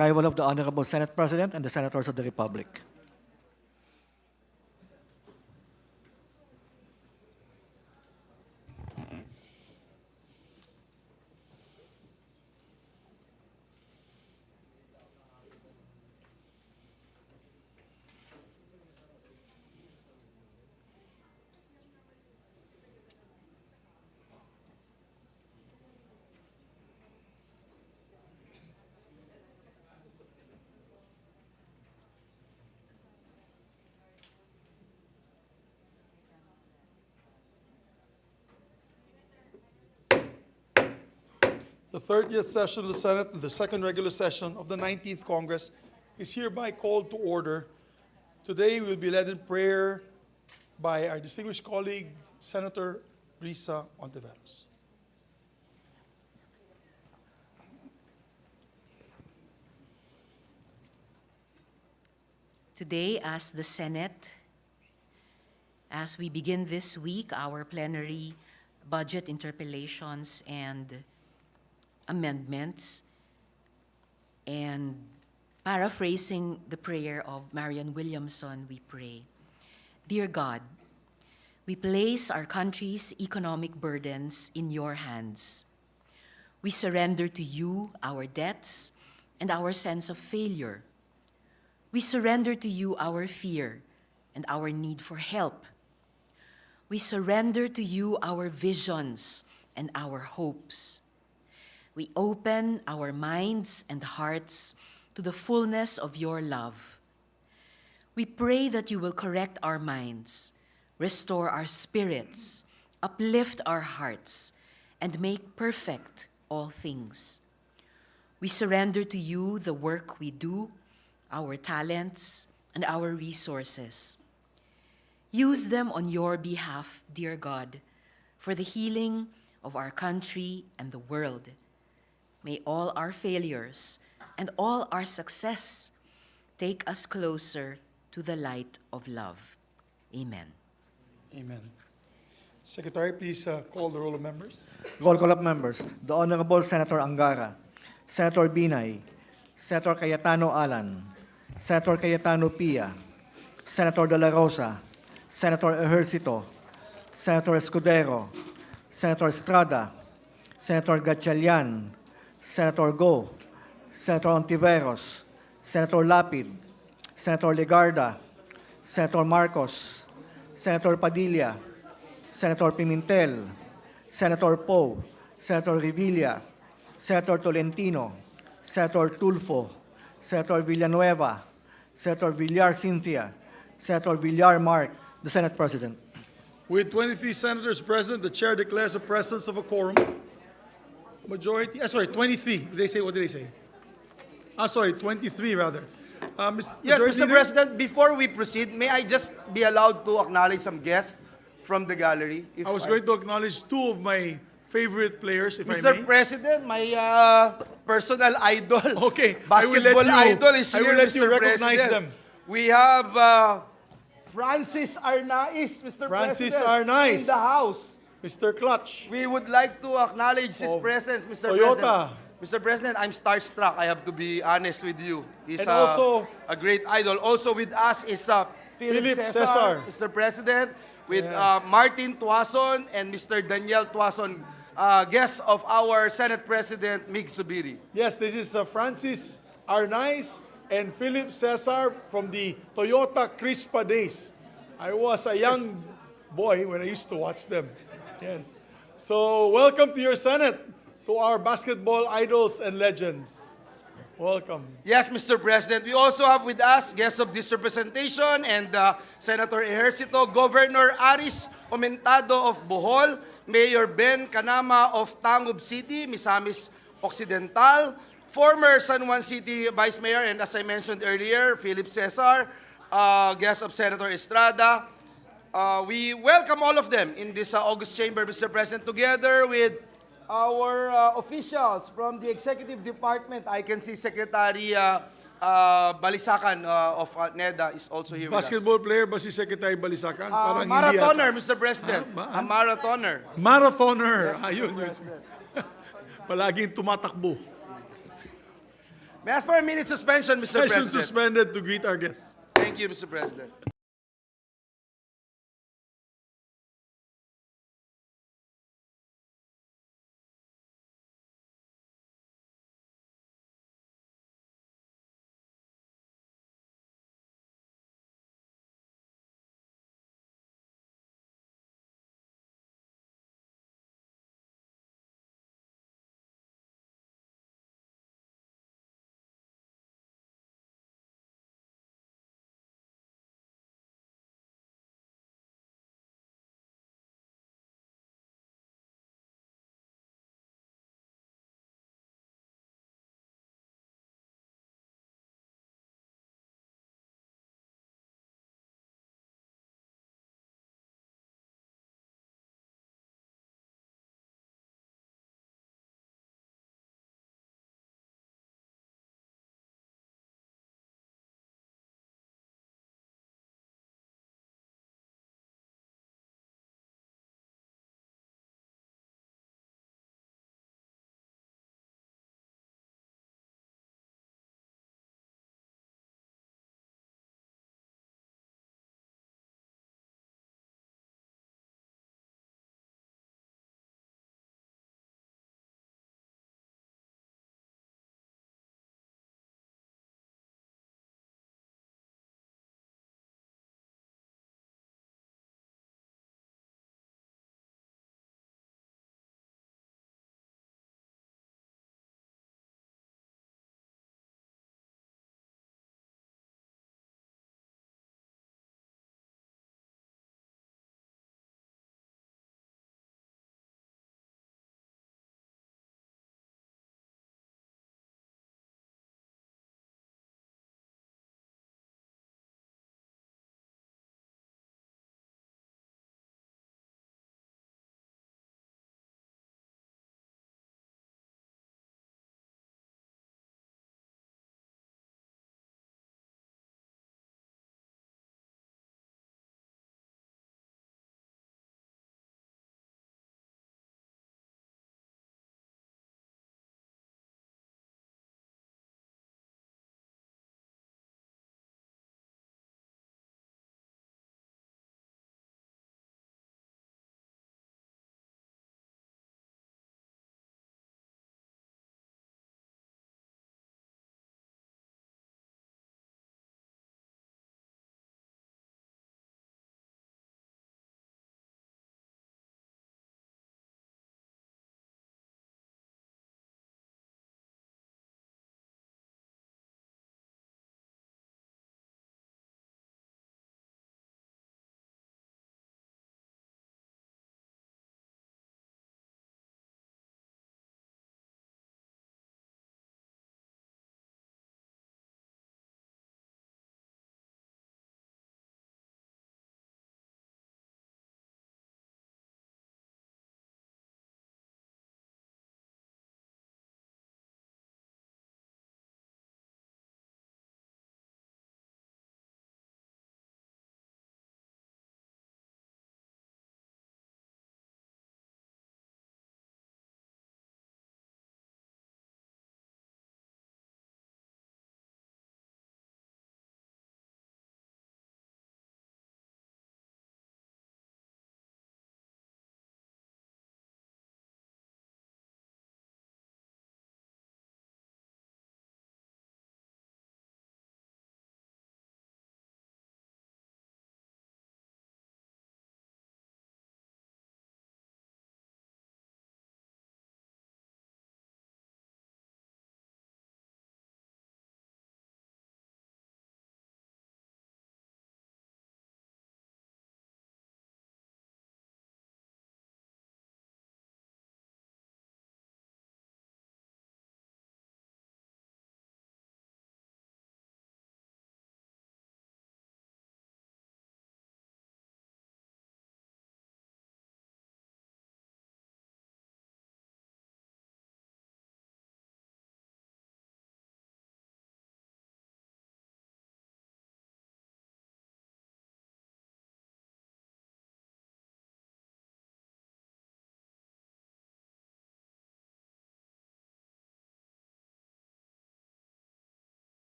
Arrival of the Honorable Senate President and the Senators of the Republic. The 30th session of the Senate, the second regular session of the 19th Congress, is hereby called to order. Today we will be led in prayer by our distinguished colleague, Senator Risa Ontiveros. Today, as the Senate, as we begin this week our plenary budget interpellations and amendments, and paraphrasing the prayer of Marian Williamson, we pray, Dear God, we place our country's economic burdens in your hands. We surrender to you our debts and our sense of failure. We surrender to you our fear and our need for help. We surrender to you our visions and our hopes. We open our minds and hearts to the fullness of your love. We pray that you will correct our minds, restore our spirits, uplift our hearts, and make perfect all things. We surrender to you the work we do, our talents, and our resources. Use them on your behalf, dear God, for the healing of our country and the world. May all our failures and all our success take us closer to the light of love. Amen. Amen. Secretary, please call the roll of members. Roll call of members. The Honorable Senator Angara, Senator Binay, Senator Cayetano Alan, Senator Cayetano Pia, Senator De La Rosa, Senator Ejercito, Senator Escudero, Senator Estrada, Senator Gatchalian, Senator Go, Senator Ontiveros, Senator Lapid, Senator Legarda, Senator Marcos, Senator Padilla, Senator Pimentel, Senator Poe, Senator Revilla, Senator Tolentino, Senator Tulfo, Senator Villanueva, Senator Villar Cynthia, Senator Villar Mark, the Senate President. With 23 senators present, the chair declares the presence of a quorum. Majority, 23. What did they say? 23 rather. Yes, Majority Mr. Leader? President, before we proceed, may I just be allowed to acknowledge some guests from the gallery? If I was going to acknowledge two of my favorite players, if I Mr. may. President, my personal idol, Okay, I will let basketball you- idol is I will here, let you Mr. recognize President. them. We have Francis Arnaiz, Mr. Francis President, Arnaiz. in the house. Mr. Clutch. We would like to acknowledge his Of presence, Mr. Toyota. President. Mr. President, I'm starstruck. I have to be honest with you. He's And also- a great idol. Also with us is Philip Philip Cesar, Cesar. Mr. President, with Yes. Martin Tuason and Mr. Daniel Tuason, guests of our Senate President, Mig Zubiri. Yes, this is Francis Arnaiz and Philip Cesar from the Toyota Crispa days. I was a young boy when I used to watch them. Yes. So welcome to your Senate, to our basketball idols and legends. Welcome. Yes, Mr. President. We also have with us guests of this representation and Senator Ejercito, Governor Aris Omentado of Bohol, Mayor Ben Canama of Tangub City, Misamis Occidental, former San Juan City Vice Mayor, and as I mentioned earlier, Philip Cesar, guest of Senator Estrada. We welcome all of them in this August chamber, Mr. President, together with our officials from the executive department. I can see Secretary Balisacan of NEDA is also here Basketball player ba si Secretary Balisacan? with us. Parang hindi Marathoner, yata. Mr. President. Ah, A marathoner. Marathoner. Yes, Mr. Ayun. President. Palaging tumatakbo. May I ask for a minute suspension, Mr. Session President? suspended to greet our guests. Thank you, Mr. President.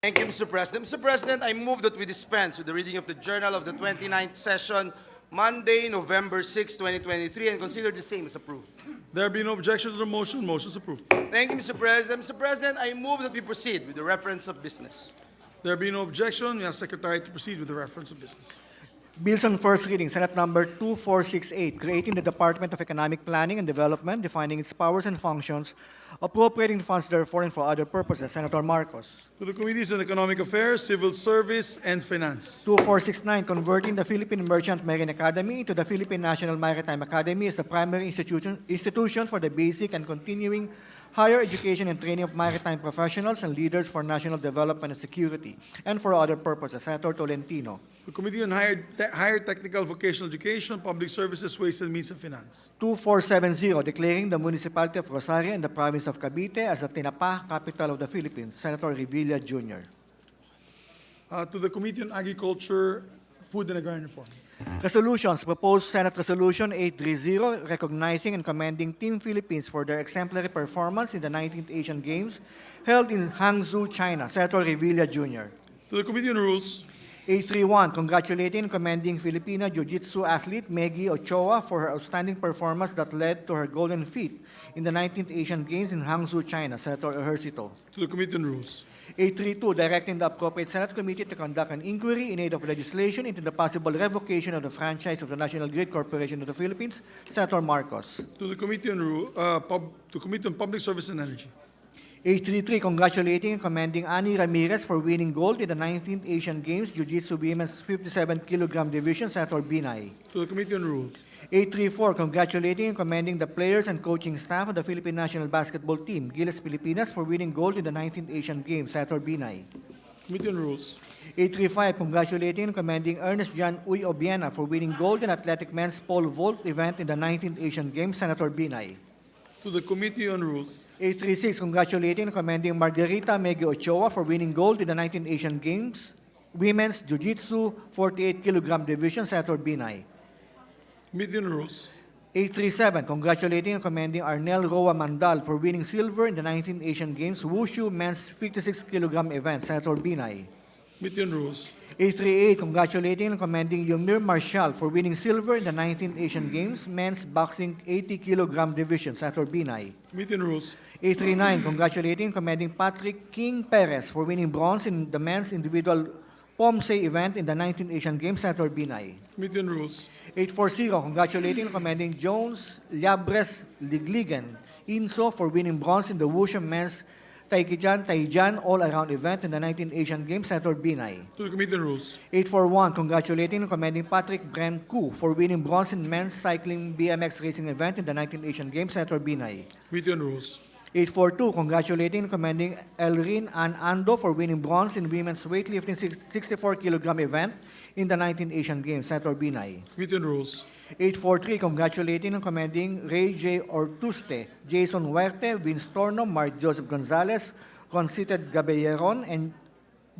Thank you, Mr. President. Mr. President, I move that we dispense with the reading of the Journal of the 29th Session, Monday, November 6, 2023, and consider the same as approved. There be no objection to the motion. Motion is approved. Thank you, Mr. President. Mr. President, I move that we proceed with the reference of business. There be no objection. We ask Secretary to proceed with the reference of business. Bills on first reading, Senate number 2468, creating the Department of Economic Planning and Development, defining its powers and functions, appropriating funds therefore and for other purposes. Senator Marcos. To the Committees on Economic Affairs, Civil Service, and Finance. 2469, converting the Philippine Merchant Marine Academy into the Philippine National Maritime Academy as the primary institution for the basic and continuing higher education and training of maritime professionals and leaders for national development and security, and for other purposes. Senator Tolentino. The Committee on Higher Technical Vocational Education, Public Services, Ways and Means of Finance. 2470, declaring the Municipality of Rosario and the Province of Cavite as the Tinapa capital of the Philippines. Senator Revilla Jr. To the Committee on Agriculture, Food and Agrarian Reform. Resolutions. Proposed Senate Resolution 830, recognizing and commending Team Philippines for their exemplary performance in the 19th Asian Games held in Hangzhou, China. Senator Revilla Jr. To the Committee on Rules. 831, congratulating and commending Filipina Jiu-Jitsu athlete Meggy Ochoa for her outstanding performance that led to her golden feat in the 19th Asian Games in Hangzhou, China. Senator Ejercito. To the Committee on Rules. 832, directing the appropriate Senate committee to conduct an inquiry in aid of legislation into the possible revocation of the franchise of the National Grid Corporation of the Philippines. Senator Marcos. To the Committee on Committee on Public Service and Energy. 833, congratulating and commending Annie Ramirez for winning gold in the 19th Asian Games Jiu-Jitsu Women's 57 kg division. Senator Binay. To the Committee on Rules. 834, congratulating and commending the players and coaching staff of the Philippine National Basketball Team, Gilas Pilipinas, for winning gold in the 19th Asian Games. Senator Binay. Committee on Rules. 835, congratulating and commending Ernest John Uy Obiena for winning gold in athletic men's pole vault event in the 19th Asian Games. Senator Binay. To the Committee on Rules. 836, congratulating and commending Margarita Meggy Ochoa for winning gold in the 19th Asian Games Women's Jiu-Jitsu 48 kg division. Senator Binay. Committee on Rules. 837, congratulating and commending Arnel Roa Mandal for winning silver in the 19th Asian Games Wushu Men's 56 kg event. Senator Binay. Committee on Rules. 838, congratulating and commending Yomir Marshall for winning silver in the 19th Asian Games Men's Boxing 80 kg division. Senator Binay. Committee on Rules. 839, congratulating and commending Patrick King Perez for winning bronze in the men's individual POMSE event in the 19th Asian Games. Senator Binay. Committee on Rules. 840, congratulating and commending Jones Liabres Ligligan Inso for winning bronze in the Wushu Men's Taijian all-around event in the 19th Asian Games. Senator Binay. To the Committee on Rules. 841, congratulating and commending Patrick Brent Koo for winning bronze in men's cycling BMX racing event in the 19th Asian Games. Senator Binay. Committee on Rules. 842, congratulating and commending Elrin Ann Ando for winning bronze in women's weightlifting 64 kg event in the 19th Asian Games. Senator Binay. Committee on Rules. 843, congratulating and commending Ray J. Ortuste, Jason Huerte, Vince Torno, Mark Joseph Gonzalez, Consited Gaballeron, and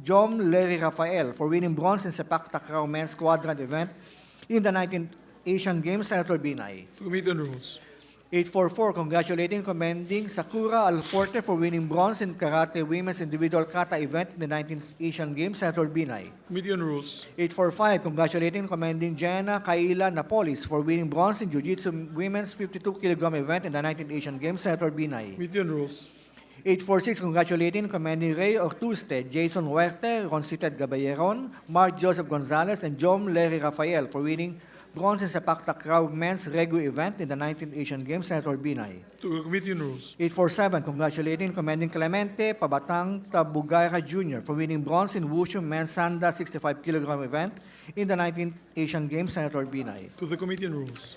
Jom Larry Rafael for winning bronze in Sepak Takraw men's quadrant event in the 19th Asian Games. Senator Binay. To Committee on Rules. 844, congratulating and commending Sakura Alforte for winning bronze in Karate Women's Individual Kata event in the 19th Asian Games. Senator Binay. Committee on Rules. 845, congratulating and commending Jana Kaila Napolis for winning bronze in Jiu-Jitsu Women's 52 kg event in the 19th Asian Games. Senator Binay. Committee on Rules. 846, congratulating and commending Ray Ortuste, Jason Huerte, Roncited Gaballeron, Mark Joseph Gonzalez, and Jom Larry Rafael for winning bronze in Sepak Takraw men's regu event in the 19th Asian Games. Senator Binay. To the Committee on Rules. 847, congratulating and commending Clemente Pabatang Tabugara Jr. for winning bronze in Wushu men's Sanda 65 kg event in the 19th Asian Games. Senator Binay. To the Committee on Rules.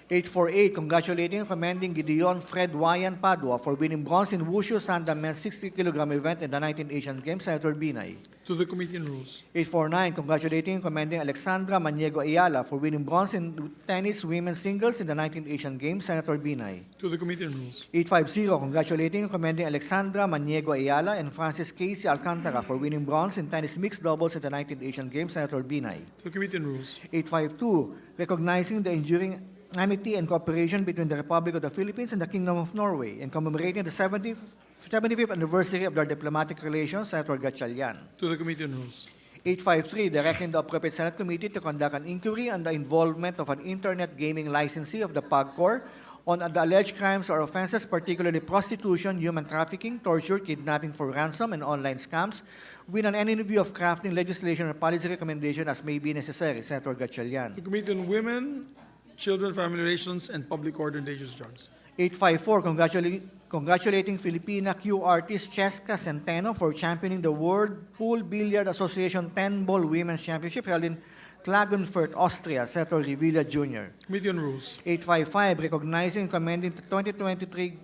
848, congratulating and commending Gideon Fred Wayan Padua for winning bronze in Wushu Sanda men's 60 kg event in the 19th Asian Games. Senator Binay. To the Committee on Rules. 849, congratulating and commending Alexandra Maniego Ayala for winning bronze in tennis women's singles in the 19th Asian Games. Senator Binay. To the Committee on Rules. 850, congratulating and commending Alexandra Maniego Ayala and Francis Casey Alcantara for winning bronze in tennis mixed doubles in the 19th Asian Games. Senator Binay. To the Committee on Rules. 852, recognizing the enduring amity and cooperation between the Republic of the Philippines and the Kingdom of Norway, and commemorating the 75th anniversary of their diplomatic relations, Senator Gatchalian. To the Committee on Rules. 853, directing the appropriate Senate committee to conduct an inquiry on the involvement of an internet gaming licensee of the PAGCOR on the alleged crimes or offenses, particularly prostitution, human trafficking, torture, kidnapping for ransom, and online scams, with an end in view of crafting legislation or policy recommendation as may be necessary. Senator Gatchalian. The Committee on Women, Children, Family Relations, and Public Order and Dangerous Drugs. 854, congratulating Filipina Q artist Cheska Centeno for championing the World Pool Billiard Association 10-Ball Women's Championship held in Klagenfurt, Austria. Senator Revilla Jr. Committee on Rules. 855, recognizing and commending the 2023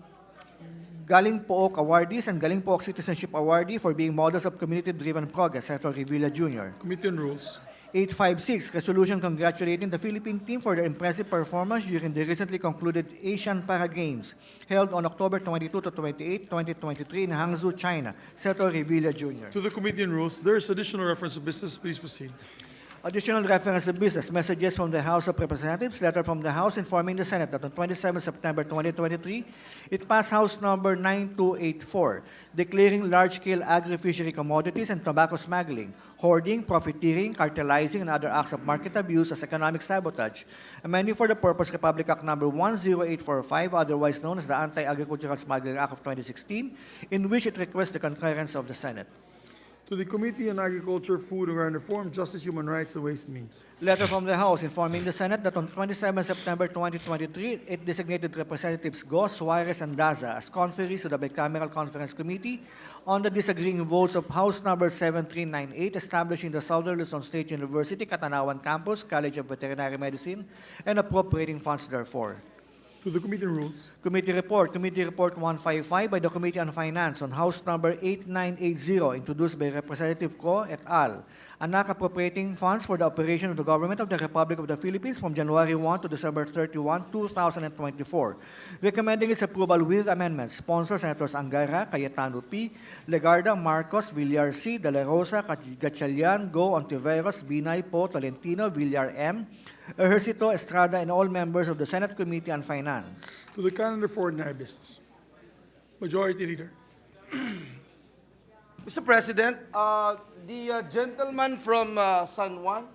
Galing Pook awardees and Galing Pook Citizenship Awardee for being models of community-driven progress. Senator Revilla Jr. Committee on Rules. 856, resolution congratulating the Philippine team for their impressive performance during the recently concluded Asian Para Games held on October 22 to 28, 2023 in Hangzhou, China. Senator Revilla Jr. To the Committee on Rules. There is additional reference to business. Please proceed. Additional reference to business, messages from the House of Representatives, letter from the House informing the Senate that on 27 September 2023, it passed House Number 9284, declaring large-scale agri-fishery commodities and tobacco smuggling, hoarding, profiteering, cartelizing, and other acts of market abuse as economic sabotage, amending for the purpose Republic Act Number 10845, otherwise known as the Anti-Agricultural Smuggling Act of 2016, in which it requests the concurrence of the Senate. To the Committee on Agriculture, Food, and Agrarian Reform, Justice, Human Rights, and Ways and Means. Letter from the House informing the Senate that on 27 September 2023, it designated Representatives Go, Suarez, and Daza as conferees to the Bicameral Conference Committee on the disagreeing votes of House Number 7398, establishing the Southern Luzon State University, Catanawan Campus, College of Veterinary Medicine, and appropriating funds therefor. To the Committee on Rules. Committee Report 155 by the Committee on Finance on House Number 8980, introduced by Representative Ko et al., an act appropriating funds for the operation of the Government of the Republic of the Philippines from January 1 to December 31, 2024, recommending its approval with amendments. Sponsor Senators Angara, Cayetano P., Legarda, Marcos, Villar C., De La Rosa, Gatchalian, Go, Ontiveros, Binay, Po, Tolentino, Villar M., Ejercito, Estrada, and all members of the Senate Committee on Finance. To the calendar for ordinary business. Majority Leader. Mr. President, the gentleman from San Juan,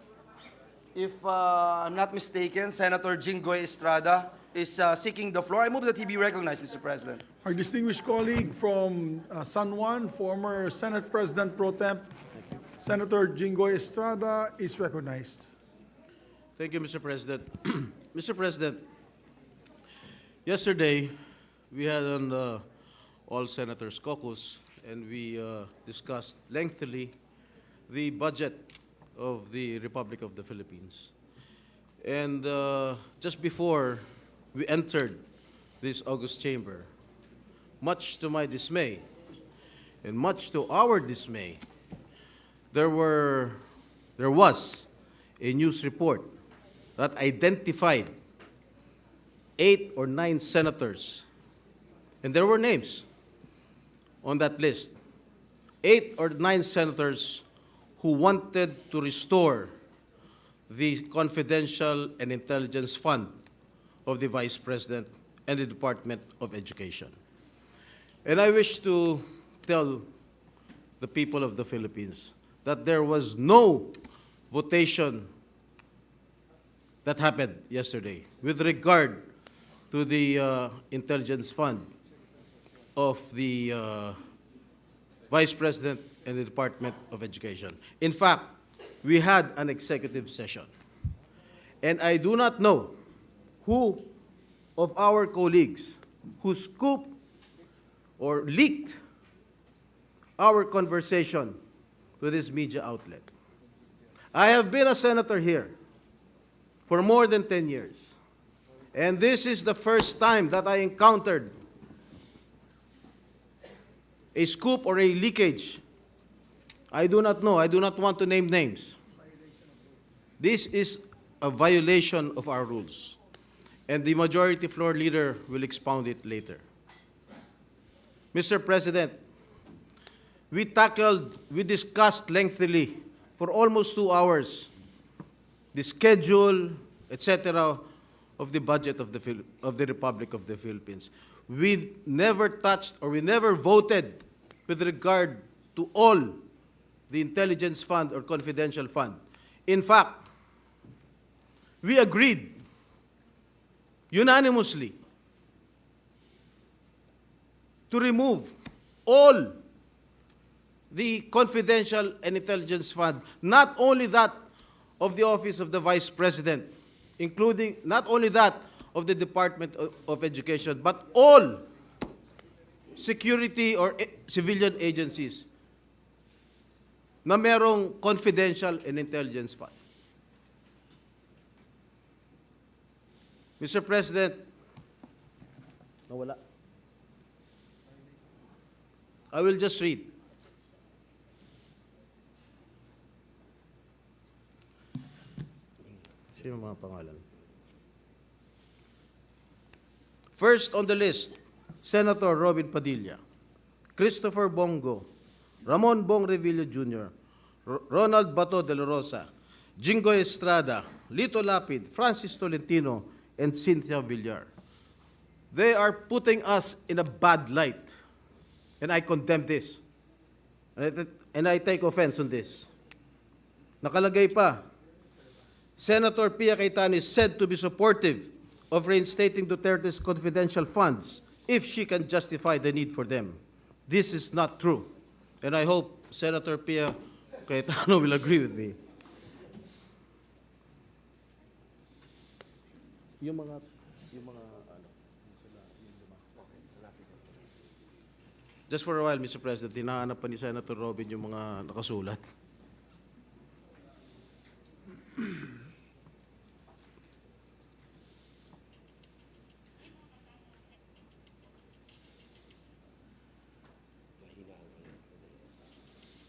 if I'm not mistaken, Senator Jinggoy Estrada, is seeking the floor. I move that he be recognized, Mr. President. Our distinguished colleague from San Juan, former Senate President Pro Temp, Senator Jinggoy Estrada, is recognized. Thank you, Mr. President. Mr. President, yesterday we had an all senators caucus and we discussed lengthily the budget of the Republic of the Philippines. And just before we entered this august chamber, much to my dismay and much to our dismay, there was a news report that identified 8 or 9 senators, and there were names on that list, 8 or 9 senators who wanted to restore the confidential and intelligence fund of the Vice President and the Department of Education. And I wish to tell the people of the Philippines that there was no votation that happened yesterday with regard to the intelligence fund of the Vice President and the Department of Education. In fact, we had an executive session. And I do not know who of our colleagues who scooped or leaked our conversation to this media outlet. I have been a senator here for more than 10 years. And this is the first time that I encountered a scoop or a leakage. I do not know. I do not want to name names. This is a violation of our rules. And the majority floor leader will expound it later. Mr. President, we discussed lengthily for almost 2 hours the schedule, etc., of the budget of the Republic of the Philippines. We never touched or we never voted with regard to all the intelligence fund or confidential fund. In fact, we agreed unanimously to remove all the confidential and intelligence fund, not only that of the Office of the Vice President, including not only that of the Department of Education, but all security or civilian agencies na merong confidential and intelligence fund. Mr. President, nawala. I will just read. Sino mga pangalan? First on the list, Senator Robin Padilla, Christopher Bongo, Ramon Bong Revilla Jr., Ronald Bato de la Rosa, Jingo Estrada, Lito Lapid, Francis Tolentino, and Cynthia Villar. They are putting us in a bad light, and I condemn this. And I take offense on this. Nakalagay pa, Senator Pia Cayetano is said to be supportive of reinstating Duterte's confidential funds if she can justify the need for them. This is not true, and I hope Senator Pia Cayetano will agree with me. Yung mga Just for a while, Mr. President, hinahanap pa ni Senator Robin yung mga nakasulat.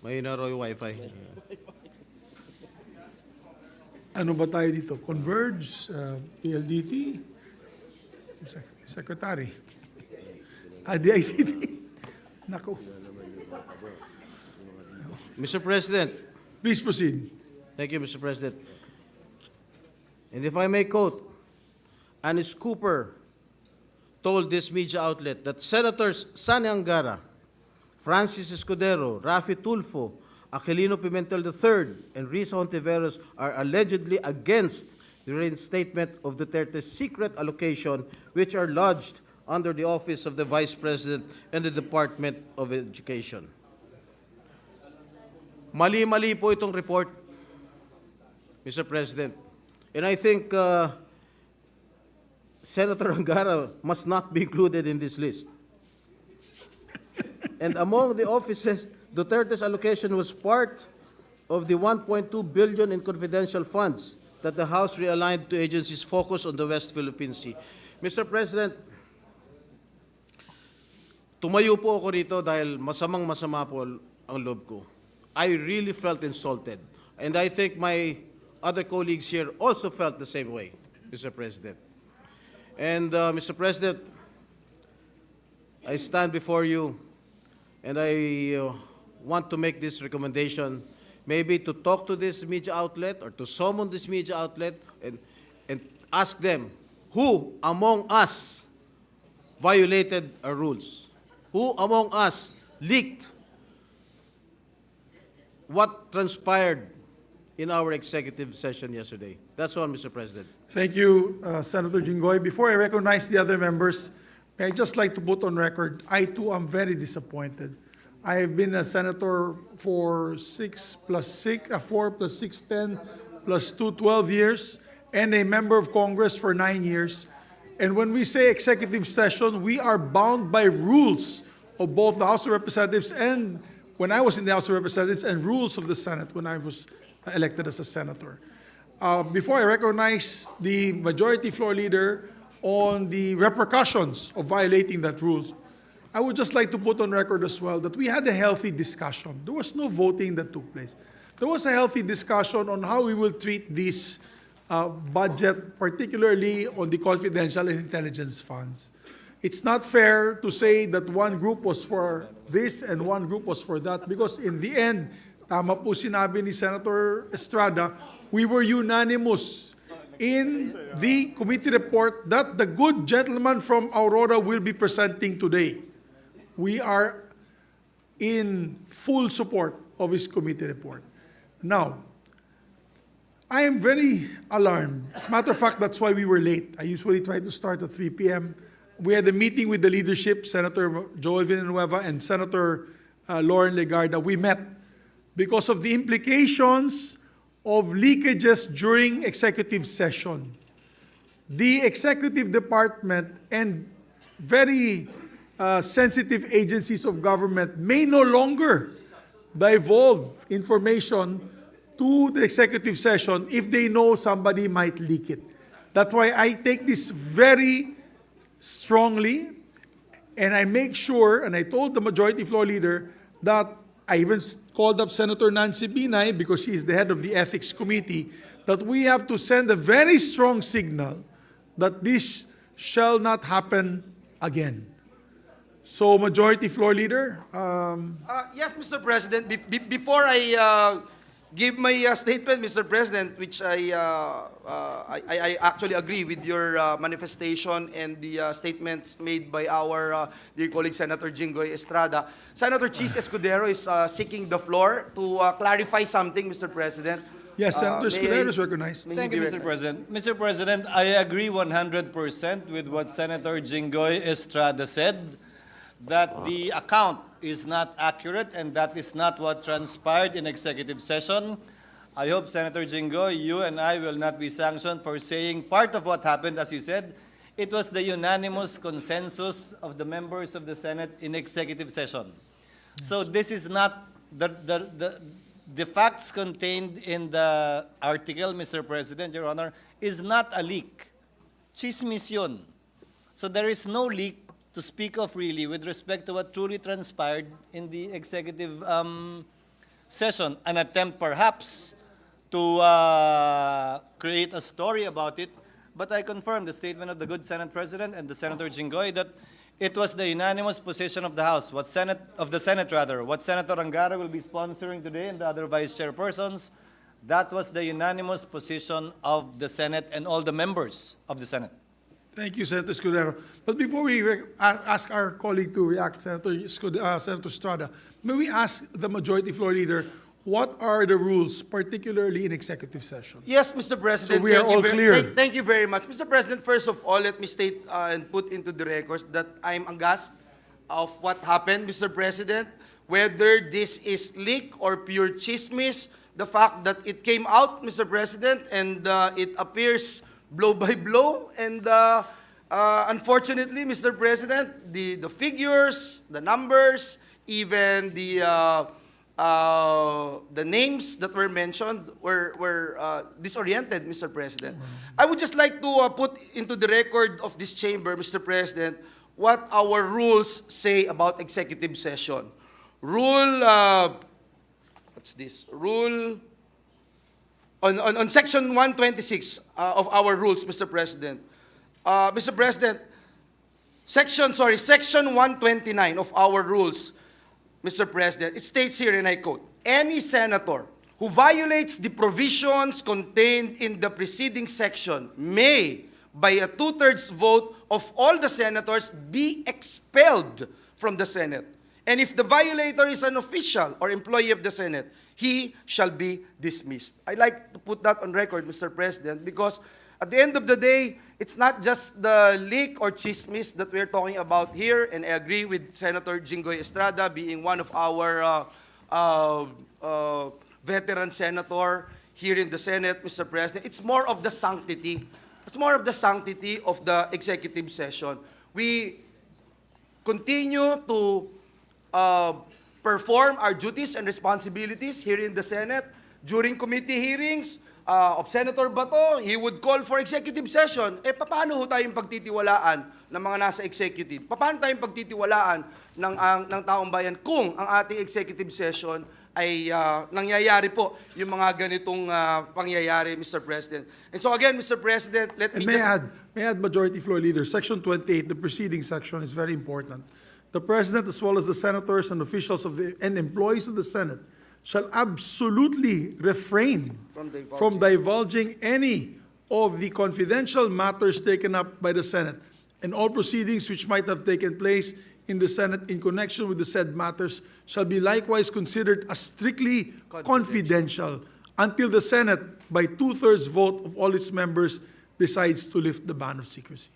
Mahina raw yung wifi. Ano ba tayo dito? Converge, PLDT, Secretary, DICT. Nako. Mr. President. Please proceed. Thank you, Mr. President. And if I may quote, Anis Cooper told this media outlet that Senators Sani Angara, Francis Escudero, Rafi Tulfo, Aquilino Pimentel III, and Risa Hontiveros are allegedly against the reinstatement of Duterte's secret allocation, which are lodged under the Office of the Vice President and the Department of Education. Mali-mali po itong report, Mr. President. And I think Senator Angara must not be included in this list. And among the offices, Duterte's allocation was part of the 1.2 billion in confidential funds that the House realigned to agencies focused on the West Philippine Sea. Mr. President, tumayo po ako rito dahil masamang-masama po ang loob ko. I really felt insulted. And I think my other colleagues here also felt the same way, Mr. President. And Mr. President, I stand before you and I want to make this recommendation, maybe to talk to this media outlet or to summon this media outlet and ask them who among us violated our rules. Who among us leaked what transpired in our executive session yesterday? That's all, Mr. President. Thank you, Senator Jinggoy. Before I recognize the other members, may I just like to put on record, I too am very disappointed. I have been a senator for 6 plus 6, 4 plus 6, 10 plus 2, 12 years, and a member of Congress for 9 years. And when we say executive session, we are bound by rules of both the House of Representatives and when I was in the House of Representatives and rules of the Senate when I was elected as a senator. Before I recognize the majority floor leader on the repercussions of violating that rules, I would just like to put on record as well that we had a healthy discussion. There was no voting that took place. There was a healthy discussion on how we will treat this budget, particularly on the confidential and intelligence funds. It's not fair to say that one group was for this and one group was for that because in the end, tama po sinabi ni Senator Estrada, we were unanimous in the committee report that the good gentleman from Aurora will be presenting today. We are in full support of his committee report. Now, I am very alarmed. As a matter of fact, that's why we were late. I usually try to start at 3 p.m. We had a meeting with the leadership, Senator Joel Villanueva and Senator Lauren Legarda. We met because of the implications of leakages during executive session. The executive department and very sensitive agencies of government may no longer divulge information to the executive session if they know somebody might leak it. That's why I take this very strongly, and I make sure, and I told the majority floor leader that I even called up Senator Nancy Binay, because she is the head of the Ethics Committee, that we have to send a very strong signal that this shall not happen again. So, Majority Floor Leader, Yes, Mr. President, before I give my statement, Mr. President, which I actually agree with your manifestation and the statements made by our dear colleague Senator Jinggoy Estrada. Senator Chis Escudero is seeking the floor to clarify something, Mr. President. yes, Senator May I- Escudero is recognized. may Thank he you, be Mr. recognized? President. Mr. President, I agree 100% with what Senator Jinggoy Estrada said, that the account is not accurate and that is not what transpired in executive session. I hope, Senator Jinggoy, you and I will not be sanctioned for saying part of what happened, as you said. It was the unanimous consensus of the members of the Senate in executive session. So this is not the facts contained in the article, Mr. President, Your Honor, is not a leak. Chismis yun. So there is no leak to speak of really with respect to what truly transpired in the executive session. An attempt perhaps to create a story about it, but I confirm the statement of the good Senate President and the Senator Jinggoy that it was the unanimous position of the House, what Senator Angara will be sponsoring today and the other vice chairpersons. That was the unanimous position of the Senate and all the members of the Senate. Thank you, Senator Escudero. But before we ask our colleague to react, Senator Estrada, may we ask the Majority Floor Leader, what are the rules, particularly in executive session? Yes, Mr. President. So we are Thank you all clear. Thank you very much. Mr. President, first of all, let me state and put into the records that I'm aghast of what happened, Mr. President. Whether this is leak or pure chismis, the fact that it came out, Mr. President, and it appears blow by blow, and unfortunately, Mr. President, the figures, the numbers, even the names that were mentioned were disoriented, Mr. President. I would just like to put into the record of this chamber, Mr. President, what our rules say about executive session. Rule, what's this? Rule, on section 126 of our rules, Mr. President. Mr. President, section 129 of our rules, Mr. President, it states here, and I quote, any senator who violates the provisions contained in the preceding section may, by a 2/3 vote of all the senators, be expelled from the Senate. And if the violator is an official or employee of the Senate, he shall be dismissed. I'd like to put that on record, Mr. President, because at the end of the day, it's not just the leak or chismis that we're talking about here, and I agree with Senator Jinggoy Estrada being one of our veteran senator here in the Senate, Mr. President. It's more of the sanctity. It's more of the sanctity of the executive session. We continue to perform our duties and responsibilities here in the Senate. During committee hearings of Senator Bato, he would call for executive session. Paano ho tayong pagtitiwalaan ng mga nasa executive? Paano tayong pagtitiwalaan ng taong bayan kung ang ating executive session ay nangyayari po yung mga ganitong pangyayari, Mr. President. And so again, Mr. President, let me And just... may I add, Majority Floor Leader, Section 28, the preceding section, is very important. The President, as well as the senators and officials and employees of the Senate, shall absolutely refrain from divulging any of the confidential matters taken up by the Senate and all proceedings which might have taken place in the Senate in connection with the said matters shall be likewise considered as strictly confidential until the Senate, by 2/3 vote of all its members, decides to lift the ban of secrecy.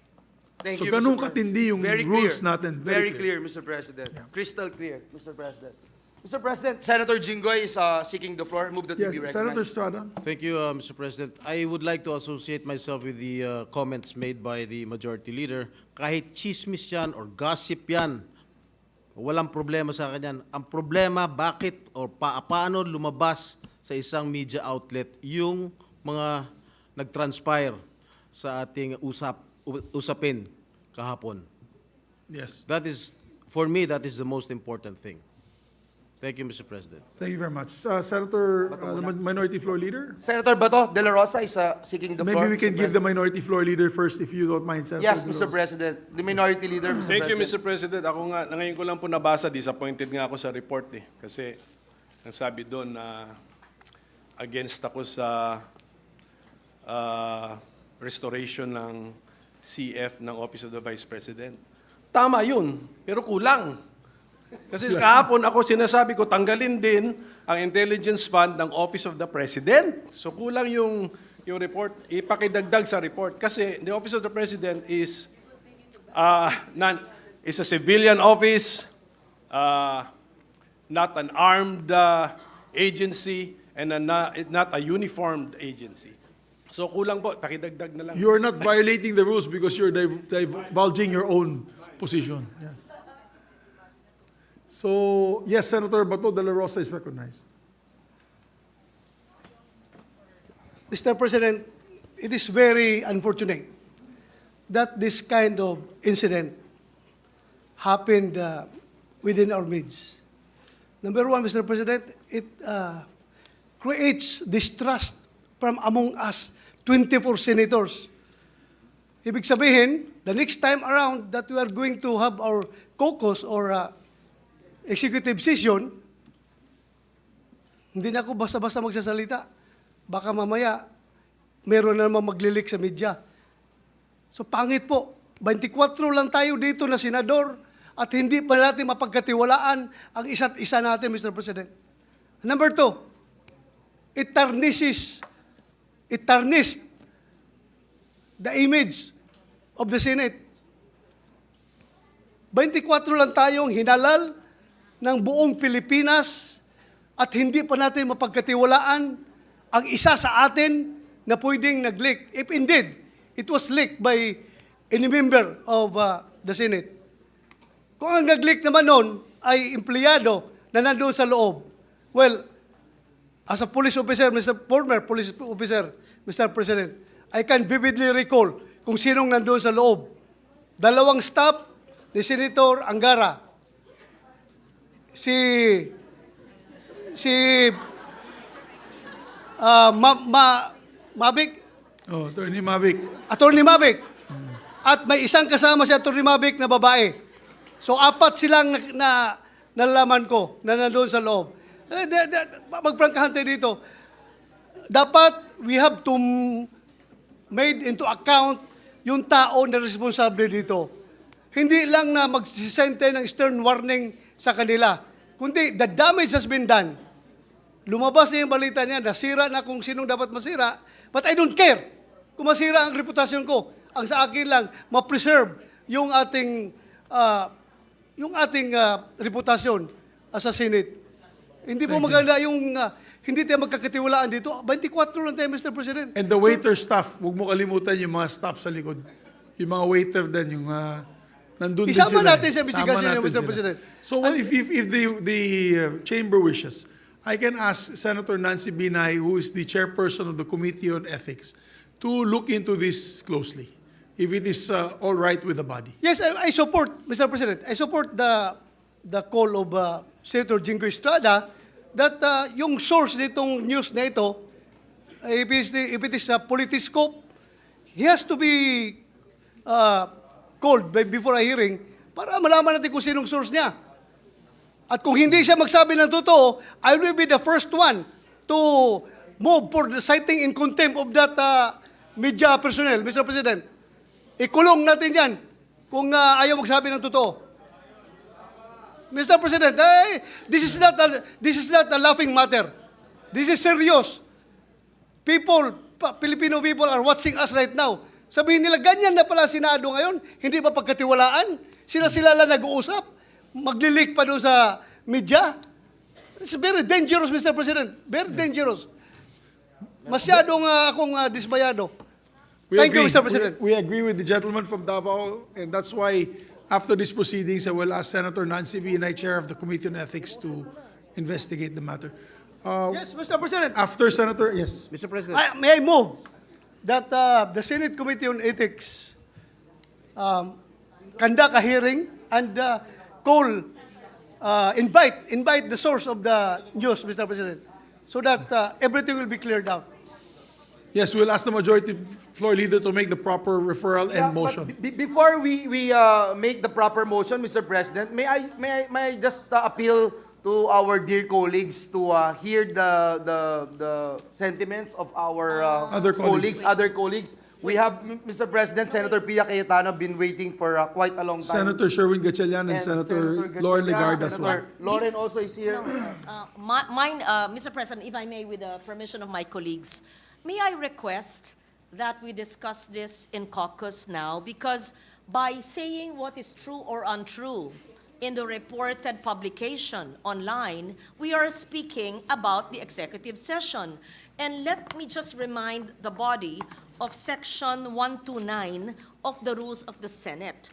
Thank So you, ganun Mr. President. katindi yung Very rules clear. natin. Very clear, Mr. President. Crystal clear, Mr. President. Mr. President, Senator Jinggoy is seeking the floor. Move that he Yes, be recognized. Senator Estrada. Thank you, Mr. President. I would like to associate myself with the comments made by the Majority Leader. Kahit chismis yan or gossip yan, walang problema sa akin yan. Ang problema, bakit or paano lumabas sa isang media outlet yung mga nag-transpire sa ating usapin kahapon. Yes. That is, for me, that is the most important thing. Thank you, Mr. President. Thank you very much. Senator, the Minority Floor Leader? Senator Bato de la Rosa is seeking the floor. Maybe we can Mr. give the President. Minority Floor Leader first if you don't mind, Senator. Yes, De La Mr. Rosa. President. The Minority Leader, Mr. Thank you, President. Mr. President. Ako nga, ngayon ko lang po nabasa, disappointed nga ako sa report eh. Kasi, ang sabi doon na against ako sa restoration ng CF ng Office of the Vice President. Tama yun, pero kulang. Kasi kahapon ako sinasabi ko, tanggalin din ang intelligence fund ng Office of the President. So kulang yung report, ipakidagdag sa report. Kasi the Office of the President is is a civilian office, not an armed agency, and not a uniformed agency. So kulang po, pakidagdag na lang. You are not violating the rules because you're divulging your own position. Yes. So, yes, Senator Bato de la Rosa is recognized. Mr. President, it is very unfortunate that this kind of incident happened within our midst. Number one, Mr. President, it creates distrust from among us 24 senators. Ibig sabihin, the next time around that we are going to have our caucus or executive session, hindi na ako basta-basta magsasalita. Baka mamaya, meron na naman maglilik sa media. So pangit po, 24 lang tayo dito na senador at hindi pa natin mapagkatiwalaan ang isa't isa natin, Mr. President. Number two, it tarnished the image of the Senate. 24 lang tayong hinalal ng buong Pilipinas at hindi pa natin mapagkatiwalaan ang isa sa atin na pwedeng nag-leak. If indeed, it was leaked by any member of the Senate. Kung ang nag-leak naman noon ay empleyado na nandoon sa loob, well, as a police officer, former police officer, Mr. President, I can vividly recall kung sinong nandoon sa loob. 2 staff ni Senator Angara, si Mavic, Attorney Mavic. Attorney Mavic. At may isang kasama si Attorney Mavic na babae. So 4 silang nalaman ko na nandoon sa loob. Magprangkahan tayo dito. Dapat we have to made into account yung tao na responsable dito. Hindi lang na magsisente ng stern warning sa kanila, kundi the damage has been done. Lumabas na yung balita niya, nasira na kung sinong dapat masira, but I don't care kung masira ang reputasyon ko. Ang sa akin lang, ma-preserve yung ating reputasyon as a Senate. Hindi po maganda yung hindi tayo magkakatiwalaan dito. 24 lang tayo, Mr. President. And the waiter staff, huwag mo kalimutan yung mga staff sa likod. Yung mga waiter din, yung nandun din Isama sila. natin sa investigasyon Isama niya, natin Mr. sila. President. So what if the chamber wishes, I can ask Senator Nancy Binay, who is the chairperson of the Committee on Ethics, to look into this closely, if it is all right with the body. Yes, I support, Mr. President, I support the call of Senator Jingo Estrada that yung source nitong news na ito, if it is a politiscope, he has to be called before a hearing para malaman natin kung sinong source niya. At kung hindi siya magsabi ng totoo, I will be the first one to move for the citing in contempt of that media personnel, Mr. President. Ikulong natin yan kung ayaw magsabi ng totoo. Mr. President, this is not a laughing matter. This is serious. Filipino people are watching us right now. Sabihin nila, ganyan na pala Senado ngayon, hindi ba pagkatiwalaan? Sila lang nag-uusap, maglilik pa doon sa media. It's very dangerous, Mr. President. Very dangerous. Masyadong akong dismayado. Thank you, Mr. President. We agree with the gentleman from Davao, and that's why after these proceedings, I will ask Senator Nancy Binay, Chair of the Committee on Ethics, to investigate the matter. Yes, Mr. President. After Senator, yes. Mr. President. May I move that the Senate Committee on Ethics conduct a hearing and invite the source of the news, Mr. President, so that everything will be cleared out. Yes, we'll ask the majority floor leader to make the proper referral and motion. Before we make the proper motion, Mr. President, may I just appeal to our dear colleagues to hear the sentiments of our Other colleagues. other colleagues. We have, Mr. President, Senator Pia Cayetano been waiting for quite a long time. Senator Sherwin Gatchalian and Senator Lauren Legarda as well. Senator Lauren also is here. Mr. President, if I may, with the permission of my colleagues, may I request that we discuss this in caucus now, because by saying what is true or untrue in the reported publication online, we are speaking about the executive session. And let me just remind the body of Section 129 of the Rules of the Senate.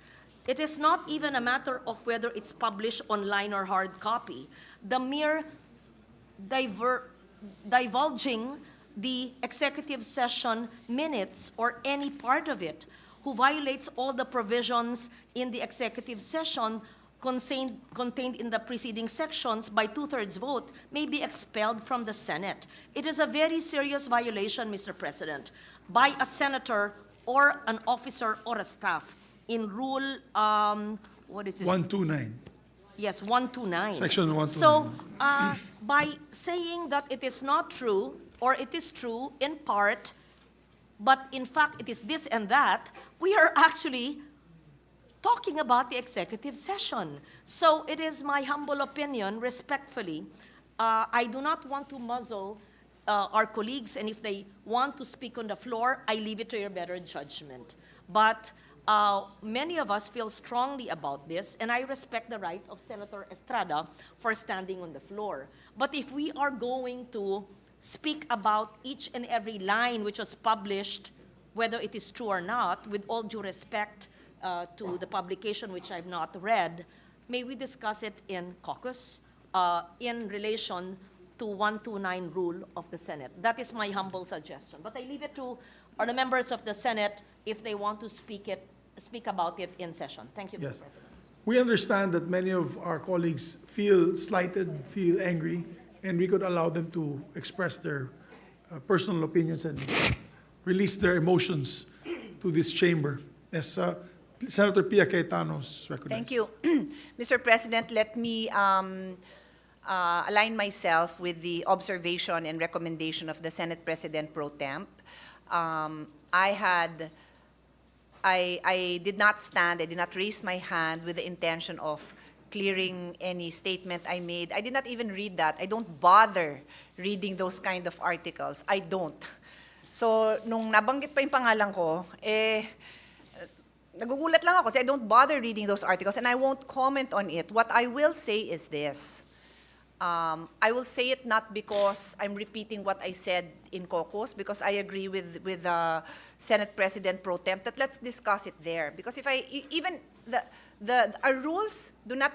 It is not even a matter of whether it's published online or hard copy. The mere divulging the executive session minutes or any part of it who violates all the provisions in the executive session contained in the preceding sections by 2/3 vote may be expelled from the Senate. It is a very serious violation, Mr. President, by a senator or an officer or a staff in Rule, what is this? 129. Yes, 129. Section 129. So, by saying that it is not true, or it is true in part, but in fact it is this and that, we are actually talking about the executive session. So it is my humble opinion, respectfully, I do not want to muzzle our colleagues, and if they want to speak on the floor, I leave it to your better judgment. But many of us feel strongly about this, and I respect the right of Senator Estrada for standing on the floor. But if we are going to speak about each and every line which was published, whether it is true or not, with all due respect to the publication which I've not read, may we discuss it in caucus in relation to 129 rule of the Senate. That is my humble suggestion. But I leave it to the members of the Senate if they want to speak about it in session. Thank you, Yes. Mr. President. We understand that many of our colleagues feel slighted, feel angry, and we could allow them to express their personal opinions and release their emotions to this chamber. Yes, Senator Pia Cayetano's recognized. Thank you. Mr. President, let me align myself with the observation and recommendation of the Senate President Pro Temp. I did not raise my hand with the intention of clearing any statement I made. I did not even read that. I don't bother reading those kind of articles. I don't. So, nung nabanggit pa yung pangalan ko, nagugulat lang ako kasi I don't bother reading those articles and I won't comment on it. What I will say is this. I will say it not because I'm repeating what I said in caucus, because I agree with Senate President Pro Temp that let's discuss it there. Because if our rules do not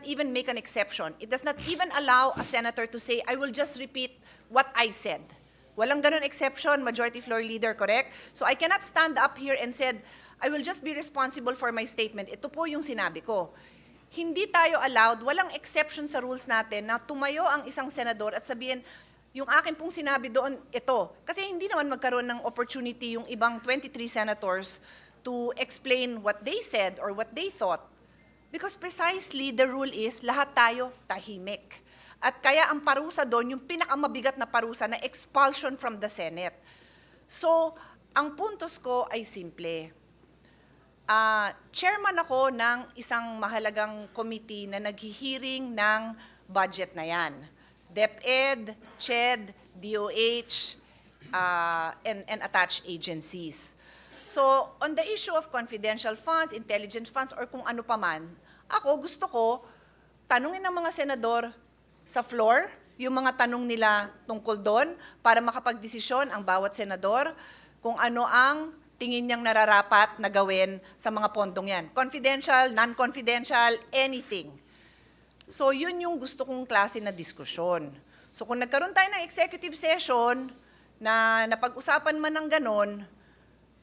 even make an exception. It does not even allow a senator to say, I will just repeat what I said. Walang ganun exception, Majority Floor Leader, correct? So I cannot stand up here and said, I will just be responsible for my statement. Ito po yung sinabi ko. Hindi tayo allowed, walang exception sa rules natin na tumayo ang isang senador at sabihin, yung akin pong sinabi doon, ito. Kasi hindi naman magkaroon ng opportunity yung ibang 23 senators to explain what they said or what they thought. Because precisely the rule is, lahat tayo tahimik. At kaya ang parusa doon, yung pinakamabigat na parusa na expulsion from the Senate. So, Ang puntos ko ay simple. Chairman ako ng isang mahalagang committee na naghihiring ng budget na yan. DepEd, CHED, DOH, and attached agencies. So, on the issue of confidential funds, intelligence funds, or kung ano paman, ako gusto ko tanungin ng mga senador sa floor, yung mga tanong nila tungkol doon para makapagdesisyon ang bawat senador kung ano ang tingin niyang nararapat na gawin sa mga pondong yan. Confidential, non-confidential, anything. So, yun yung gusto kong klase na diskusyon. So, kung nagkaroon tayo ng executive session na napag-usapan man ng ganon,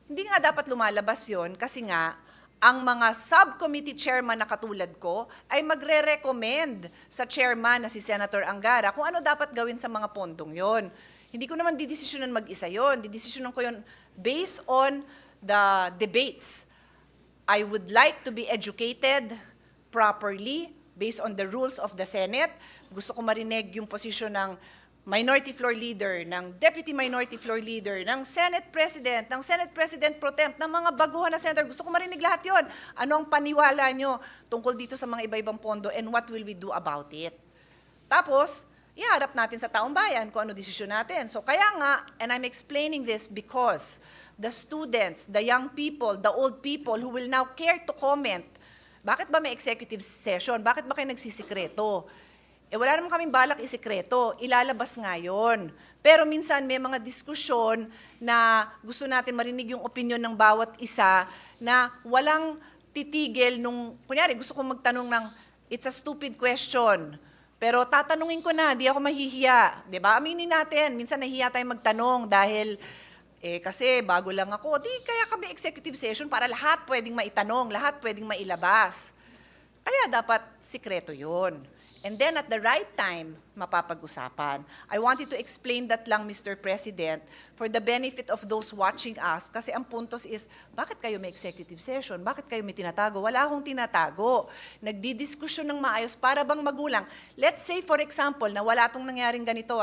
hindi nga dapat lumalabas yon kasi nga, ang mga subcommittee chairman na katulad ko ay magre-recommend sa chairman na si Senator Angara kung ano dapat gawin sa mga pondong yon. Hindi ko naman didesisyonan mag-isa yon. Didesisyonan ko yon based on the debates. I would like to be educated properly based on the rules of the Senate. Gusto ko marinig yung posisyon ng Minority Floor Leader, ng Deputy Minority Floor Leader, ng Senate President, ng Senate President Pro Temp, ng mga baguhan na senator. Gusto ko marinig lahat yon. Ano ang paniwala nyo tungkol dito sa mga iba-ibang pondo and what will we do about it? Tapos, iharap natin sa taong bayan kung ano desisyon natin. So kaya nga, and I'm explaining this because the students, the young people, the old people who will now care to comment, bakit ba may executive session? Bakit ba kayo nagsisikreto? Wala naman kaming balak isikreto, ilalabas nga yun. Pero minsan may mga diskusyon na gusto natin marinig yung opinion ng bawat isa na walang titigil nung, kunyari gusto kong magtanong ng, it's a stupid question, pero tatanungin ko na, di ako mahihiya. Diba? Aminin natin, minsan nahihiya tayong magtanong dahil, kasi bago lang ako, di kaya kami executive session para lahat pwedeng maitanong, lahat pwedeng mailabas. Kaya dapat sikreto yun. And then at the right time, mapapag-usapan. I wanted to explain that lang, Mr. President, for the benefit of those watching us. Kasi ang puntos is, bakit kayo may executive session? Bakit kayo may tinatago? Wala akong tinatago. Nagdidiskusyon ng maayos para bang magulang. Let's say, for example, na wala itong nangyaring ganito,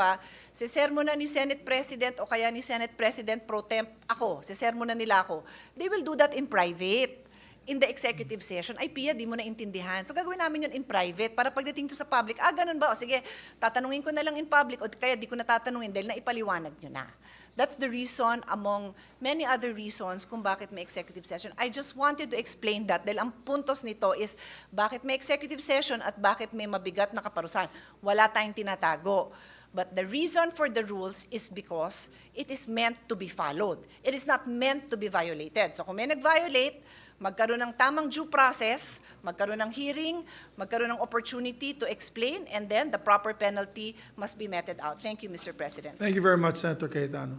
sisermo na ni Senate President o kaya ni Senate President Pro Temp ako, sisermo na nila ako. They will do that in private. In the executive session, ay Pia, di mo naintindihan. So gagawin namin yun in private para pagdating to sa public, ganun ba? O sige, tatanungin ko na lang in public o kaya di ko na tatanungin dahil naipaliwanag nyo na. That's the reason among many other reasons kung bakit may executive session. I just wanted to explain that dahil ang puntos nito is bakit may executive session at bakit may mabigat na kaparusahan. Wala tayong tinatago. But the reason for the rules is because it is meant to be followed. It is not meant to be violated. So kung may nag-violate, magkaroon ng tamang due process, magkaroon ng hearing, magkaroon ng opportunity to explain, and then the proper penalty must be meted out. Thank you, Mr. President. Thank you very much, Senator Cayetano.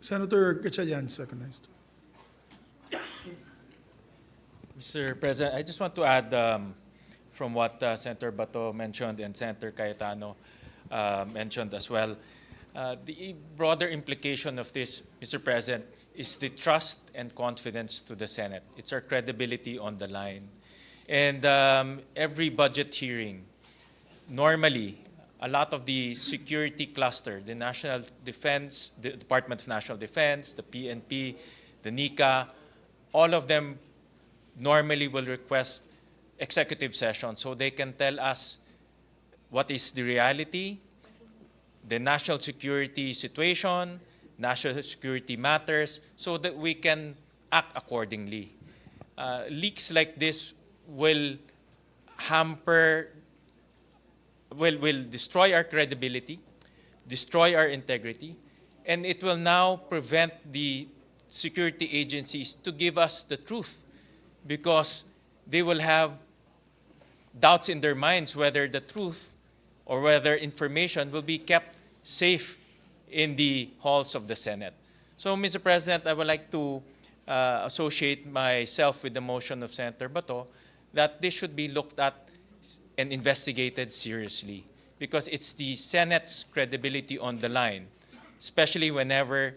Senator Gatchalian is recognized. Mr. President, I just want to add from what Senator Bato mentioned and Senator Cayetano mentioned as well. The broader implication of this, Mr. President, is the trust and confidence to the Senate. It's our credibility on the line. And every budget hearing, normally, a lot of the security cluster, the National Defense, the Department of National Defense, the PNP, the NICA, all of them normally will request executive session so they can tell us what is the reality, the national security situation, national security matters, so that we can act accordingly. Leaks like this will will destroy our credibility, destroy our integrity, and it will now prevent the security agencies to give us the truth because they will have doubts in their minds whether the truth or whether information will be kept safe in the halls of the Senate. So, Mr. President, I would like to associate myself with the motion of Senator Bato that this should be looked at and investigated seriously because it's the Senate's credibility on the line, especially whenever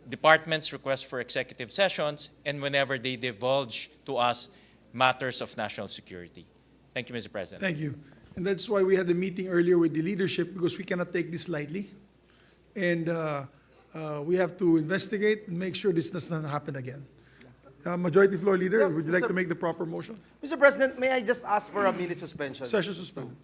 departments request for executive sessions and whenever they divulge to us matters of national security. Thank you, Mr. President. Thank you. And that's why we had a meeting earlier with the leadership because we cannot take this lightly. And we have to investigate and make sure this does not happen again. Majority Floor Leader, would you like to make the proper motion? Mr. President, may I just ask for a minute suspension? Session suspended.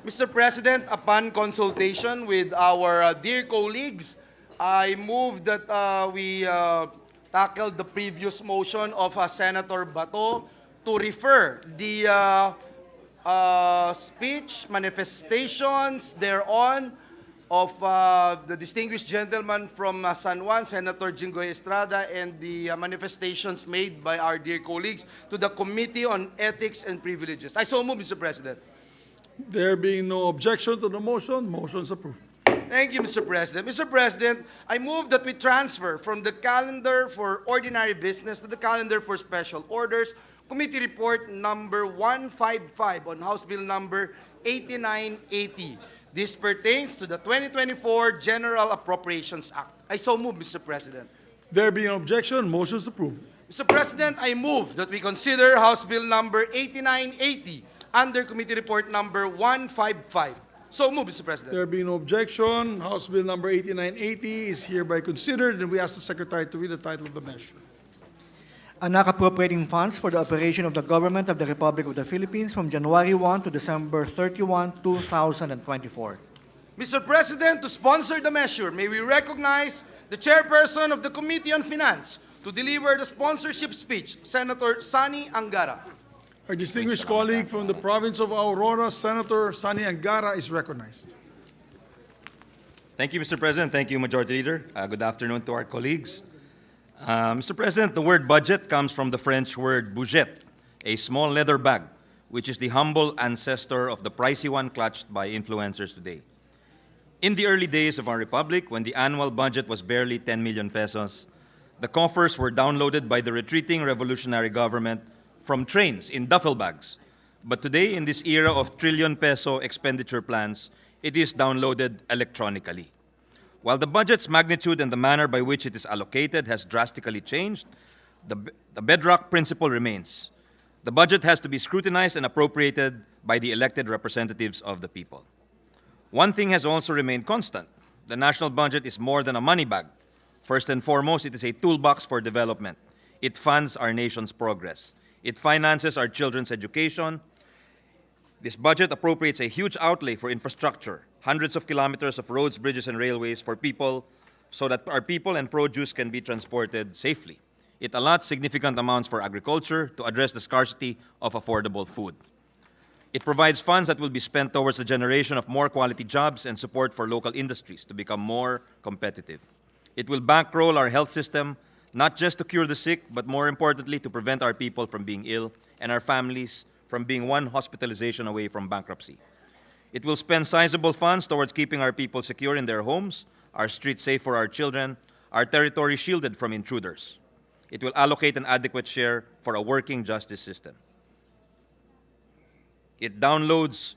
Mr. President, upon consultation with our dear colleagues, I move that we tackle the previous motion of Senator Bato to refer the speech, manifestations thereon of the distinguished gentleman from San Juan, Senator Jinggoy Estrada, and the manifestations made by our dear colleagues to the Committee on Ethics and Privileges. I so move, Mr. President. There being no objection to the motion, motion is approved. Thank you, Mr. President. Mr. President, I move that we transfer from the calendar for ordinary business to the calendar for special orders, Committee Report number 155 on House Bill number 8980. This pertains to the 2024 General Appropriations Act. I so move, Mr. President. There being no objection, motion is approved. Mr. President, I move that we consider House Bill number 8980 under Committee Report number 155. So move, Mr. President. There being no objection, House Bill number 8980 is hereby considered, and we ask the Secretary to read the title of the measure. An act appropriating funds for the operation of the government of the Republic of the Philippines from January 1 to December 31, 2024. Mr. President, to sponsor the measure, may we recognize the chairperson of the Committee on Finance to deliver the sponsorship speech, Senator Sani Angara. Our distinguished colleague from the province of Aurora, Senator Sani Angara, is recognized. Thank you, Mr. President. Thank you, Majority Leader. Good afternoon to our colleagues. Mr. President, the word budget comes from the French word budget, a small leather bag, which is the humble ancestor of the pricey one clutched by influencers today. In the early days of our republic, when the annual budget was barely 10 million pesos, the coffers were downloaded by the retreating revolutionary government from trains in duffel bags. But today, in this era of trillion-peso expenditure plans, it is downloaded electronically. While the budget's magnitude and the manner by which it is allocated has drastically changed, the bedrock principle remains. The budget has to be scrutinized and appropriated by the elected representatives of the people. One thing has also remained constant. The national budget is more than a money bag. First and foremost, it is a toolbox for development. It funds our nation's progress. It finances our children's education. This budget appropriates a huge outlay for infrastructure, hundreds of kilometers of roads, bridges, and railways for people, so that our people and produce can be transported safely. It allots significant amounts for agriculture to address the scarcity of affordable food. It provides funds that will be spent towards the generation of more quality jobs and support for local industries to become more competitive. It will bankroll our health system, not just to cure the sick, but more importantly, to prevent our people from being ill and our families from being one hospitalization away from bankruptcy. It will spend sizable funds towards keeping our people secure in their homes, our streets safe for our children, our territory shielded from intruders. It will allocate an adequate share for a working justice system. It downloads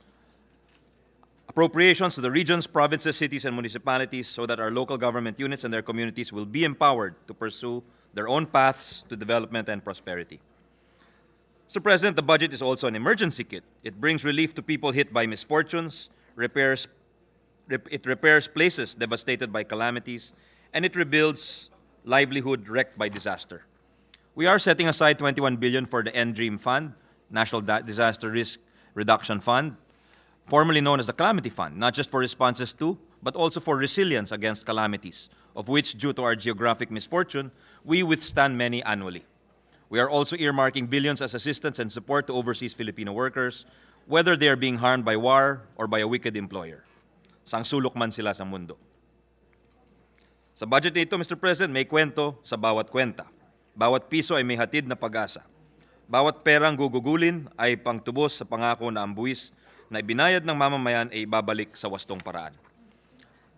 appropriations to the regions, provinces, cities, and municipalities so that our local government units and their communities will be empowered to pursue their own paths to development and prosperity. Mr. President, the budget is also an emergency kit. It brings relief to people hit by misfortunes, it repairs places devastated by calamities, and it rebuilds livelihood wrecked by disaster. We are setting aside 21 billion for the NDREAM Fund, National Disaster Risk Reduction Fund, formerly known as the Calamity Fund, not just for responses to, but also for resilience against calamities, of which, due to our geographic misfortune, we withstand many annually. We are also earmarking billions as assistance and support to overseas Filipino workers, whether they are being harmed by war or by a wicked employer. Sangsulok man sila sa mundo. Sa budget nito, Mr. President, may kwento sa bawat kwenta. Bawat piso ay may hatid na pag-asa. Bawat perang gugugulin ay pangtubos sa pangako na ang buwis na ibinayad ng mamamayan ay ibabalik sa wastong paraan.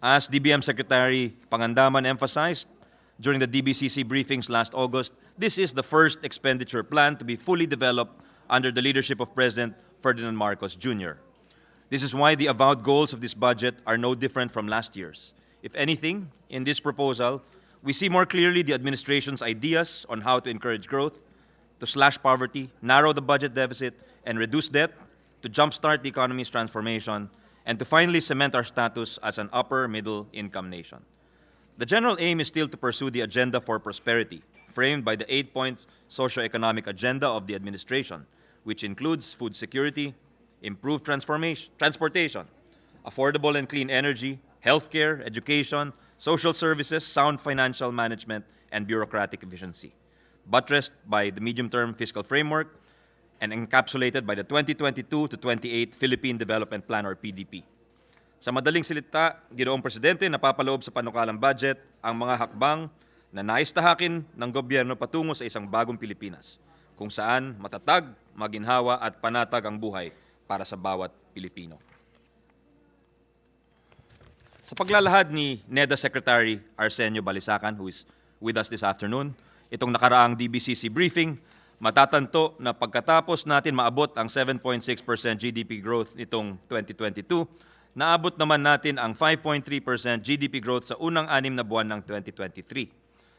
As DBM Secretary Pangandaman emphasized during the DBCC briefings last August, this is the first expenditure plan to be fully developed under the leadership of President Ferdinand Marcos Jr. This is why the avowed goals of this budget are no different from last year's. If anything, in this proposal, we see more clearly the administration's ideas on how to encourage growth, to slash poverty, narrow the budget deficit, and reduce debt, to jumpstart the economy's transformation, and to finally cement our status as an upper-middle income nation. The general aim is still to pursue the agenda for prosperity, framed by the 8-point socio-economic agenda of the administration, which includes food security, improved transportation, affordable and clean energy, healthcare, education, social services, sound financial management, and bureaucratic efficiency, buttressed by the medium-term fiscal framework and encapsulated by the 2022 to 28 Philippine Development Plan or PDP. Sa madaling salita, Ginoong Presidente, napapaloob sa panukalang budget ang mga hakbang na nais tahakin ng gobyerno patungo sa isang bagong Pilipinas, kung saan matatag, maginhawa at panatag ang buhay para sa bawat Pilipino. Sa paglalahad ni NEDA Secretary Arsenio Balisacan, who is with us this afternoon, itong nakaraang DBCC briefing, matatanto na pagkatapos natin maabot ang 7.6% GDP growth nitong 2022, naabot naman natin ang 5.3% GDP growth sa unang 6 na buwan ng 2023.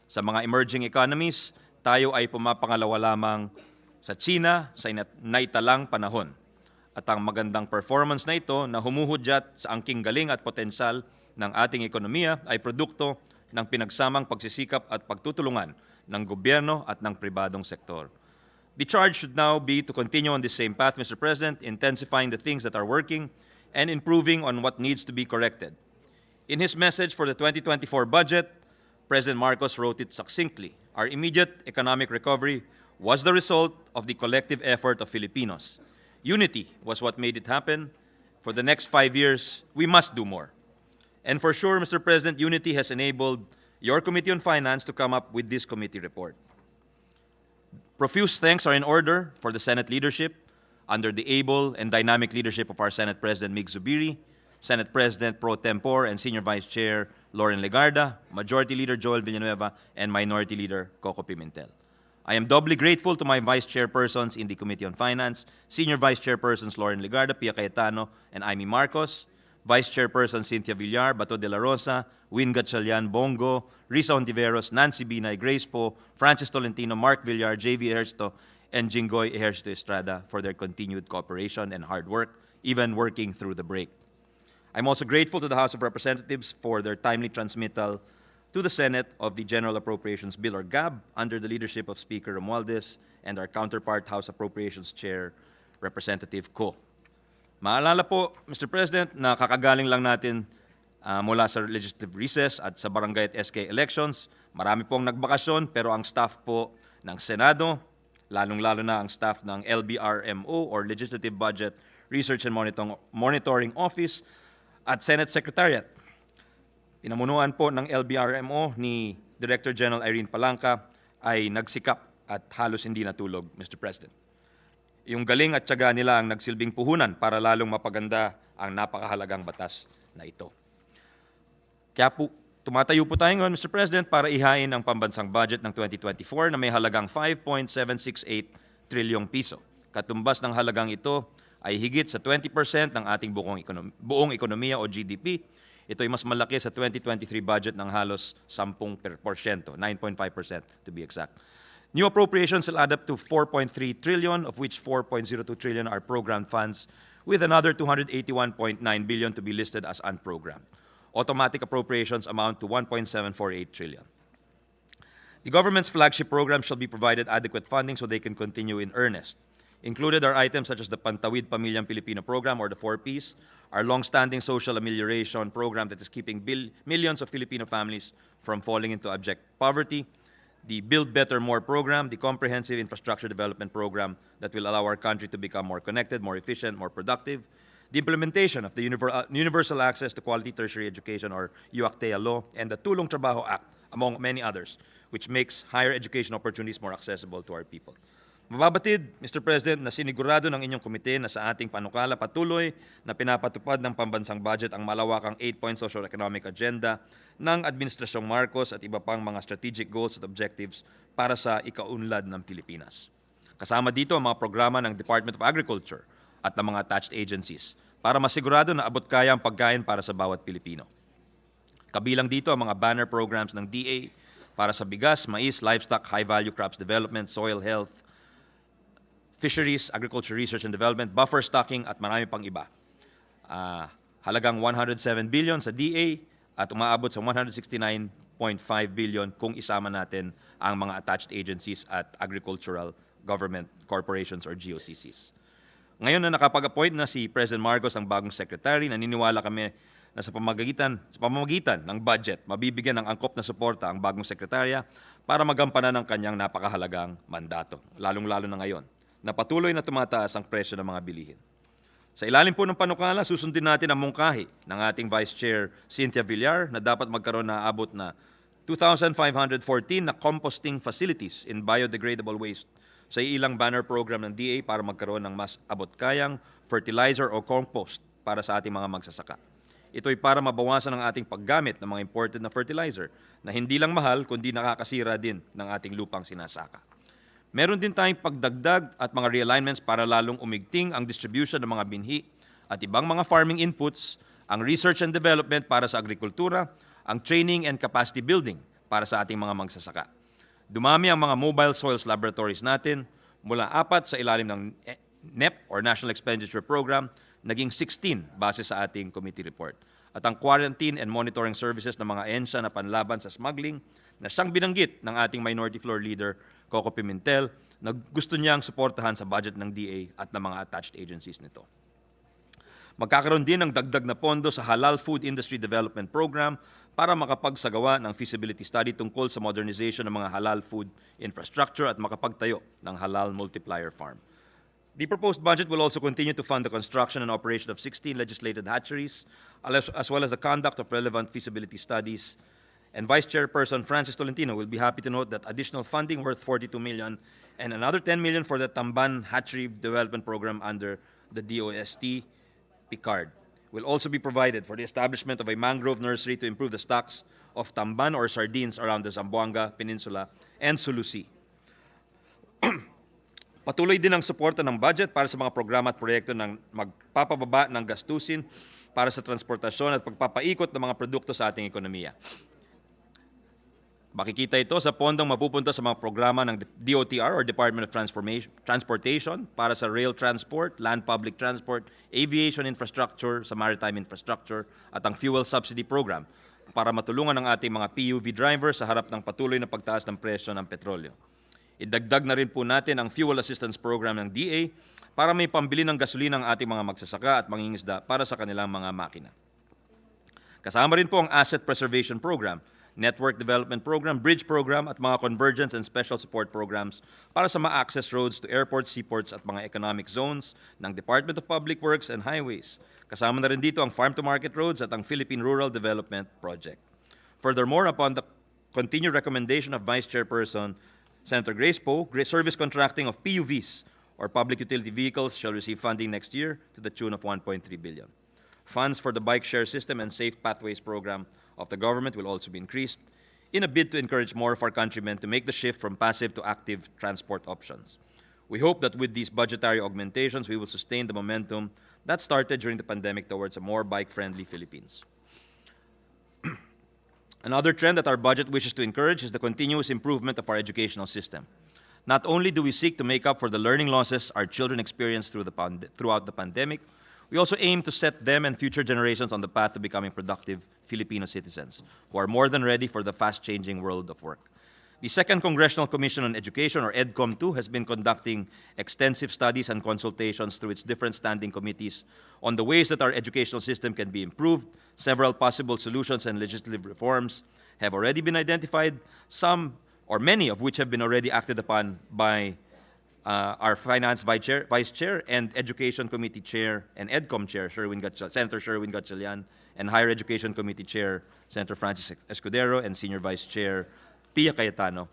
Sa mga emerging economies, tayo ay pumapangalawa lamang sa China sa naitalang panahon. At ang magandang performance na ito na humuhudyat sa angking galing at potensyal ng ating ekonomiya ay produkto ng pinagsamang pagsisikap at pagtutulungan ng gobyerno at ng pribadong sektor. The charge should now be to continue on this same path, Mr. President, intensifying the things that are working and improving on what needs to be corrected. In his message for the 2024 budget, President Marcos wrote it succinctly. Our immediate economic recovery was the result of the collective effort of Filipinos. Unity was what made it happen. For the next 5 years, we must do more. And for sure, Mr. President, unity has enabled your Committee on Finance to come up with this committee report. Profuse thanks are in order for the Senate leadership under the able and dynamic leadership of our Senate President Mig Zubiri, Senate President Pro Tempore and Senior Vice Chair Loren Legarda, Majority Leader Joel Villanueva, and Minority Leader Coco Pimentel. I am doubly grateful to my Vice Chairpersons in the Committee on Finance, Senior Vice Chairpersons Loren Legarda, Pia Cayetano, and Amy Marcos, Vice Chairperson Cynthia Villar, Bato de la Rosa, Win Gatchalian Bongo, Risa Ontiveros, Nancy Binay, Grace Po, Francis Tolentino, Mark Villar, JV Ejercito, and Jinggoy Ejercito Estrada for their continued cooperation and hard work, even working through the break. I'm also grateful to the House of Representatives for their timely transmittal to the Senate of the General Appropriations Bill or GAB under the leadership of Speaker Romualdez and our counterpart House Appropriations Chair Representative Co. Maalala po, Mr. President, na kakagaling lang natin mula sa legislative recess at sa barangay at SK elections. Marami pong nagbakasyon pero ang staff po ng Senado, lalong-lalo na ang staff ng LBRMO or Legislative Budget Research and Monitoring Office at Senate Secretariat. Pinamunuan po ng LBRMO ni Director General Irene Palanca ay nagsikap at halos hindi natulog, Mr. President. Yung galing at tiyaga nila ang nagsilbing puhunan para lalong mapaganda ang napakahalagang batas na ito. Kaya po, tumatayo po tayo ngayon, Mr. President, para ihain ang pambansang budget ng 2024 na may halagang 5.768 trilyong piso. Katumbas ng halagang ito ay higit sa 20% ng ating buong ekonomiya o GDP. Ito ay mas malaki sa 2023 budget ng halos 10%, 9.5% to be exact. New appropriations will add up to 4.3 trillion, of which 4.02 trillion are programmed funds, with another 281.9 billion to be listed as unprogrammed. Automatic appropriations amount to 1.748 trillion. The government's flagship programs shall be provided adequate funding so they can continue in earnest. Included are items such as the Pantawid Pamilyang Pilipino program or the 4Ps, our long-standing social amelioration program that is keeping millions of Filipino families from falling into abject poverty, the Build Better More program, the comprehensive infrastructure development program that will allow our country to become more connected, more efficient, more productive, the implementation of the Universal Access to Quality Tertiary Education or UACTEA law, and the Tulong Trabaho Act, among many others, which makes higher education opportunities more accessible to our people. Mababatid, Mr. President, na sinigurado ng inyong komite na sa ating panukala patuloy na pinapatupad ng pambansang budget ang malawakang 8-point socio-economic agenda ng Administrasyong Marcos at iba pang mga strategic goals at objectives para sa ikaunlad ng Pilipinas. Kasama dito ang mga programa ng Department of Agriculture at ng mga attached agencies para masigurado na abot kaya ang pagkain para sa bawat Pilipino. Kabilang dito ang mga banner programs ng DA para sa bigas, mais, livestock, high-value crops development, soil health, fisheries, agriculture research and development, buffer stocking at marami pang iba. Halagang 107 billion sa DA at umaabot sa 169.5 billion kung isama natin ang mga attached agencies at agricultural government corporations or GOCCs. Ngayon na nakapag-appoint na si President Marcos ang bagong secretary, naniniwala kami na sa pamamagitan ng budget, mabibigyan ng angkop na suporta ang bagong sekretarya para magampanan ang kanyang napakahalagang mandato, lalong-lalo na ngayon, na patuloy na tumataas ang presyo ng mga bilihin. Sa ilalim po ng panukala, susundin natin ang mungkahi ng ating Vice Chair Cynthia Villar na dapat magkaroon na abot na 2,514 na composting facilities in biodegradable waste sa ilang banner program ng DA para magkaroon ng mas abot-kayang fertilizer o compost para sa ating mga magsasaka. Ito'y para mabawasan ang ating paggamit ng mga imported na fertilizer na hindi lang mahal kundi nakakasira din ng ating lupang sinasaka. Meron din tayong pagdagdag at mga realignments para lalong umigting ang distribution ng mga binhi at ibang mga farming inputs, ang research and development para sa agrikultura, ang training and capacity building para sa ating mga magsasaka. Dumami ang mga mobile soils laboratories natin mula 4 sa ilalim ng NEP or National Expenditure Program, naging 16 base sa ating committee report. At ang quarantine and monitoring services ng mga ENSA na panlaban sa smuggling na siyang binanggit ng ating Minority Floor Leader, Coco Pimentel, na gusto niyang suportahan sa budget ng DA at ng mga attached agencies nito. Magkakaroon din ng dagdag na pondo sa Halal Food Industry Development Program para makapagsagawa ng feasibility study tungkol sa modernization ng mga halal food infrastructure at makapagtayo ng halal multiplier farm. The proposed budget will also continue to fund the construction and operation of 16 legislated hatcheries, as well as the conduct of relevant feasibility studies. And Vice Chairperson Francis Tolentino will be happy to note that additional funding worth 42 million and another 10 million for the Tamban Hatchery Development Program under the DOST Picard will also be provided for the establishment of a mangrove nursery to improve the stocks of tamban or sardines around the Zamboanga Peninsula and Sulu Sea. Patuloy din ang suporta ng budget para sa mga programa at proyekto ng magpapababa ng gastusin para sa transportasyon at pagpapaikot ng mga produkto sa ating ekonomiya. Makikita ito sa pondong mapupunta sa mga programa ng DOTR or Department of Transportation para sa rail transport, land public transport, aviation infrastructure, sa maritime infrastructure at ang fuel subsidy program para matulungan ang ating mga PUV drivers sa harap ng patuloy na pagtaas ng presyo ng petrolyo. Idagdag na rin po natin ang fuel assistance program ng DA para may pambili ng gasolina ang ating mga magsasaka at mangingisda para sa kanilang mga makina. Kasama rin po ang asset preservation program, network development program, bridge program at mga convergence and special support programs para sa ma-access roads to airports, seaports at mga economic zones ng Department of Public Works and Highways. Kasama na rin dito ang farm-to-market roads at ang Philippine Rural Development Project. Furthermore, upon the continued recommendation of Vice Chairperson Senator Grace Poe, service contracting of PUVs or public utility vehicles shall receive funding next year to the tune of 1.3 billion. Funds for the bike share system and safe pathways program of the government will also be increased in a bid to encourage more of our countrymen to make the shift from passive to active transport options. We hope that with these budgetary augmentations, we will sustain the momentum that started during the pandemic towards a more bike-friendly Philippines. Another trend that our budget wishes to encourage is the continuous improvement of our educational system. Not only do we seek to make up for the learning losses our children experienced throughout the pandemic, we also aim to set them and future generations on the path to becoming productive Filipino citizens who are more than ready for the fast-changing world of work. The Second Congressional Commission on Education, or EDCOM2, has been conducting extensive studies and consultations through its different standing committees on the ways that our educational system can be improved. Several possible solutions and legislative reforms have already been identified, some or many of which have been already acted upon by our Finance Vice Chair and Education Committee Chair and EDCOM Chair, Senator Sherwin Gatchalian, and Higher Education Committee Chair, Senator Francis Escudero, and Senior Vice Chair Pia Cayetano.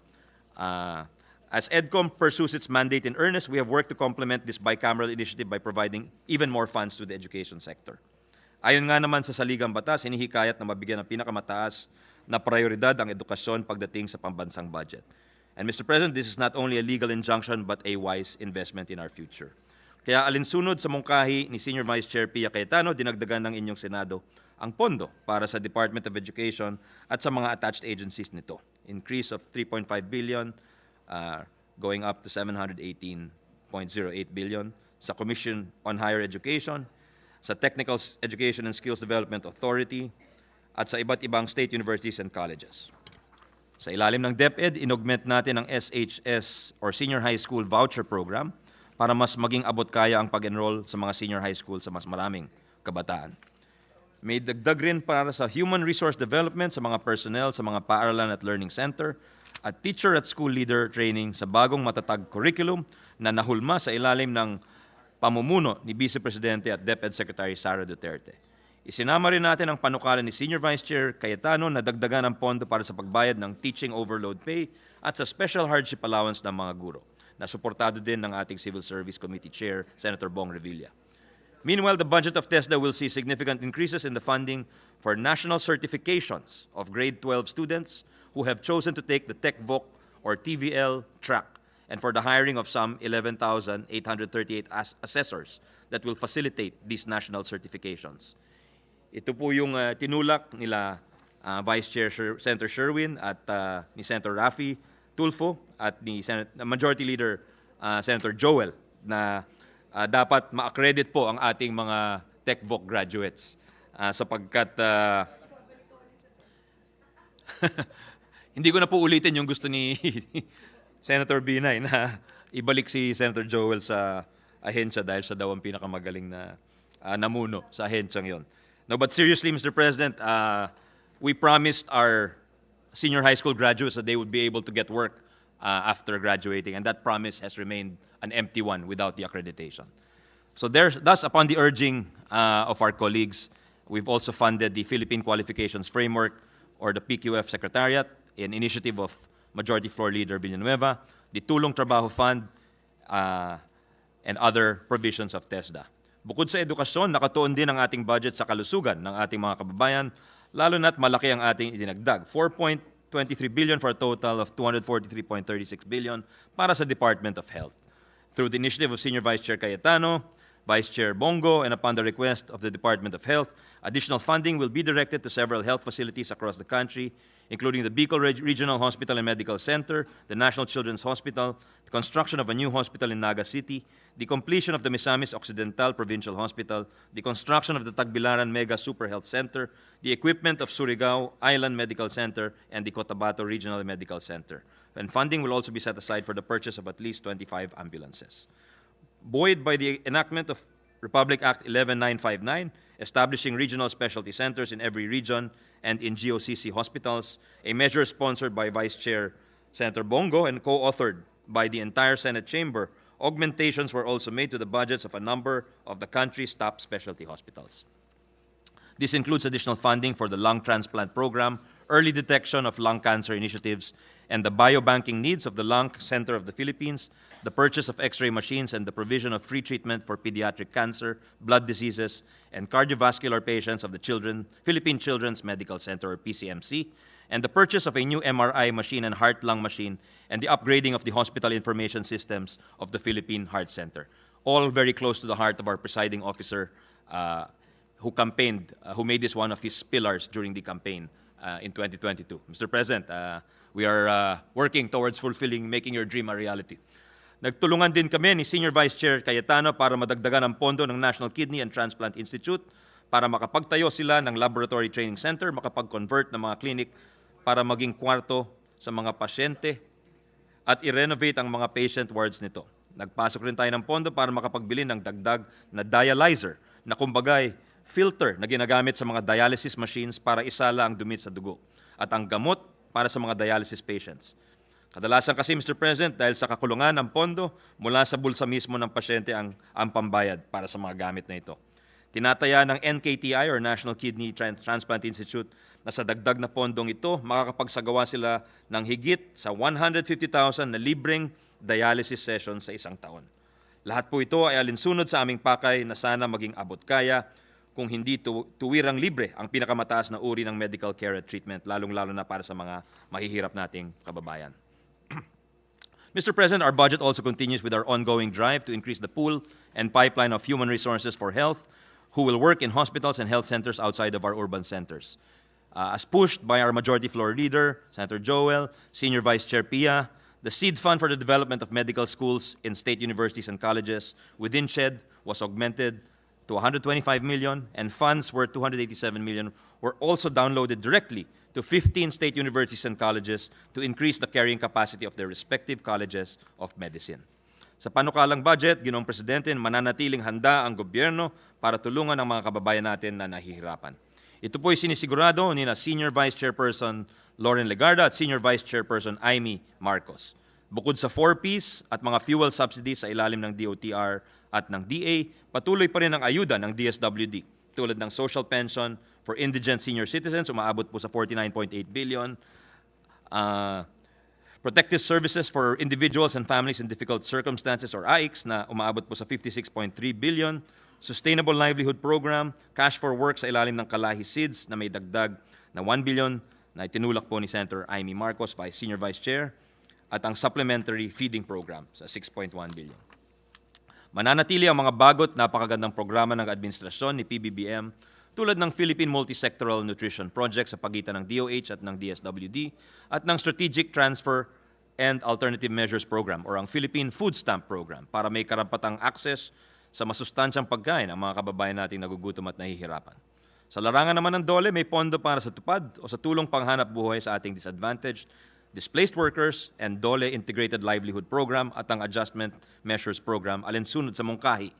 As EDCOM pursues its mandate in earnest, we have worked to complement this bicameral initiative by providing even more funds to the education sector. Ayon nga naman sa saligang batas, hinihikayat na mabigyan ng pinakamataas na prioridad ang edukasyon pagdating sa pambansang budget. And Mr. President, this is not only a legal injunction but a wise investment in our future. Kaya alinsunod sa mungkahi ni Senior Vice Chair Pia Cayetano, dinagdagan ng inyong Senado ang pondo para sa Department of Education at sa mga attached agencies nito. Increase of 3.5 billion, going up to 718.08 billion sa Commission on Higher Education, sa Technical Education and Skills Development Authority, at sa iba't ibang state universities and colleges. Sa ilalim ng DepEd, inaugment natin ang SHS or Senior High School Voucher Program para mas maging abot kaya ang pag-enroll sa mga senior high school sa mas maraming kabataan. May dagdag rin para sa human resource development sa mga personnel sa mga paaralan at learning center at teacher at school leader training sa bagong matatag curriculum na nahulma sa ilalim ng pamumuno ni Vice Presidente at DepEd Secretary Sara Duterte. Isinama rin natin ang panukala ni Senior Vice Chair Cayetano na dagdagan ang pondo para sa pagbayad ng teaching overload pay at sa special hardship allowance ng mga guro, na suportado din ng ating Civil Service Committee Chair, Senator Bong Revilla. Meanwhile, the budget of TESDA will see significant increases in the funding for national certifications of grade 12 students who have chosen to take the TechVoc or TVL track, and for the hiring of some 11,838 assessors that will facilitate these national certifications. Ito po yung tinulak nila Vice Chair Senator Sherwin at ni Senator Raffy Tulfo at ni Majority Leader Senator Joel na dapat ma-accredit po ang ating mga TechVoc graduates sapagkat hindi ko na po ulitin yung gusto ni Senator Binay na ibalik si Senator Joel sa ahensya dahil siya daw ang pinakamagaling na namuno sa ahensyang yon. No, but seriously, Mr. President, we promised our senior high school graduates that they would be able to get work after graduating, and that promise has remained an empty one without the accreditation. So thus, upon the urging of our colleagues, we've also funded the Philippine Qualifications Framework, or the PQF Secretariat, an initiative of Majority Floor Leader Villanueva, the Tulong Trabaho Fund, and other provisions of TESDA. Bukod sa edukasyon, nakatuon din ang ating budget sa kalusugan ng ating mga kababayan, lalo na't malaki ang ating idinagdag, 4.23 billion for a total of 243.36 billion para sa Department of Health. Through the initiative of Senior Vice Chair Cayetano, Vice Chair Bongo, and upon the request of the Department of Health, additional funding will be directed to several health facilities across the country, including the Bicol Regional Hospital and Medical Center, the National Children's Hospital, the construction of a new hospital in Naga City, the completion of the Misamis Occidental Provincial Hospital, the construction of the Tagbilaran Mega Super Health Center, the equipment of Surigao Island Medical Center, and the Cotabato Regional Medical Center. And funding will also be set aside for the purchase of at least 25 ambulances. Buoyed by the enactment of Republic Act 11959, establishing regional specialty centers in every region and in GOCC hospitals, a measure sponsored by Vice Chair Senator Bongo and co-authored by the entire Senate chamber, augmentations were also made to the budgets of a number of the country's top specialty hospitals. This includes additional funding for the lung transplant program, early detection of lung cancer initiatives, and the biobanking needs of the Lung Center of the Philippines, the purchase of X-ray machines, and the provision of free treatment for pediatric cancer, blood diseases, and cardiovascular patients of the Philippine Children's Medical Center, or PCMC, and the purchase of a new MRI machine and heart-lung machine, and the upgrading of the hospital information systems of the Philippine Heart Center. All very close to the heart of our presiding officer who campaigned, who made this one of his pillars during the campaign in 2022. Mr. President, we are working towards making your dream a reality. Nagtulungan din kami ni Senior Vice Chair Cayetano para madagdagan ang pondo ng National Kidney and Transplant Institute para makapagtayo sila ng laboratory training center, makapag-convert ng mga clinic para maging kwarto sa mga pasyente at i-renovate ang mga patient wards nito. Nagpasok rin tayo ng pondo para makapagbili ng dagdag na dialyzer na kumbagay filter na ginagamit sa mga dialysis machines para isala ang dumi sa dugo at ang gamot para sa mga dialysis patients. Kadalasan kasi, Mr. President, dahil sa kakulungan ng pondo, mula sa bulsa mismo ng pasyente ang pambayad para sa mga gamit na ito. Tinataya ng NKTI or National Kidney Transplant Institute na sa dagdag na pondong ito, makakapagsagawa sila ng higit sa 150,000 na libreng dialysis sessions sa isang taon. Lahat po ito ay alinsunod sa aming pakay na sana maging abot kaya kung hindi tuwirang libre ang pinakamataas na uri ng medical care at treatment, lalong-lalo na para sa mga mahihirap nating kababayan. Mr. President, our budget also continues with our ongoing drive to increase the pool and pipeline of human resources for health who will work in hospitals and health centers outside of our urban centers. As pushed by our Majority Floor Leader, Senator Joel, Senior Vice Chair Pia, the seed fund for the development of medical schools in state universities and colleges within SHED was augmented to 125 million, and funds worth 287 million were also downloaded directly to 15 state universities and colleges to increase the carrying capacity of their respective colleges of medicine. Sa panukalang budget, Ginoong Presidente, mananatiling handa ang gobyerno para tulungan ang mga kababayan natin na nahihirapan. Ito po ay sinisigurado ni na Senior Vice Chairperson Lauren Legarda at Senior Vice Chairperson Amy Marcos. Bukod sa 4Ps at mga fuel subsidies sa ilalim ng DOTR at ng DA, patuloy pa rin ang ayuda ng DSWD tulad ng social pension for indigent senior citizens, umaabot po sa 49.8 billion, protective services for individuals and families in difficult circumstances or AICS na umaabot po sa 56.3 billion, Sustainable Livelihood Program, Cash for Work sa ilalim ng Kalahi SIDS na may dagdag na 1 billion na itinulak po ni Senator Amy Marcos, Senior Vice Chair, at ang Supplementary Feeding Program sa 6.1 billion. Mananatili ang mga bagot napakagandang programa ng administrasyon ni PBBM tulad ng Philippine Multisectoral Nutrition Project sa pagitan ng DOH at ng DSWD at ng Strategic Transfer and Alternative Measures Program or ang Philippine Food Stamp Program para may karapatang access sa masustansyang pagkain ang mga kababayan nating nagugutom at nahihirapan. Sa larangan naman ng DOLE, may pondo para sa tupad o sa tulong panghanap buhay sa ating disadvantaged, displaced workers, and DOLE Integrated Livelihood Program at ang Adjustment Measures Program alinsunod sa mungkahi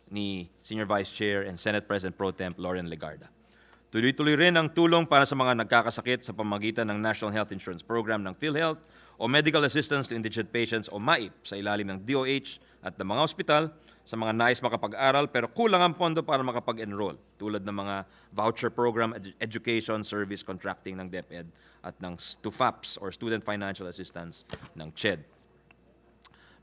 ni Senior Vice Chair and Senate President Pro Temp Lauren Legarda. Tuloy-tuloy rin ang tulong para sa mga nagkakasakit sa pamamagitan ng National Health Insurance Program ng PhilHealth o Medical Assistance to Indigent Patients o MAIP sa ilalim ng DOH at ng mga ospital sa mga nais makapag-aral pero kulang ang pondo para makapag-enroll tulad ng mga voucher program, education, service contracting ng DepEd at ng STUFAPS or Student Financial Assistance ng CHED.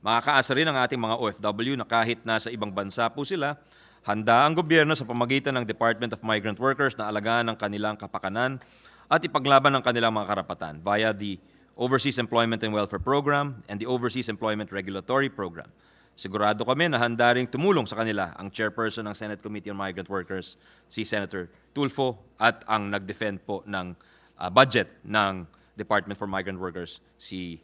Makakaasa rin ang ating mga OFW na kahit nasa ibang bansa po sila, handa ang gobyerno sa pamamagitan ng Department of Migrant Workers na alagaan ang kanilang kapakanan at ipaglaban ang kanilang mga karapatan via the Overseas Employment and Welfare Program and the Overseas Employment Regulatory Program. Sigurado kami na handa ring tumulong sa kanila ang chairperson ng Senate Committee on Migrant Workers, si Senator Tulfo, at ang nag-defend po ng budget ng Department for Migrant Workers, si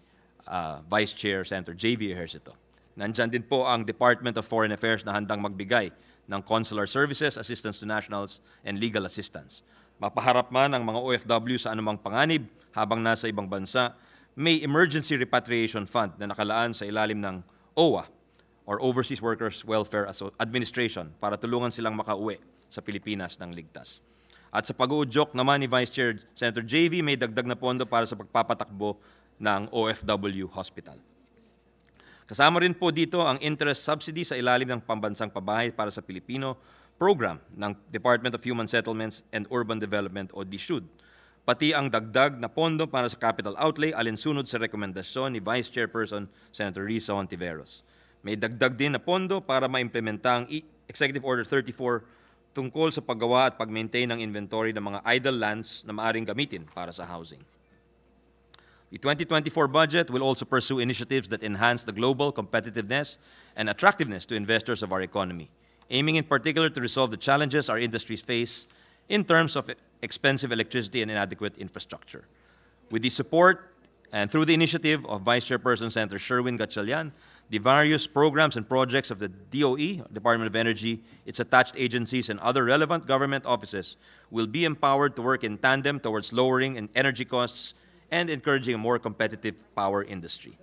Vice Chair Senator J.V. Ejercito. Nandyan din po ang Department of Foreign Affairs na handang magbigay ng consular services, assistance to nationals, and legal assistance. Mapaharap man ang mga OFW sa anumang panganib habang nasa ibang bansa, may Emergency Repatriation Fund na nakalaan sa ilalim ng OWA or Overseas Workers Welfare Administration para tulungan silang makauwi sa Pilipinas ng ligtas. At sa pag-uudyok naman ni Vice Chair Senator JV, may dagdag na pondo para sa pagpapatakbo ng OFW Hospital. Kasama rin po dito ang interest subsidy sa ilalim ng Pambansang Pabahay para sa Pilipino program ng Department of Human Settlements and Urban Development o DSUD, pati ang dagdag na pondo para sa capital outlay alinsunod sa rekomendasyon ni Vice Chairperson Senator Risa Hontiveros. May dagdag din na pondo para maimplementa ang Executive Order 34 tungkol sa paggawa at pag-maintain ng inventory ng mga idle lands na maaring gamitin para sa housing. The 2024 budget will also pursue initiatives that enhance the global competitiveness and attractiveness to investors of our economy, aiming in particular to resolve the challenges our industries face in terms of expensive electricity and inadequate infrastructure. With the support and through the initiative of Vice Chairperson Senator Sherwin Gatchalian, the various programs and projects of the DOE, Department of Energy, its attached agencies, and other relevant government offices will be empowered to work in tandem towards lowering energy costs and encouraging a more competitive power industry.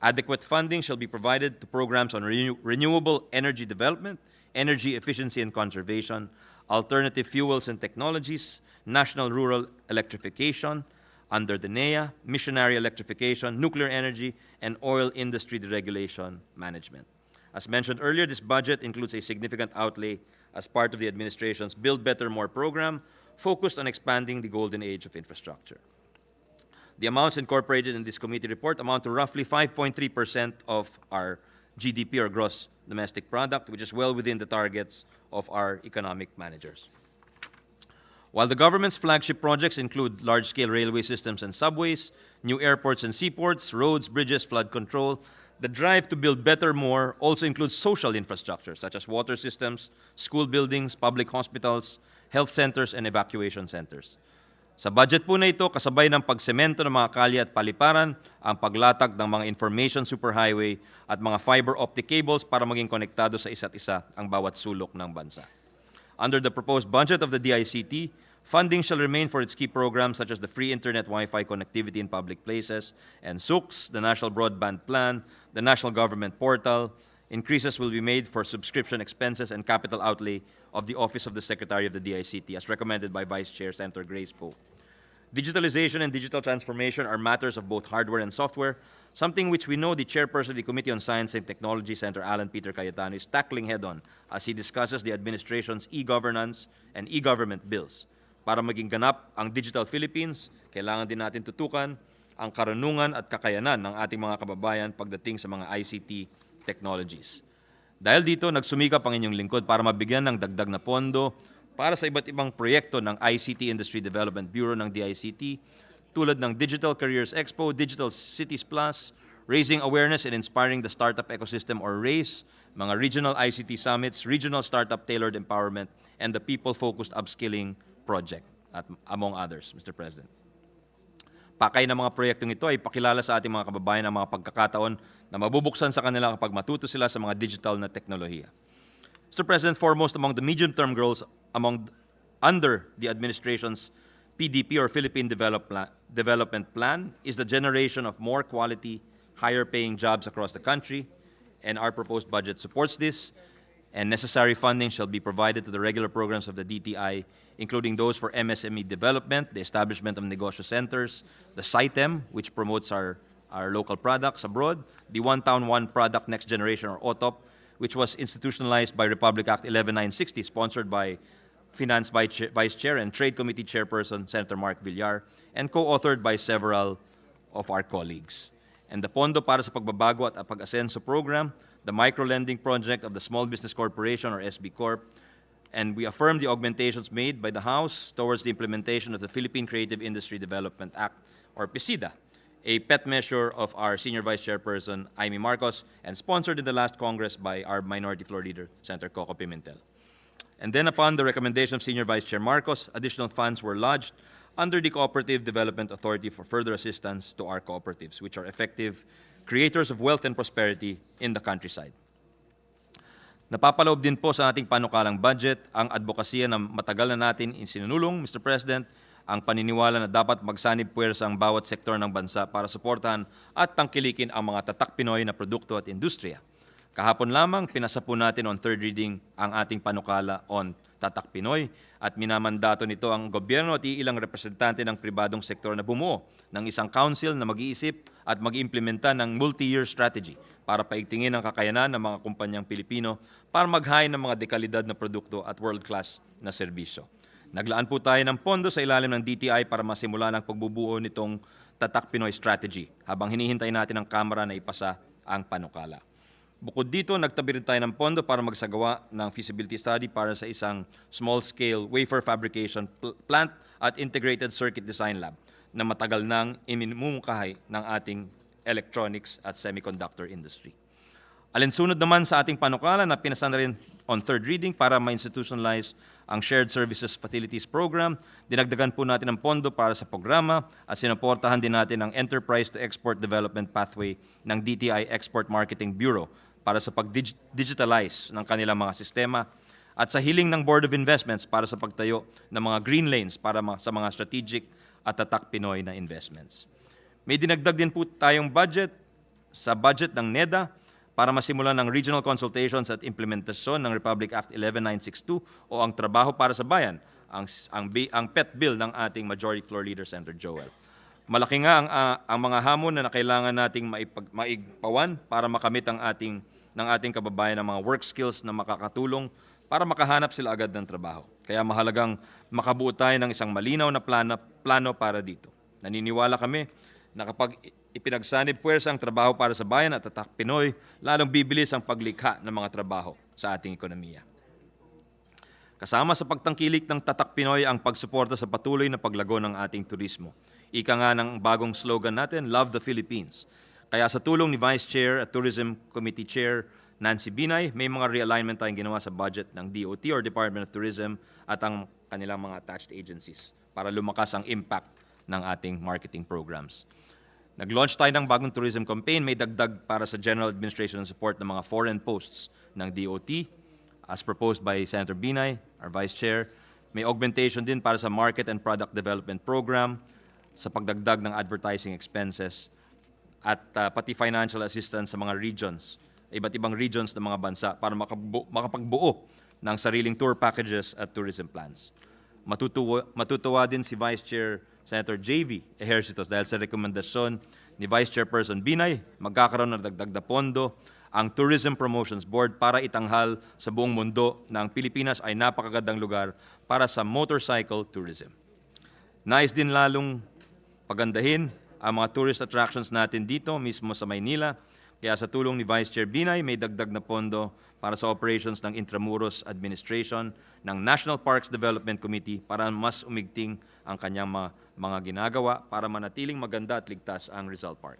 Adequate funding shall be provided to programs on renewable energy development, energy efficiency and conservation, alternative fuels and technologies, national rural electrification, under the NEA, missionary electrification, nuclear energy, and oil industry deregulation management. As mentioned earlier, this budget includes a significant outlay as part of the administration's Build Better More program, focused on expanding the golden age of infrastructure. The amounts incorporated in this committee report amount to roughly 5.3% of our GDP or gross domestic product, which is well within the targets of our economic managers. While the government's flagship projects include large-scale railway systems and subways, new airports and seaports, roads, bridges, flood control, the drive to build better more also includes social infrastructure such as water systems, school buildings, public hospitals, health centers, and evacuation centers. Sa budget po na ito, kasabay ng pagsemento ng mga kalye at paliparan, ang paglatag ng mga information superhighway at mga fiber optic cables para maging konektado sa isa't isa ang bawat sulok ng bansa. Under the proposed budget of the DICT, funding shall remain for its key programs such as the free internet Wi-Fi connectivity in public places and SUCS, the National Broadband Plan, the National Government Portal, Increases will be made for subscription expenses and capital outlay of the Office of the Secretary of the DICT, as recommended by Vice Chair Senator Grace Poe. Digitalization and digital transformation are matters of both hardware and software, something which we know the chairperson of the Committee on Science and Technology, Senator Alan Peter Cayetano, is tackling head-on as he discusses the administration's e-governance and e-government bills. Para maging ganap ang Digital Philippines, kailangan din natin tutukan ang karunungan at kakayanan ng ating mga kababayan pagdating sa mga ICT technologies. Dahil dito, nagsumikap ang inyong lingkod para mabigyan ng dagdag na pondo para sa iba't ibang proyekto ng ICT Industry Development Bureau ng DICT, tulad ng Digital Careers Expo, Digital Cities Plus, Raising Awareness and Inspiring the Startup Ecosystem or RAISE, mga Regional ICT Summits, Regional Startup Tailored Empowerment, and the People-Focused Upskilling Project, at among others, Mr. President. Pakay ng mga proyektong ito ay pakilala sa ating mga kababayan ang mga pagkakataon na mabubuksan sa kanila kapag matuto sila sa mga digital na teknolohiya. Mr. President, foremost among the medium-term goals under the administration's PDP or Philippine Development Plan is the generation of more quality, higher-paying jobs across the country, and our proposed budget supports this, and necessary funding shall be provided to the regular programs of the DTI, including those for MSME development, the establishment of negosyo centers, the SITEM, which promotes our local products abroad, the One Town, One Product Next Generation or OTOP, which was institutionalized by Republic Act 11960, sponsored by Finance Vice Chair and Trade Committee Chairperson Senator Mark Villar, and co-authored by several of our colleagues. And the Pondo para sa Pagbabago at Pag-Asenso Program, the Micro-Lending Project of the Small Business Corporation or SB Corp, and we affirm the augmentations made by the House towards the implementation of the Philippine Creative Industry Development Act or PCIDA, a pet measure of our Senior Vice Chairperson, Amy Marcos, and sponsored in the last Congress by our Minority Floor Leader, Senator Coco Pimentel. And then upon the recommendation of Senior Vice Chair Marcos, additional funds were lodged under the Cooperative Development Authority for further assistance to our cooperatives, which are effective creators of wealth and prosperity in the countryside. Napapaloob din po sa ating panukalang budget ang advokasya na matagal na natin isinunulong, Mr. President, ang paniniwala na dapat magsanib puwersa ang bawat sektor ng bansa para suportahan at tangkilikin ang mga tatak Pinoy na produkto at industriya. Kahapon lamang, pinasa po natin on third reading ang ating panukala on Tatak Pinoy at minamandato nito ang gobyerno at ilang representante ng pribadong sektor na bumuo ng isang council na mag-iisip at mag-implementa ng multi-year strategy para paigtingin ang kakayanan ng mga kumpanyang Pilipino para maghain ng mga dekalidad na produkto at world-class na serbisyo. Naglaan po tayo ng pondo sa ilalim ng DTI para masimulan ang pagbubuo nitong Tatak Pinoy strategy habang hinihintay natin ang Kamara na ipasa ang panukala. Bukod dito, nagtabi rin tayo ng pondo para magsagawa ng feasibility study para sa isang small-scale wafer fabrication plant at integrated circuit design lab na matagal nang iminumungkahi ng ating electronics at semiconductor industry. Alinsunod naman sa ating panukala na pinasa na rin on third reading para ma-institutionalize ang Shared Services Facilities Program, dinagdagan po natin ang pondo para sa programa at sinuportahan din natin ang Enterprise to Export Development Pathway ng DTI Export Marketing Bureau para sa pag-digitalize ng kanilang mga sistema at sa hiling ng Board of Investments para sa pagtayo ng mga green lanes para sa mga strategic at tatak Pinoy na investments. May dinagdag din po tayong budget sa budget ng NEDA para masimulan ng regional consultations at implementasyon ng Republic Act 11962 o ang Trabaho para sa Bayan, ang pet bill ng ating Majority Floor Leader, Senator Joel. Malaki nga ang mga hamon na kailangan nating maigpawan para makamit ng ating kababayan ng mga work skills na makakatulong para makahanap sila agad ng trabaho. Kaya mahalagang makabuo tayo ng isang malinaw na plano para dito. Naniniwala kami na kapag ipinagsanib puwersa ang trabaho para sa bayan at tatak Pinoy, lalong bibilis ang paglikha ng mga trabaho sa ating ekonomiya. Kasama sa pagtangkilik ng tatak Pinoy ang pagsuporta sa patuloy na paglago ng ating turismo. Ika nga ng bagong slogan natin, Love the Philippines. Kaya sa tulong ni Vice Chair at Tourism Committee Chair Nancy Binay, may mga realignment tayong ginawa sa budget ng DOT or Department of Tourism at ang kanilang mga attached agencies para lumakas ang impact ng ating marketing programs. Nag-launch tayo ng bagong tourism campaign, may dagdag para sa general administration and support ng mga foreign posts ng DOT as proposed by Senator Binay, our Vice Chair. May augmentation din para sa market and product development program, sa pagdagdag ng advertising expenses at pati financial assistance sa mga regions iba't ibang regions ng mga bansa para makapagbuo ng sariling tour packages at tourism plans. Matutuwa din si Vice Chair Senator J.V. Ejercitos dahil sa rekomendasyon ni Vice Chairperson Binay, magkakaroon ng dagdag na pondo ang Tourism Promotions Board para itanghal sa buong mundo na ang Pilipinas ay napakagandang lugar para sa motorcycle tourism. Nais din lalong pagandahin ang mga tourist attractions natin dito mismo sa Maynila. Kaya sa tulong ni Vice Chair Binay, may dagdag na pondo para sa operations ng Intramuros Administration ng National Parks Development Committee para mas umigting ang kanyang mga ginagawa para manatiling maganda at ligtas ang Rizal Park.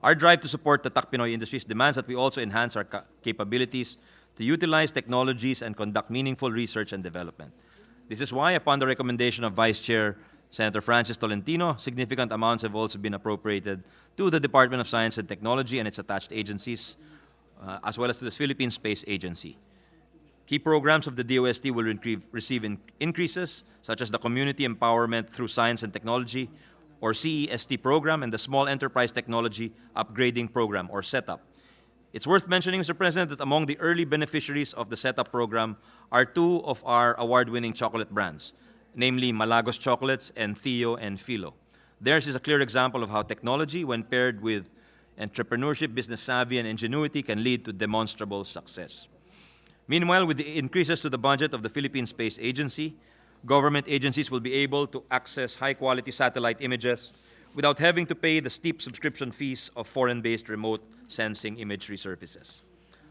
Our drive to support the Tak Pinoy industries demands that we also enhance our capabilities to utilize technologies and conduct meaningful research and development. This is why, upon the recommendation of Vice Chair Senator Francis Tolentino, significant amounts have also been appropriated to the Department of Science and Technology and its attached agencies, as well as to the Philippine Space Agency. Key programs of the DOST will receive increases, such as the Community Empowerment through Science and Technology, or CEST program, and the Small Enterprise Technology Upgrading Program, or SETUP. It's worth mentioning, Mr. President, that among the early beneficiaries of the SETUP program are two of our award-winning chocolate brands, namely Malagos Chocolates and Theo and Philo. Theirs is a clear example of how technology, when paired with entrepreneurship, business savvy, and ingenuity, can lead to demonstrable success. Meanwhile, with the increases to the budget of the Philippine Space Agency, government agencies will be able to access high-quality satellite images without having to pay the steep subscription fees of foreign-based remote sensing imagery services.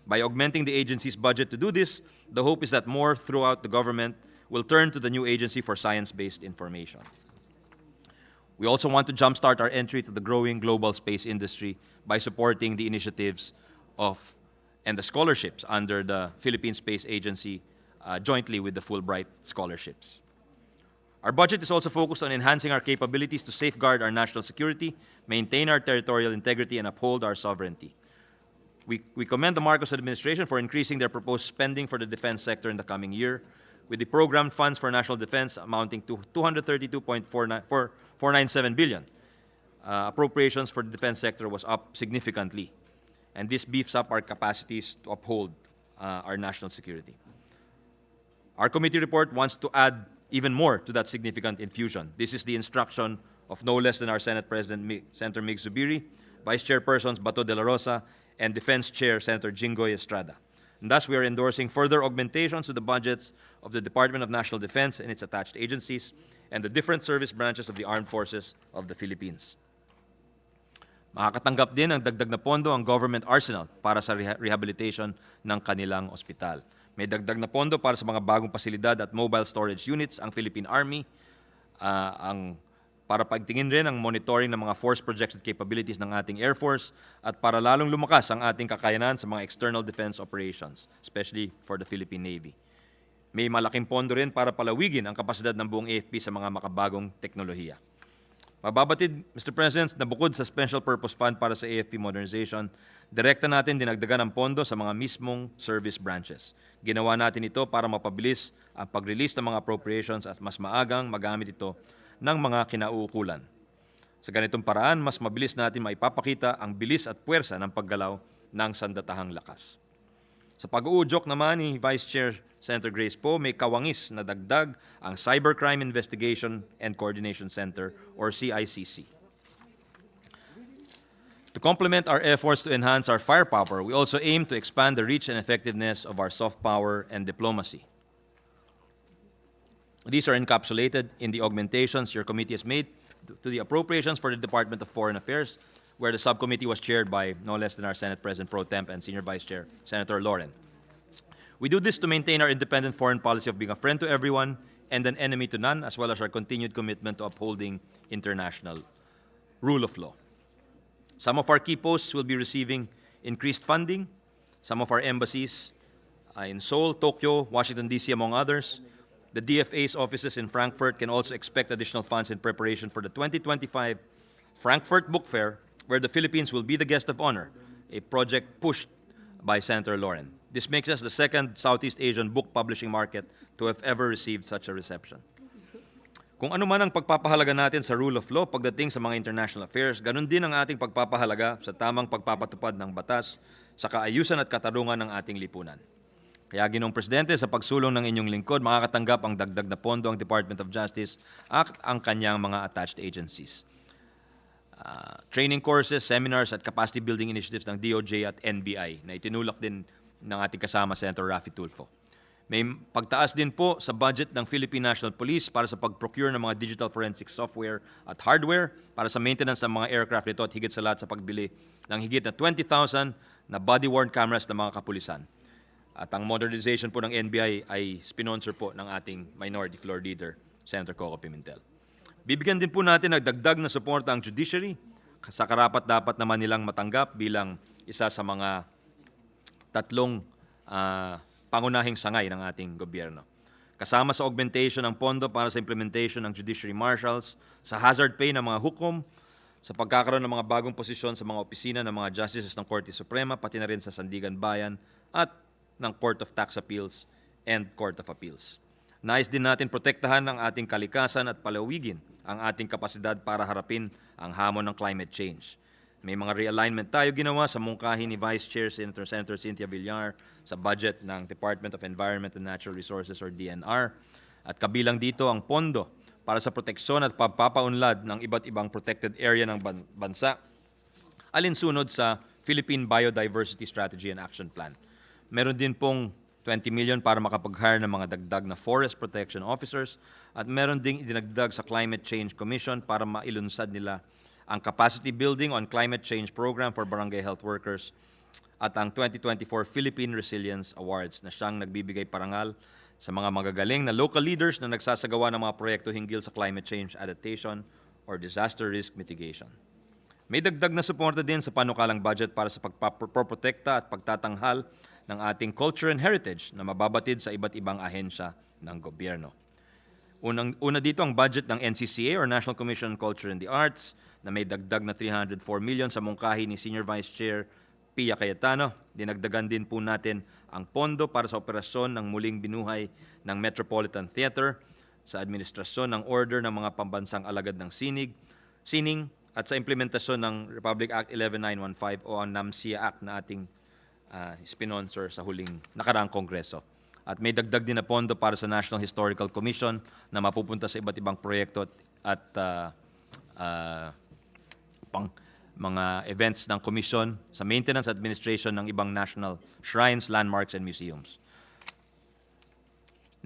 By augmenting the agency's budget to do this, the hope is that more throughout the government will turn to the new agency for science-based information. We also want to jumpstart our entry to the growing global space industry by supporting the initiatives and the scholarships under the Philippine Space Agency jointly with the Fulbright scholarships. Our budget is also focused on enhancing our capabilities to safeguard our national security, maintain our territorial integrity, and uphold our sovereignty. We commend the Marcos administration for increasing their proposed spending for the defense sector in the coming year, with the programmed funds for national defense amounting to 232.497 billion. Appropriations for the defense sector was up significantly, and this beefs up our capacities to uphold our national security. Our committee report wants to add even more to that significant infusion. This is the instruction of no less than our Senate President, Senator Mig Zubiri, Vice Chairpersons Bato de la Rosa, and Defense Chair Senator Jinggoy Estrada. And thus, we are endorsing further augmentations to the budgets of the Department of National Defense and its attached agencies and the different service branches of the Armed Forces of the Philippines. Makakatanggap din ng dagdag na pondo ang government arsenal para sa rehabilitation ng kanilang ospital. May dagdag na pondo para sa mga bagong pasilidad at mobile storage units ang Philippine Army, para pagtingin rin ang monitoring ng mga force projection capabilities ng ating Air Force at para lalong lumakas ang ating kakayanan sa mga external defense operations, especially for the Philippine Navy. May malaking pondo rin para palawigin ang kapasidad ng buong AFP sa mga makabagong teknolohiya. Mababatid, Mr. President, na bukod sa Special Purpose Fund para sa AFP modernization, direkta natin dinagdagan ang pondo sa mga mismong service branches. Ginawa natin ito para mapabilis ang pag-release ng mga appropriations at mas maagang magamit ito ng mga kinauukulan. Sa ganitong paraan, mas mabilis natin maipapakita ang bilis at puwersa ng paggalaw ng sandatahang lakas. Sa pag-uudyok naman ni Vice Chair Senator Grace Poe, may kawangis na dagdag ang Cybercrime Investigation and Coordination Center or CICC. To complement our efforts to enhance our firepower, we also aim to expand the reach and effectiveness of our soft power and diplomacy. These are encapsulated in the augmentations your committee has made to the appropriations for the Department of Foreign Affairs, where the subcommittee was chaired by no less than our Senate President Pro Temp and Senior Vice Chair, Senator Loren. We do this to maintain our independent foreign policy of being a friend to everyone and an enemy to none, as well as our continued commitment to upholding international rule of law. Some of our key posts will be receiving increased funding. Some of our embassies in Seoul, Tokyo, Washington, D.C., among others. The DFA's offices in Frankfurt can also expect additional funds in preparation for the 2025 Frankfurt Book Fair, where the Philippines will be the guest of honor, a project pushed by Senator Loren. This makes us the second Southeast Asian book publishing market to have ever received such a reception. Kung ano man ang pagpapahalaga natin sa rule of law pagdating sa mga international affairs, ganun din ang ating pagpapahalaga sa tamang pagpapatupad ng batas sa kaayusan at katarungan ng ating lipunan. Kaya Ginoong Presidente, sa pagsulong ng inyong lingkod, makakatanggap ang dagdag na pondo ang Department of Justice at ang kanyang mga attached agencies. Training courses, seminars at capacity building initiatives ng DOJ at NBI na itinulak din ng ating kasama Senator Raffy Tulfo. May pagtaas din po sa budget ng Philippine National Police para sa pag-procure ng mga digital forensic software at hardware para sa maintenance ng mga aircraft nito at higit sa lahat sa pagbili ng higit na 20,000 na body-worn cameras ng mga kapulisan. At ang modernization po ng NBI ay sponsor po ng ating Minority Floor Leader, Senator Coco Pimentel. Bibigyan din po natin ng dagdag na suporta ang judiciary sa karapat-dapat naman nilang matanggap bilang isa sa mga tatlong pangunahing sangay ng ating gobyerno. Kasama sa augmentation ng pondo para sa implementation ng judiciary marshals, sa hazard pay ng mga hukom, sa pagkakaroon ng mga bagong posisyon sa mga opisina ng mga justices ng Korte Suprema, pati na rin sa Sandigan Bayan at ng Court of Tax Appeals and Court of Appeals. Nais din natin protektahan ang ating kalikasan at palawigin ang ating kapasidad para harapin ang hamon ng climate change. May mga realignment tayo ginawa sa mungkahi ni Vice Chair Senator Cynthia Villar sa budget ng Department of Environment and Natural Resources or DNR. At kabilang dito ang pondo para sa proteksyon at pagpapaunlad ng iba't ibang protected area ng bansa alinsunod sa Philippine Biodiversity Strategy and Action Plan. Meron din pong 20 million para makapag-hire ng mga dagdag na forest protection officers at meron ding idinagdag sa Climate Change Commission para mailunsad nila ang Capacity Building on Climate Change Program for Barangay Health Workers at ang 2024 Philippine Resilience Awards na siyang nagbibigay parangal sa mga magagaling na local leaders na nagsasagawa ng mga proyekto hinggil sa climate change adaptation or disaster risk mitigation. May dagdag na suporta din sa panukalang budget para sa pagpaprotekta at pagtatanghal ng ating culture and heritage na mababatid sa iba't ibang ahensya ng gobyerno. Una dito ang budget ng NCCA or National Commission on Culture and the Arts na may dagdag na 304 million sa mungkahi ni Senior Vice Chair Pia Cayetano. Dinagdagan din po natin ang pondo para sa operasyon ng muling binuhay ng Metropolitan Theater, sa administrasyon ng order ng mga pambansang alagad ng sining at sa implementasyon ng Republic Act 11915 o ang NAMSIA Act na ating sponsor sa huling nakaraang kongreso. At may dagdag din na pondo para sa National Historical Commission na mapupunta sa iba't ibang proyekto at mga events ng commission sa maintenance administration ng ibang national shrines, landmarks, and museums.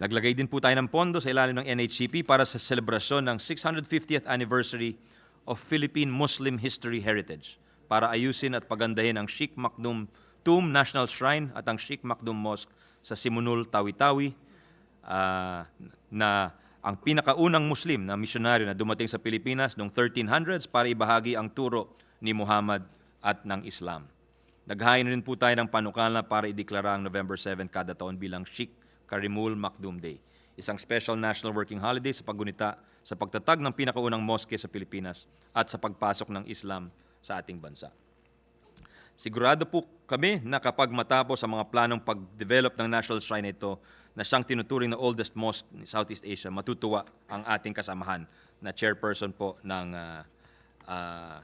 Naglagay din po tayo ng pondo sa ilalim ng NHCP para sa selebrasyon ng 650th anniversary of Philippine Muslim History Heritage para ayusin at pagandahin ang Sheikh Makdum Tomb National Shrine at ang Sheikh Makdum Mosque sa Simunul, Tawi-Tawi na ang pinakaunang Muslim na misyonaryo na dumating sa Pilipinas noong 1300s para ibahagi ang turo ni Muhammad at ng Islam. Naghain rin po tayo ng panukala para ideklara ang November 7 kada taon bilang Sheikh Karimul Makdum Day, isang special national working holiday sa paggunita sa pagtatag ng pinakaunang mosque sa Pilipinas at sa pagpasok ng Islam sa ating bansa. Sigurado po kami na kapag matapos ang mga planong pag-develop ng National Shrine ito na siyang tinuturing na oldest mosque in Southeast Asia, matutuwa ang ating kasamahan na chairperson po ng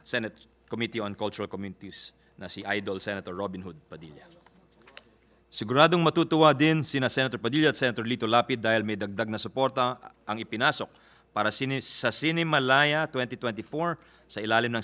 Senate Committee on Cultural Communities na si Idol Senator Robin Hood Padilla. Siguradong matutuwa din sina Senator Padilla at Senator Lito Lapid dahil may dagdag na suporta ang ipinasok para sa Cinemalaya 2024 sa ilalim ng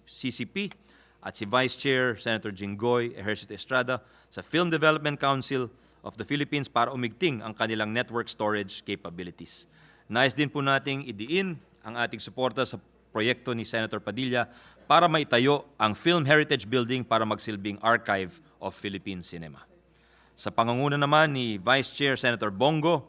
CCP at si Vice Chair Senator Jinggoy Ejercito Estrada sa Film Development Council of the Philippines para umigting ang kanilang network storage capabilities. Nais din po nating idiin ang ating suporta sa proyekto ni Senator Padilla para maitayo ang Film Heritage Building para magsilbing archive of Philippine cinema. Sa pangunguna naman ni Vice Chair Senator Bongo,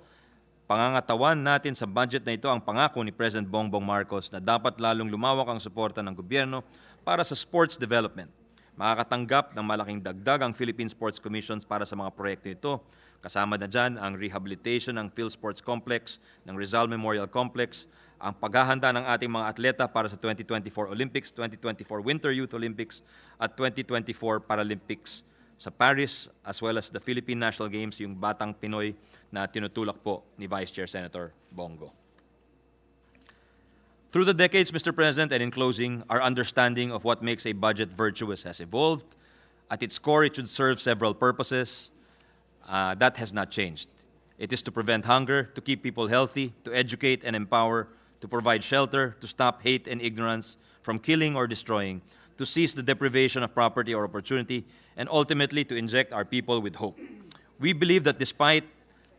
pangangatawan natin sa budget na ito ang pangako ni President Bongbong Marcos na dapat lalong lumawak ang suporta ng gobyerno para sa sports development. Makakatanggap ng malaking dagdag ang Philippine Sports Commissions para sa mga proyekto ito. Kasama na dyan ang rehabilitation ng PhilSports Complex, ng Rizal Memorial Complex, ang paghahanda ng ating mga atleta para sa 2024 Olympics, 2024 Winter Youth Olympics, at 2024 Paralympics sa Paris, as well as the Philippine National Games, yung Batang Pinoy na tinutulak po ni Vice Chair Senator Bongo. Through the decades, Mr. President, and in closing, our understanding of what makes a budget virtuous has evolved. At its core, it should serve several purposes. That has not changed. It is to prevent hunger, to keep people healthy, to educate and empower, to provide shelter, to stop hate and ignorance from killing or destroying, to cease the deprivation of property or opportunity, and ultimately to inject our people with hope. We believe that despite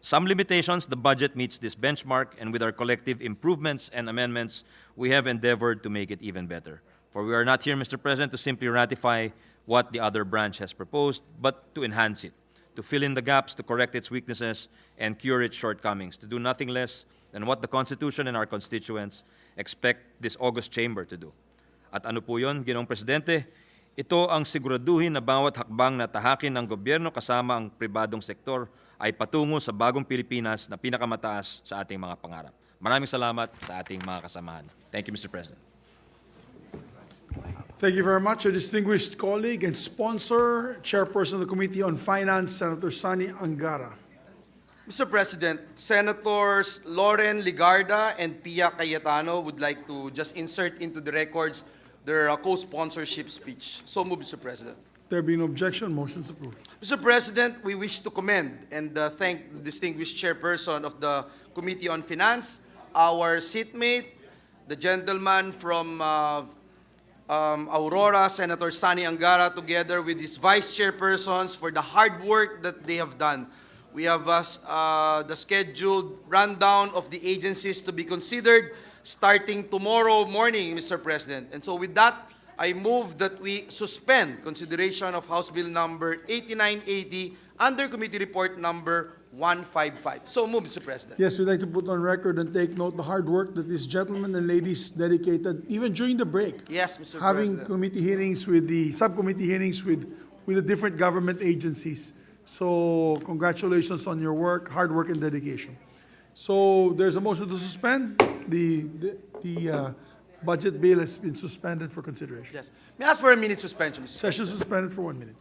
some limitations, the budget meets this benchmark, and with our collective improvements and amendments, we have endeavored to make it even better. For we are not here, Mr. President, to simply ratify what the other branch has proposed, but to enhance it, to fill in the gaps, to correct its weaknesses, and cure its shortcomings, to do nothing less than what the Constitution and our constituents expect this August chamber to do. At ano po yun, Ginoong Presidente? Ito ang siguraduhin na bawat hakbang na tahakin ng gobyerno kasama ang pribadong sektor ay patungo sa bagong Pilipinas na pinakamataas sa ating mga pangarap. Maraming salamat sa ating mga kasamahan. Thank you, Mr. President. Thank you very much, a distinguished colleague and sponsor, Chairperson of the Committee on Finance, Senator Sani Angara. Mr. President, Senators Loren Ligarda and Pia Cayetano would like to just insert into the records their co-sponsorship speech. So move, Mr. President. There being no objection, motion's approved. Mr. President, we wish to commend and thank the distinguished chairperson of the Committee on Finance, our seatmate, the gentleman from Aurora, Senator Sani Angara, together with his vice chairpersons for the hard work that they have done. We have the scheduled rundown of the agencies to be considered starting tomorrow morning, Mr. President. And so with that, I move that we suspend consideration of House Bill number 8980 under Committee Report number 155. So move, Mr. President. Yes, we'd like to put on record and take note the hard work that these gentlemen and ladies dedicated, even during the break. Yes, Mr. Having President. committee hearings with the, subcommittee hearings with the different government agencies. So congratulations on your work, hard work and dedication. So there's a motion to suspend. The budget bill has been suspended for consideration. Yes. May I ask for a minute suspension, Mr. Session suspended for 1 minute.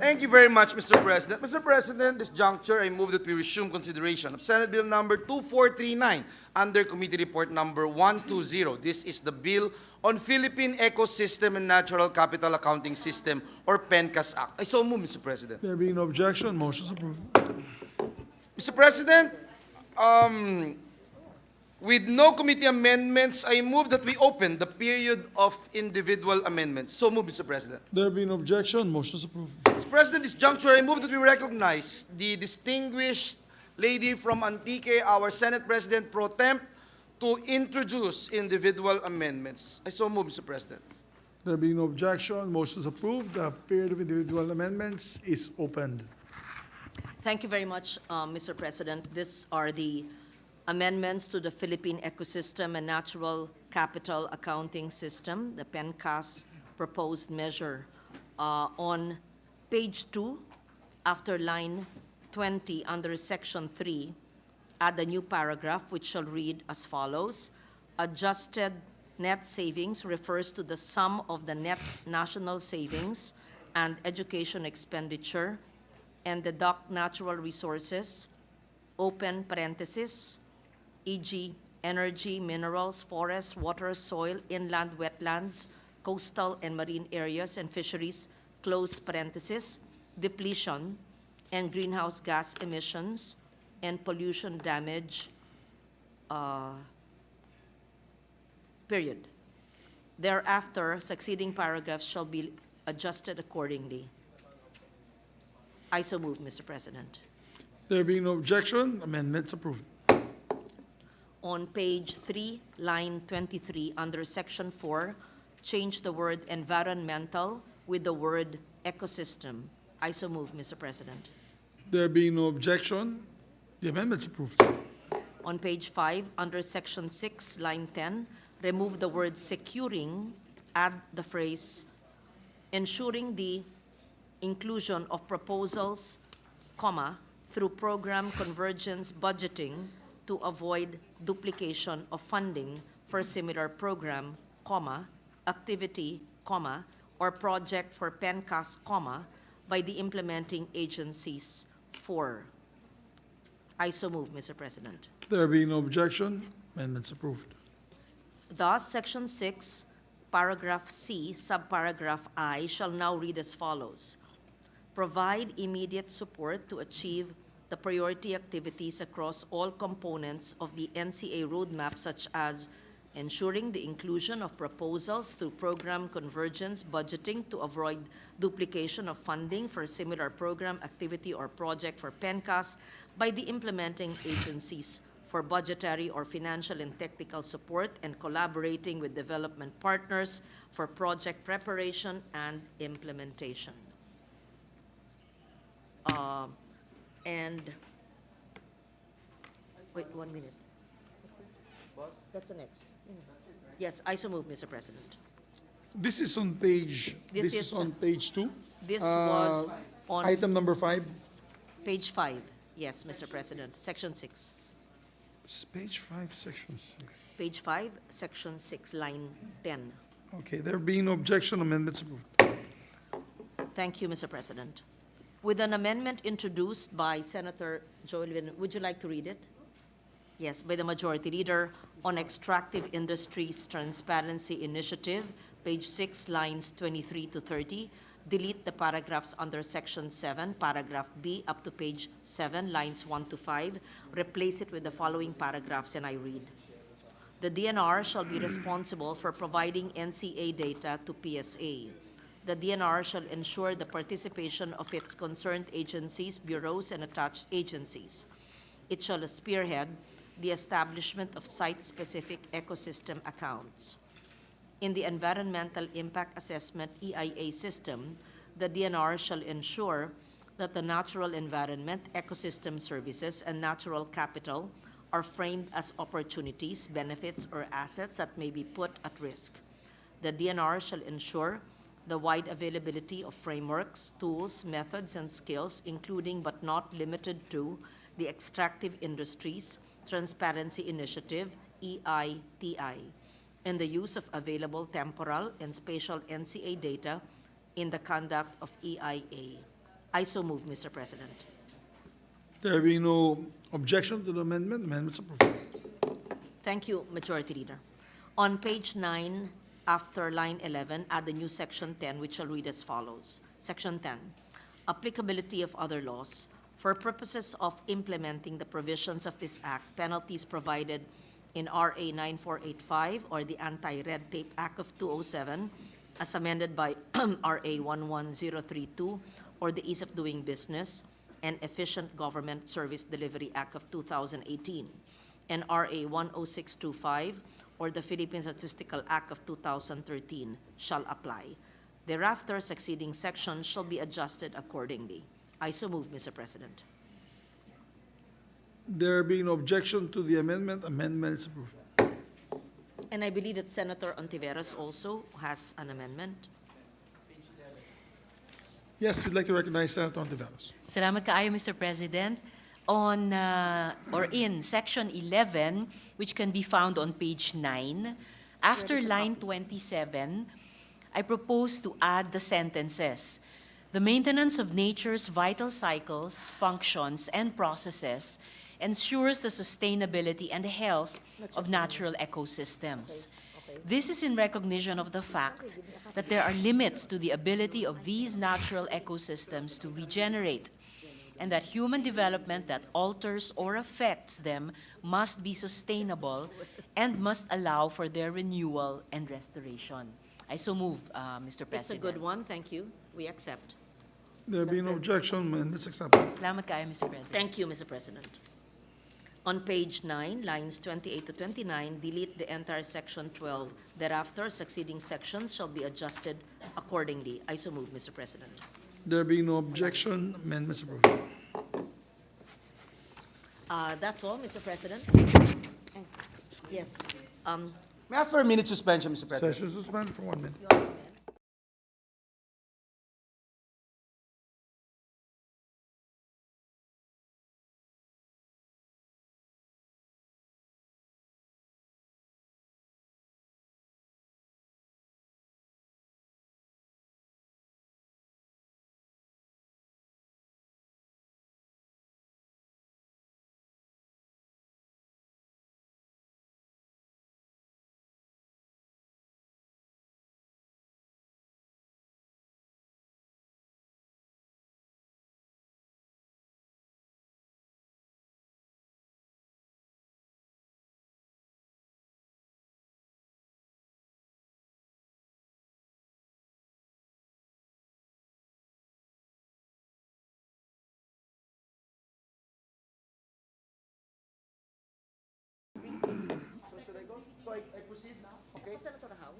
Thank you very much, Mr. President. Mr. President, this juncture, I move that we resume consideration of Senate Bill number 2439 under Committee Report number 120. This is the bill on Philippine Ecosystem and Natural Capital Accounting System, or PENCAS Act. I so move, Mr. President. There being no objection, motion is approved. Mr. President, with no committee amendments, I move that we open the period of individual amendments. So move, Mr. President. There being no objection, motion is approved. Mr. President, this juncture, I move that we recognize the distinguished lady from Antique, our Senate President Pro Temp, to introduce individual amendments. I so move, Mr. President. There being no objection, motion is approved. The period of individual amendments is opened. Thank you very much, Mr. President. These are the amendments to the Philippine Ecosystem and Natural Capital Accounting System, the PENCAS proposed measure. On page 2, after line 20, under section 3, add a new paragraph which shall read as follows. Adjusted net savings refers to the sum of the net national savings and education expenditure and deduct natural resources, open parenthesis, e.g., energy, minerals, forests, water, soil, inland wetlands, coastal and marine areas, and fisheries, close parenthesis, depletion, and greenhouse gas emissions, and pollution damage, period. Thereafter, succeeding paragraphs shall be adjusted accordingly. I so move, Mr. President. There being no objection, amendments approved. On page 3, line 23, under section 4, change the word environmental with the word ecosystem. I so move, Mr. President. There being no objection, the amendment's approved. On page 5, under section 6, line 10, remove the word securing, add the phrase ensuring the inclusion of proposals, comma, through program convergence budgeting to avoid duplication of funding for similar program, comma, activity, comma, or project for PENCAS, comma, by the implementing agencies for. I so move, Mr. President. There being no objection, amendments approved. Thus, section 6, paragraph C, subparagraph I shall now read as follows. Provide immediate support to achieve the priority activities across all components of the NCA roadmap, such as ensuring the inclusion of proposals through program convergence budgeting to avoid duplication of funding for similar program, activity, or project for PENCAS by the implementing agencies for budgetary or financial and technical support, and collaborating with development partners for project preparation and implementation. Wait 1 minute. That's the next. Yes, I so move, Mr. President. This is on page, This this is is- on page 2. This was on Item number 5. page 5. Yes, Mr. President, section 6. It's page 5, section 6. Page 5, section 6, line 10. Okay, there being no objection, amendments approved. Thank you, Mr. President. With an amendment introduced by Senator Joel Vin, would you like to read it? Yes, by the Majority Leader on Extractive Industries Transparency Initiative, page 6, lines 23 to 30. Delete the paragraphs under section 7, paragraph B, up to page 7, lines 1 to 5. Replace it with the following paragraphs, and I read. The DNR shall be responsible for providing NCA data to PSA. The DNR shall ensure the participation of its concerned agencies, bureaus, and attached agencies. It shall spearhead the establishment of site-specific ecosystem accounts. In the Environmental Impact Assessment EIA system, the DNR shall ensure that the natural environment, ecosystem services, and natural capital are framed as opportunities, benefits, or assets that may be put at risk. The DNR shall ensure the wide availability of frameworks, tools, methods, and skills, including but not limited to the Extractive Industries Transparency Initiative, EITI, and the use of available temporal and spatial NCA data in the conduct of EIA. I so move, Mr. President. There being no objection to the amendment, amendment's approved. Thank you, Majority Leader. On page 9, after line 11, add the new section 10, which shall read as follows. Section 10, applicability of other laws. For purposes of implementing the provisions of this act, penalties provided in RA 9485 or the Anti-Red Tape Act of 2007, as amended by RA 11032, or the Ease of Doing Business and Efficient Government Service Delivery Act of 2018, and RA 10625, or the Philippine Statistical Act of 2013, shall apply. Thereafter, succeeding sections shall be adjusted accordingly. I so move, Mr. President. There being no objection to the amendment, amendment is approved. And I believe that Senator Ontiveros also has an amendment. Yes, we'd like to recognize Senator Ontiveros. Salamat kaayo, Mr. President. On or in section 11, which can be found on page 9, after line 27, I propose to add the sentences: the maintenance of nature's vital cycles, functions, and processes ensures the sustainability and health of natural ecosystems. This is in recognition of the fact that there are limits to the ability of these natural ecosystems to regenerate, and that human development that alters or affects them must be sustainable and must allow for their renewal and restoration. I so move, Mr. President. It's a good one, thank you. We accept. There being no objection, amendment is accepted. Salamat kayo, Mr. President. Thank you, Mr. President. On page 9, lines 28 to 29, delete the entire section 12. Thereafter, succeeding sections shall be adjusted accordingly. I so move, Mr. President. There being no objection, amendment is approved. That's all, Mr. President. Yes. May I ask for a minute suspension, Mr. President? Session suspended for 1 minute.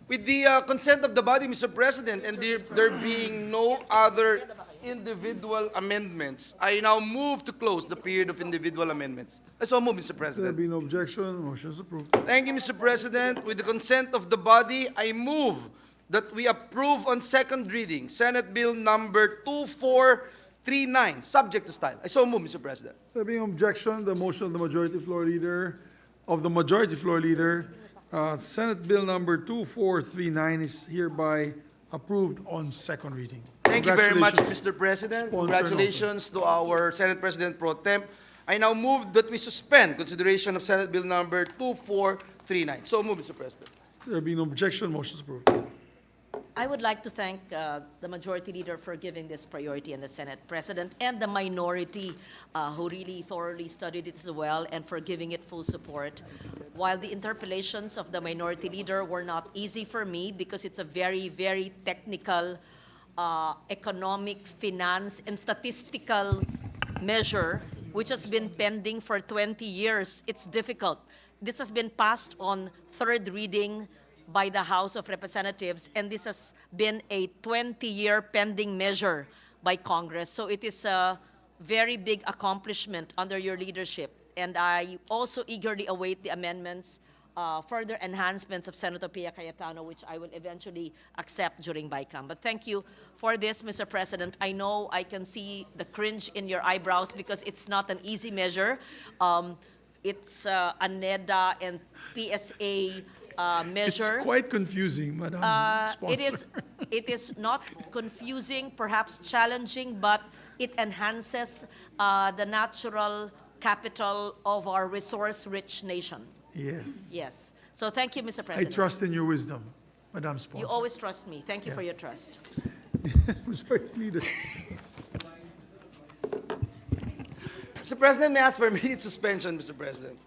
With the consent of the body, Mr. President, and there being no other individual amendments, I now move to close the period of individual amendments. I so move, Mr. There President. being no objection, motion is approved. Thank you, Mr. President. With the consent of the body, I move that we approve on second reading Senate Bill number 2439, subject to style. I so move, Mr. President. There being objection, the motion of the majority floor leader, Senate Bill number 2439 is hereby approved on second reading. Thank you very much, Congratulations. Mr. President. Sponsor and Congratulations to our Senate President Pro Temp. I now move that we suspend consideration of Senate Bill number 2439. So move, Mr. President. There being no objection, motion is approved. I would like to thank the Majority Leader for giving this priority and the Senate President and the minority who really thoroughly studied it as well and for giving it full support. While the interpellations of the Minority Leader were not easy for me because it's a very, very technical economic, finance, and statistical measure which has been pending for 20 years. It's difficult. This has been passed on third reading by the House of Representatives, and this has been a 20-year pending measure by Congress. So it is a very big accomplishment under your leadership. And I also eagerly await the amendments, further enhancements of Senator Pia Cayetano, which I will eventually accept during BICAM. But thank you for this, Mr. President. I know I can see the cringe in your eyebrows because it's not an easy measure. It's a NEDA and PSA measure. It's quite confusing, Madam Sponsor. It is It is not confusing, perhaps challenging, but it enhances the natural capital of our resource-rich nation. Yes. Yes. So thank you, Mr. I President. trust in your wisdom, Madam Sponsor. You always trust me. Thank you for Yes. your trust. Yes, Majority Leader. Mr. President, may I ask for a immediate suspension, Mr. President?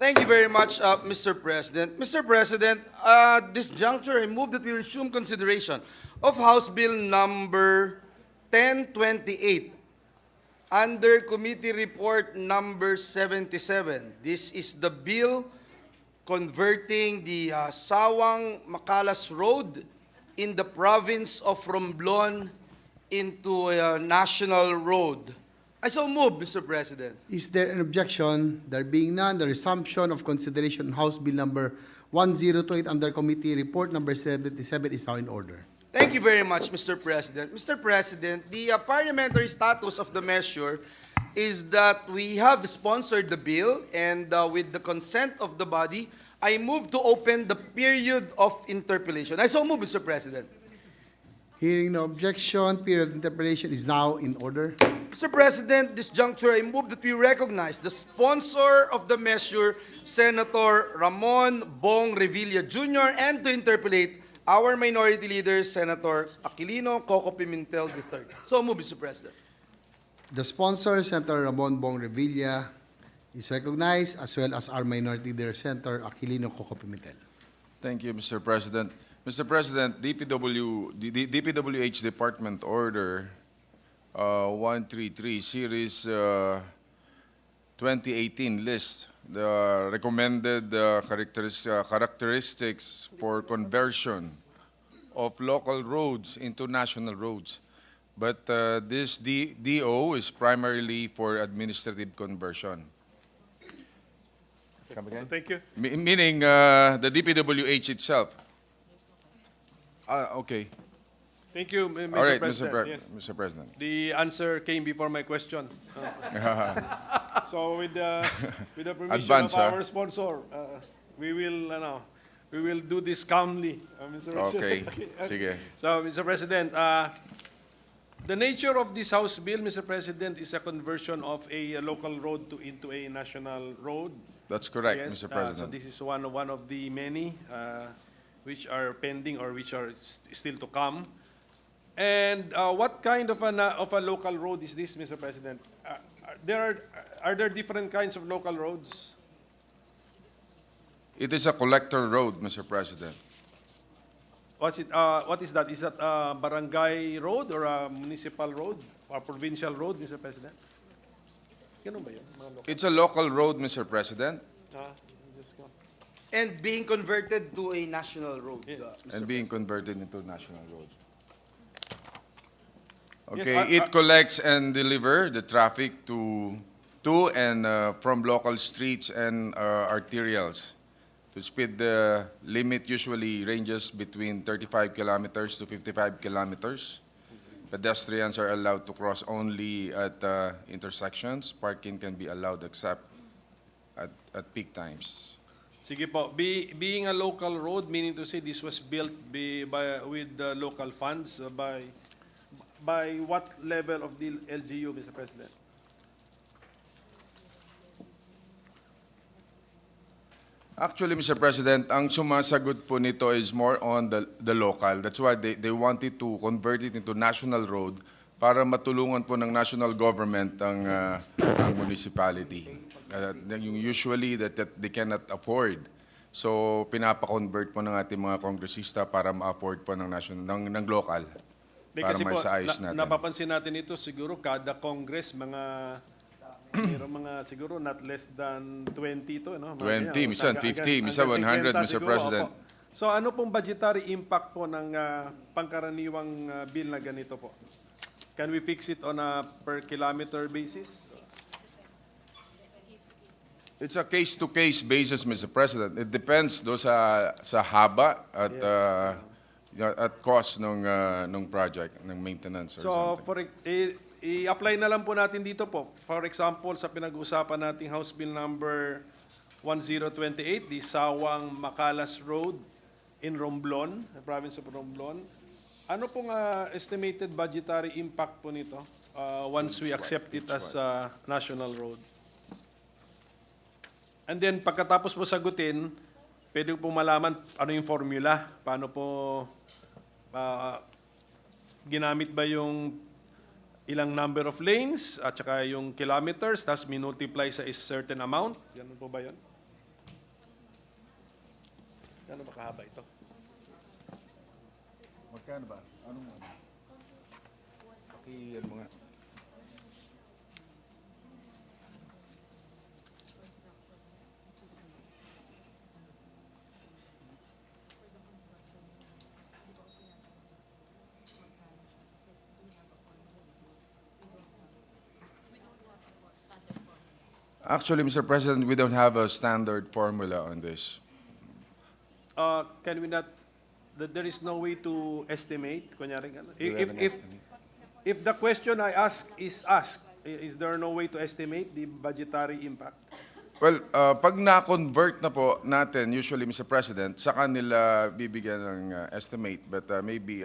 Thank you very much, Mr. President. Mr. President, this juncture, I move that we resume consideration of House Bill number 1028 under Committee Report number 77. This is the bill converting the Sawang Makalas Road in the province of Romblon into a national road. I so move, Mr. President. Is there an objection? There being none, the resumption of consideration on House Bill number 1028 under Committee Report number 77 is now in order. Thank you very much, Mr. President. Mr. President, the parliamentary status of the measure is that we have sponsored the bill, and with the consent of the body, I move to open the period of interpellation. I so move, Mr. President. Hearing no objection, period of interpellation is now in order. Mr. President, this juncture, I move that we recognize the sponsor of the measure, Senator Ramon Bong Revilla Jr., and to interpellate our minority leader, Senator Aquilino Coco Pimentel III. So move, Mr. President. The sponsor, Senator Ramon Bong Revilla, is recognized, as well as our minority leader, Senator Aquilino Coco Pimentel. Thank you, Mr. President. Mr. President, DPWH Department Order 133, Series 2018 list the recommended characteristics for conversion of local roads into national roads. But this DO is primarily for administrative conversion. Come again? Thank you. Meaning the DPWH itself. Okay. Thank you, Mr. All right, President. Yes. Mr. President. The answer came before my question. So with the permission Advance, of our huh? sponsor, we will do this calmly, Mr. Okay. President. Sige. So, Mr. President, the nature of this House bill, Mr. President, is a conversion of a local road into a national road. That's correct, Yes, Mr. so President. this is one of the many which are pending or which are still to come. And what kind of a local road is this, Mr. President? Are there different kinds of local roads? It is a collector road, Mr. President. What is that? Is that a barangay road or a municipal road or provincial road, Mr. President? Ganun ba yun, mga local? It's a local road, Mr. President, Just go. And being converted to a national road. Yes. Mr. and being converted into national road. Yes, Okay, it collects and deliver the traffic to and from local streets and arterials. The speed limit usually ranges between 35 kilometers to 55 kilometers. Pedestrians are allowed to cross only at intersections. Parking can be allowed except at peak times. Sige po. Being a local road, meaning to say this was built with local funds by what level of the LGU, Mr. President? Actually, Mr. President, ang sumasagot po nito is more on the local. That's why they wanted to convert it into national road para matulungan po ng national government ang municipality. Yung usually that they cannot afford. So pinapa-convert po ng ating mga kongresista para ma-afford po ng ng local. Para Kasi may po, saayos natin. napapansin natin ito siguro kada Congress, mayroong mga siguro not less than 20 to, no? 20, minsan 50, minsan 100, Mr. President. So ano pong budgetary impact po ng pangkaraniwang bill na ganito po? Can we fix it on a per kilometer basis? It's a case-to-case basis, Mr. President. It depends do sa haba at cost ng project, ng maintenance or So something. i-apply na lang po natin dito po. For example, sa pinag-uusapan nating House Bill number 1028, the Sawang Makalas Road in Romblon, the province of Romblon. Ano pong estimated budgetary impact po nito once we accept it as a national road? And then pagkatapos po sagutin, pwede po malaman ano yung formula, paano po ginamit ba yung ilang number of lanes at saka yung kilometers, tapos minultiply sa a certain amount. Ganun po ba yun? Ano ba kahaba ito? Magkano ba? Anong ano? Ano mga... Actually, Mr. President, we don't have a standard formula on this. Can we not, there is no way to estimate? Kunyari, We have an estimate. if the question I ask is asked, is there no way to estimate the budgetary impact? Well, pag na-convert na po natin, usually, Mr. President, sa kanila bibigyan ng estimate. But maybe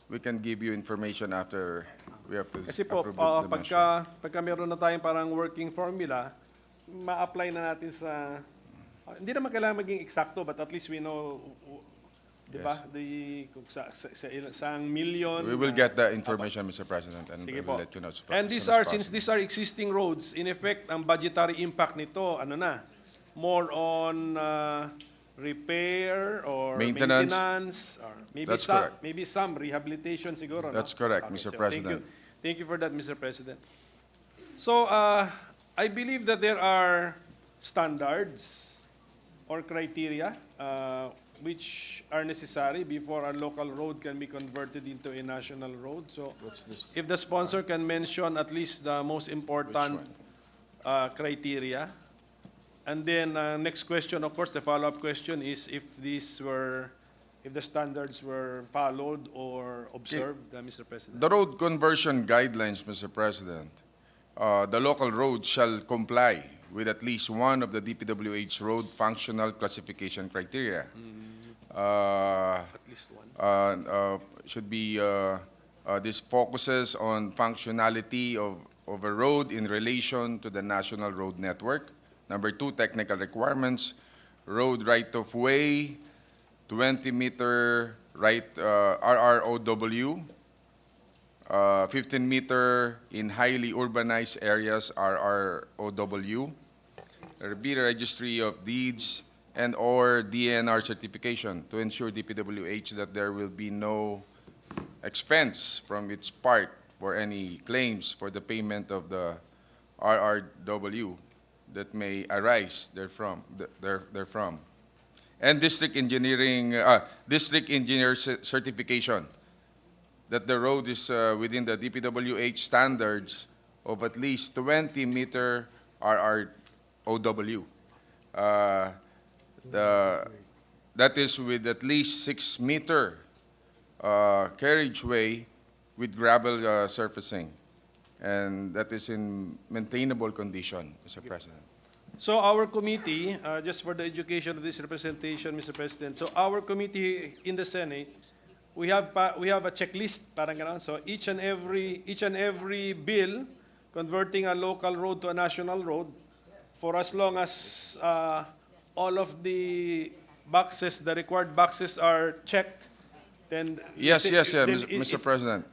we can give you information after we have to Kasi po, approve the measure. pagka meron na tayong parang working formula, ma-apply na natin sa, hindi naman kailangan maging eksakto, but at least we know, di ba, kung sa isang million. We will get the information, Mr. President, and Sige we will po. let you know. And these are, since these are existing roads, in effect, ang budgetary impact nito, ano na, more on repair or Maintenance. or maybe That's some, correct. maybe some rehabilitation siguro. That's no? correct, Okay, Mr. so President. Thank you for that, Mr. President. So, I believe that there are standards or criteria which are necessary before a local road can be converted into a national road. So, if the sponsor can mention at least the most important criteria. And then, next question, of course, the follow-up question is if the standards were followed or observed, Mr. President. The road conversion guidelines, Mr. President, the local road shall comply with at least one of the DPWH road functional classification criteria. At least one. Should be, this focuses on functionality of a road in relation to the national road network. Number 2, technical requirements, road right-of-way, 20-meter right RROW, 15-meter in highly urbanized areas RROW, be registry of deeds and or DNR certification to ensure DPWH that there will be no expense from its part for any claims for the payment of the RRW that may arise therefrom. And district engineer certification that the road is within the DPWH standards of at least 20-meter RROW. That is with at least 6-meter carriageway with gravel surfacing. And that is in maintainable condition, Mr. President. So our committee, just for the education of this representation, Mr. President, so our committee in the Senate, we have a checklist, parang ganon. So each and every bill converting a local road to a national road, for as long as all of the boxes, the required boxes are checked, then Yes, then Mr. President.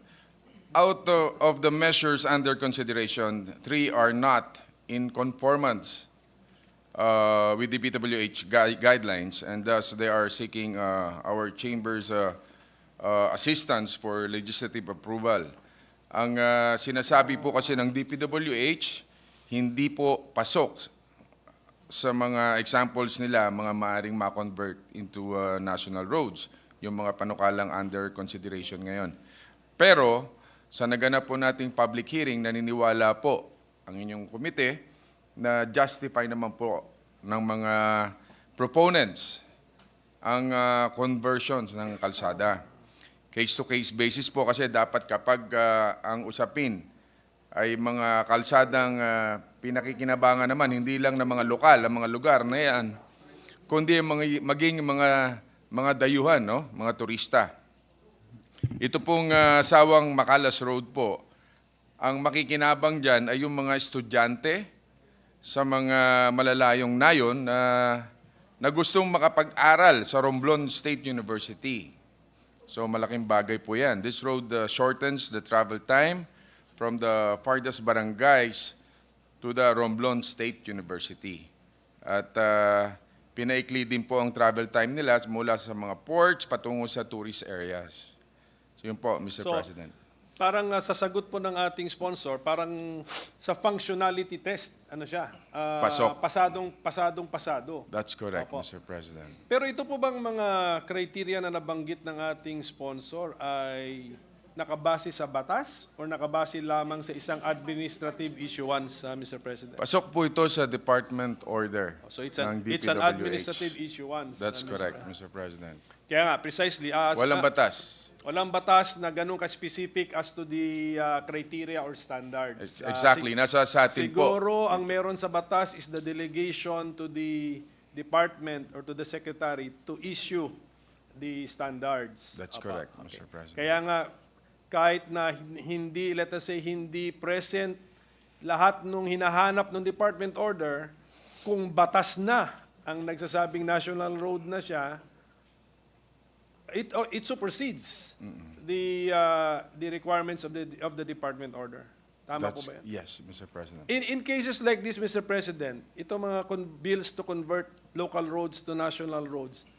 Out of the measures under consideration, 3 are not in conformance with the DPWH guidelines, and thus they are seeking our chamber's assistance for legislative approval. Ang sinasabi po kasi ng DPWH, hindi po pasok sa mga examples nila, mga maaring ma-convert into national roads, yung mga panukalang under consideration ngayon. Pero, sa naganap po nating public hearing, naniniwala po ang inyong komite na justify naman po ng mga proponents ang conversions ng kalsada. Case-to-case basis po kasi dapat kapag ang usapin ay mga kalsadang pinakikinabangan naman, hindi lang ng mga lokal, ang mga lugar na yan, kundi maging mga dayuhan, no? Mga turista. Ito pong Sawang Macalas Road po, ang makikinabang dyan ay yung mga estudyante sa mga malalayong nayon na gustong makapag-aral sa Romblon State University. So malaking bagay po yan. This road shortens the travel time from the farthest barangays to the Romblon State University. At pinaikli din po ang travel time nila mula sa mga ports patungo sa tourist areas. So yun po, Mr. So, President. Parang sa sagot po ng ating sponsor, parang sa functionality test, ano siya? Pasok. Pasado. That's correct, Opo. Mr. President. Pero ito po bang mga criteria na nabanggit ng ating sponsor ay nakabase sa batas o nakabase lamang sa isang administrative issuance, Mr. President? Pasok po ito sa department order So it's ng it's DPWH. an administrative issuance. That's Mr. correct, President. Mr. President. Kaya nga, precisely. Walang batas. Walang batas na ganun ka-specific as to the criteria or standards. Exactly, nasa sa atin po. Siguro ang meron sa batas is the delegation to the department or to the secretary to issue the standards. That's Apa, correct, okay. Mr. President. Kaya nga, kahit na hindi, let us say, hindi present lahat nung hinahanap ng department order, kung batas na ang nagsasabing national road na siya, it supersedes the requirements of the department order. Tama po ba yan? Yes, Mr. President. In cases like this, Mr. President, ito mga bills to convert local roads to national roads,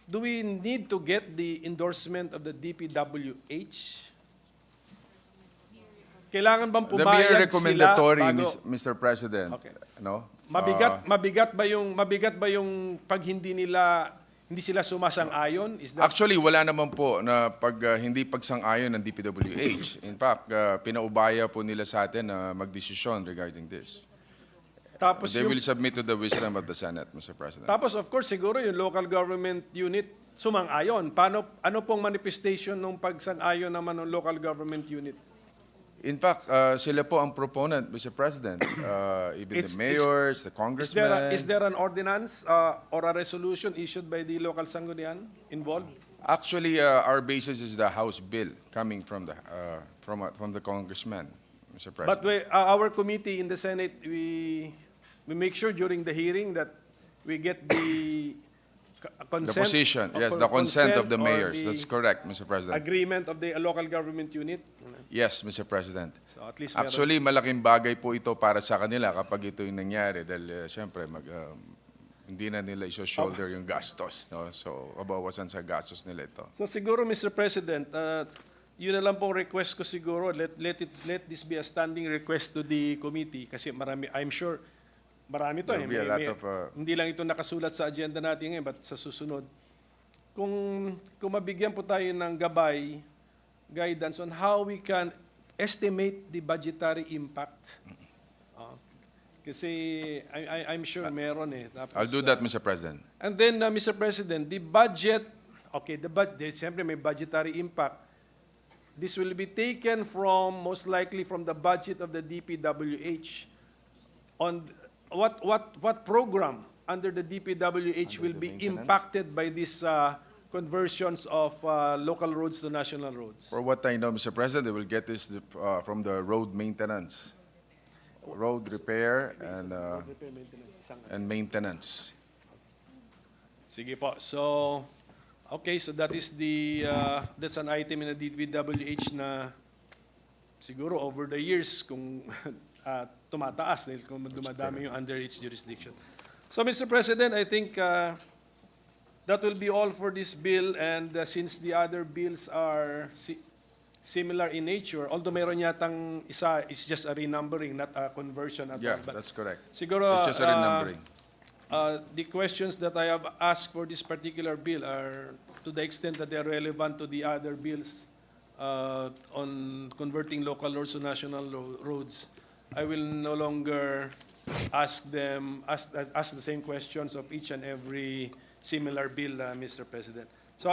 do we need to get the endorsement of the DPWH? Kailangan bang The mere pumayag sila recommendatory, bago? Mr. President. Okay. No? Mabigat ba yung pag hindi sila sumasang-ayon? Is that Actually, wala naman po na hindi pagsang-ayon ng DPWH. In fact, pinaubaya po nila sa atin na magdesisyon regarding this. tapos They yung will submit to the wisdom of the Senate, Mr. President. Tapos of course siguro yung local government unit sumang-ayon. Ano pong manifestation ng pagsang-ayon naman ng local government unit? In fact, sila po ang proponent, Mr. President. Even the mayors, the congressmen. Is there an ordinance or a resolution issued by the local sanggunian involved? Actually, our basis is the House bill coming from the congressman, Mr. But President. our committee in the Senate, we make sure during the hearing that we get the consent. The position, of- yes, the consent of the or mayors. the That's correct, Mr. President. agreement of the local government unit. Yes, Mr. President. So at least meron. Actually, malaking bagay po ito para sa kanila kapag ito yung nangyari dahil siyempre hindi na nila iso-shoulder yung gastos. No? So, kabawasan sa gastos nila ito. So siguro, Mr. President, yun na lang pong request ko siguro. Let this be a standing request to the committee kasi I'm sure marami to. There will be a lot of, hindi lang ito nakasulat sa agenda natin ngayon, but sa susunod. Kung mabigyan po tayo ng gabay, guidance on how we can estimate the budgetary impact. Kasi I'm sure meron eh. Tapos, I'll do that, Mr. President. And then, Mr. President, the budget, okay, siyempre may budgetary impact. This will be taken from, most likely from the budget of the DPWH. On what program under the DPWH will be impacted by these conversions of local roads to national roads? For what I know, Mr. President, they will get this from the road maintenance, road repair and maintenance. Sige po. So, okay, so that is that's an item in the DPWH na siguro over the years kung tumataas dahil kung dumadami yung under its jurisdiction. So, Mr. President, I think that will be all for this bill, and since the other bills are similar in nature, although meron yatang isa is just a renumbering, not a conversion at Yeah, all. But that's correct. siguro, It's just a renumbering. the questions that I have asked for this particular bill are to the extent that they are relevant to the other bills on converting local roads to national roads. I will no longer ask the same questions of each and every similar bill, Mr. President. So,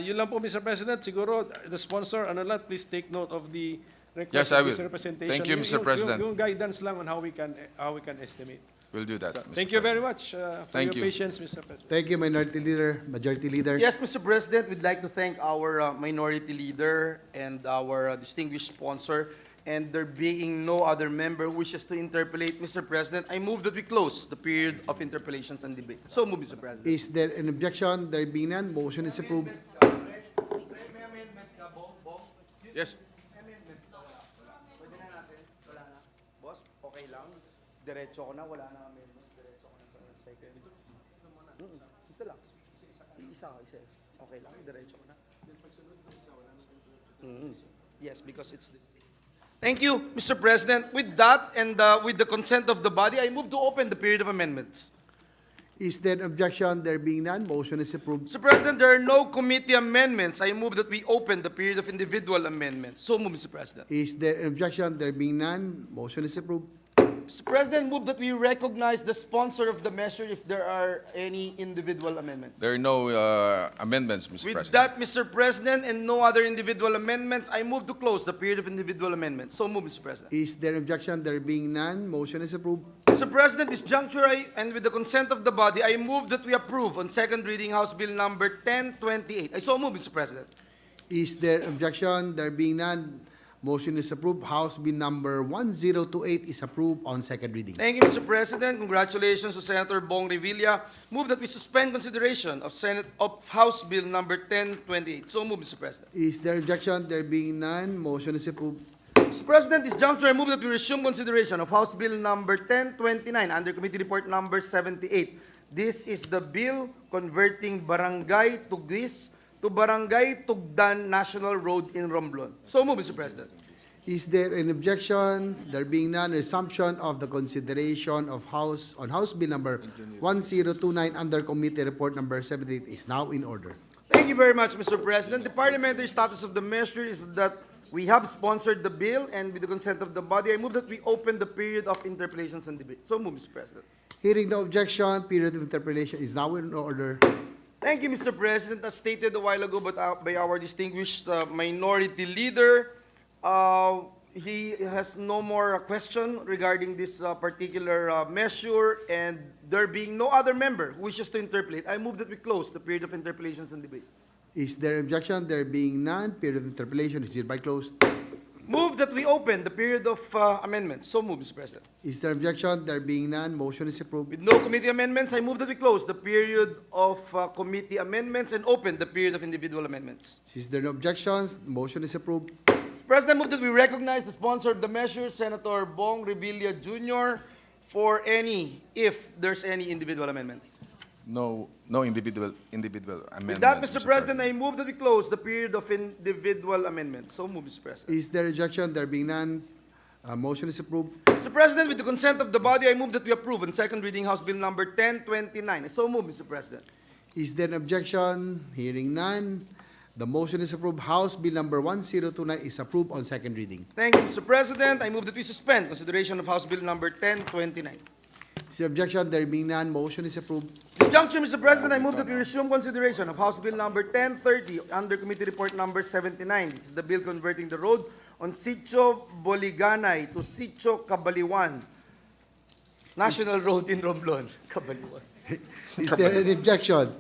yun lang po, Mr. President. Siguro, the sponsor, please take note of the request Yes, I of this will. representation. Thank you, Mr. President. Yung guidance lang on how we can estimate. We'll do that, Mr. Thank you very President. much for Thank your you. patience, Mr. President. Thank you, Majority Leader. Yes, Mr. President, we'd like to thank our minority leader and our distinguished sponsor. And there being no other member who wishes to interpolate, Mr. President, I move that we close the period of interpellations and debate. So move, Mr. President. Is there an objection? There being none, motion is approved. Yes. Boss, okay lang. Diretso ko na, wala na amendments. Diretso ko na sa second. Yes, because it's... Thank you, Mr. President. With that and with the consent of the body, I move to open the period of amendments. Is there an objection? There being none, motion is approved. Mr. President, there are no committee amendments. I move that we open the period of individual amendments. So move, Mr. President. Is there an objection? There being none, motion is approved. Mr. President, move that we recognize the sponsor of the measure if there are any individual amendments. There are no amendments, Mr. With President. that, Mr. President, and no other individual amendments, I move to close the period of individual amendments. So move, Mr. President. Is there an objection? There being none, motion is approved. Mr. President, this juncture, and with the consent of the body, I move that we approve on second reading House Bill number 1028. I so move, Mr. President. Is there objection? There being none, motion is approved. House Bill number 1028 is approved on second reading. Thank you, Mr. President. Congratulations to Senator Bong Revilla. Move that we suspend consideration of House Bill number 1028. So move, Mr. President. Is there objection? There being none, motion is approved. Mr. President, this juncture, I move that we resume consideration of House Bill number 1029 under Committee Report number 78. This is the bill converting Barangay Tugis to Barangay Tugdan National Road in Romblon. So move, Mr. President. Is there an objection? There being none, resumption of the consideration of House Bill number 1029 under Committee Report number 78 is now in order. Thank you very much, Mr. President. The parliamentary status of the measure is that we have sponsored the bill, and with the consent of the body, I move that we open the period of interpellations and debate. So move, Mr. President. Hearing no objection, period of interpellation is now in order. Thank you, Mr. President. As stated a while ago by our distinguished minority leader, he has no more question regarding this particular measure, and there being no other member who wishes to interpellate, I move that we close the period of interpellations and debate. Is there objection? There being none, period of interpellation is hereby closed. Move that we open the period of amendments. So move, Mr. President. Is there objection? There being none, motion is approved. With no committee amendments, I move that we close the period of committee amendments and open the period of individual amendments. Is there no objections? Motion is approved. Mr. President, I move that we recognize the sponsor of the measure, Senator Bong Revilla Jr., for if there's any individual amendments. No individual amendments. With that, Mr. President, I move that we close the period of individual amendments. So move, Mr. President. Is there objection? There being none, motion is approved. Mr. President, with the consent of the body, I move that we approve on second reading House Bill number 1029. So move, Mr. President. Is there an objection? Hearing none, the motion is approved. House Bill number 1029 is approved on second reading. Thank you, Mr. President. I move that we suspend consideration of House Bill number 1029. Is there objection? There being none, motion is approved. In conjunction, Mr. President, I move that we resume consideration of House Bill number 1030 under Committee Report number 79. This is the bill converting the road on Sitio Boliganay to Sitio Cabaliwan, National Road in Romblon. Cabaliwan. Is there an objection?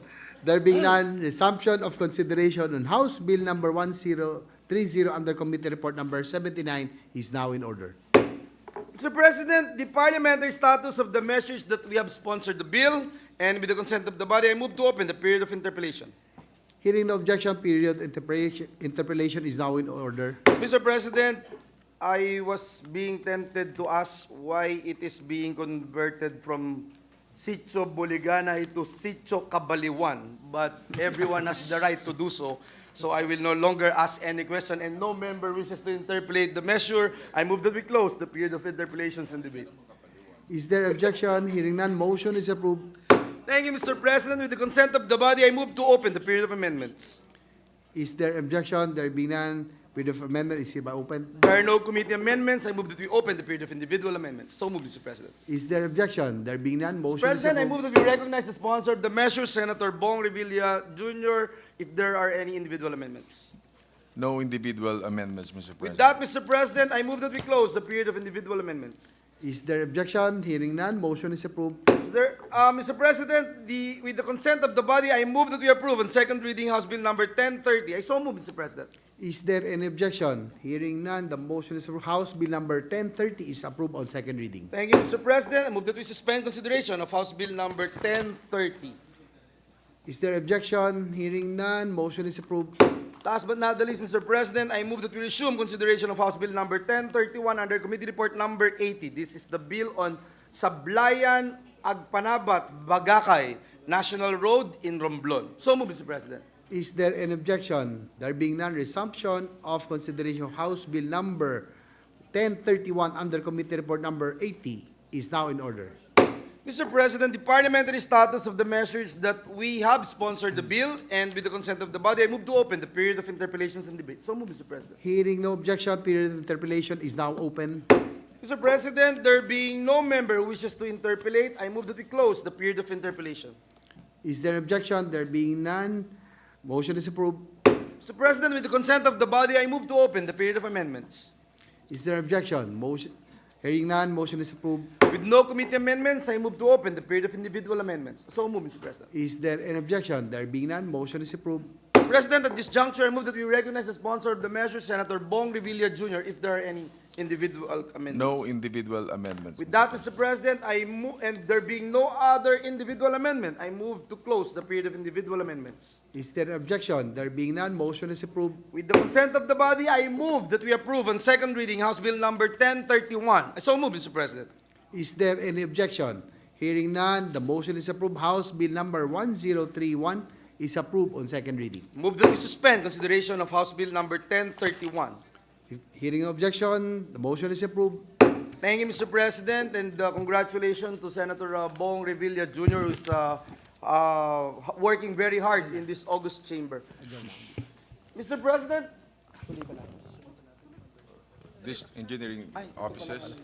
There being none, resumption of consideration on House Bill number 1030 under Committee Report number 79 is now in order. Mr. President, the parliamentary status of the measure is that we have sponsored the bill, and with the consent of the body, I move to open the period of interpellation. Hearing no objection, period interpellation is now in order. Mr. President, I was being tempted to ask why it is being converted from Sitio Boliganay to Sitio Cabaliwan, but everyone has the right to do so. So I will no longer ask any question, and no member wishes to interpolate the measure. I move that we close the period of interpellations and debate. Is there objection? Hearing none, motion is approved. Thank you, Mr. President. With the consent of the body, I move to open the period of amendments. Is there objection? There being none, period of amendment is hereby open. There are no committee amendments. I move that we open the period of individual amendments. So move, Mr. President. Is there objection? There being none, motion President, is I approved. move that we recognize the sponsor of the measure, Senator Bong Revilla Jr., if there are any individual amendments. No individual amendments, Mr. With President. that, Mr. President, I move that we close the period of individual amendments. Is there objection? Hearing none, motion is approved. Mr. President, with the consent of the body, I move that we approve on second reading House Bill number 1030. I so move, Mr. President. Is there any objection? Hearing none, the motion is approved. House Bill number 1030 is approved on second reading. Thank you, Mr. President. I move that we suspend consideration of House Bill number 1030. Is there objection? Hearing none, motion is approved. Last but not the least, Mr. President, I move that we resume consideration of House Bill number 1031 under Committee Report number 80. This is the bill on Sablayan, Agpanabat, Bagakay, National Road in Romblon. So move, Mr. President. Is there an objection? There being none, resumption of consideration of House Bill number 1031 under Committee Report number 80 is now in order. Mr. President, the parliamentary status of the measures that we have sponsored the bill, and with the consent of the body, I move to open the period of interpellations and debate. So move, Mr. President. Hearing no objection, period of interpellation is now open. Mr. President, there being no member who wishes to interpellate, I move that we close the period of interpellation. Is there objection? There being none, motion is approved. Mr. President, with the consent of the body, I move to open the period of amendments. Is there objection? Motion, hearing none, motion is approved. With no committee amendments, I move to open the period of individual amendments. So move, Mr. President. Is there an objection? There being none, motion is approved. President, at this juncture, I move that we recognize the sponsor of the measure, Senator Bong Revilla Jr., if there are any individual amendments. No individual amendments. With that, Mr. President, I move, and there being no other individual amendment, I move to close the period of individual amendments. Is there an objection? There being none, motion is approved. With the consent of the body, I move that we approve on second reading House Bill number 1031. I so move, Mr. President. Is there any objection? Hearing none, the motion is approved. House Bill number 1031 is approved on second reading. Move that we suspend consideration of House Bill number 1031. Hearing no objection, the motion is approved. Thank you, Mr. President, and congratulations to Senator Bong Revilla Jr., who's working very hard in this August chamber. Mr. President, This engineering offices.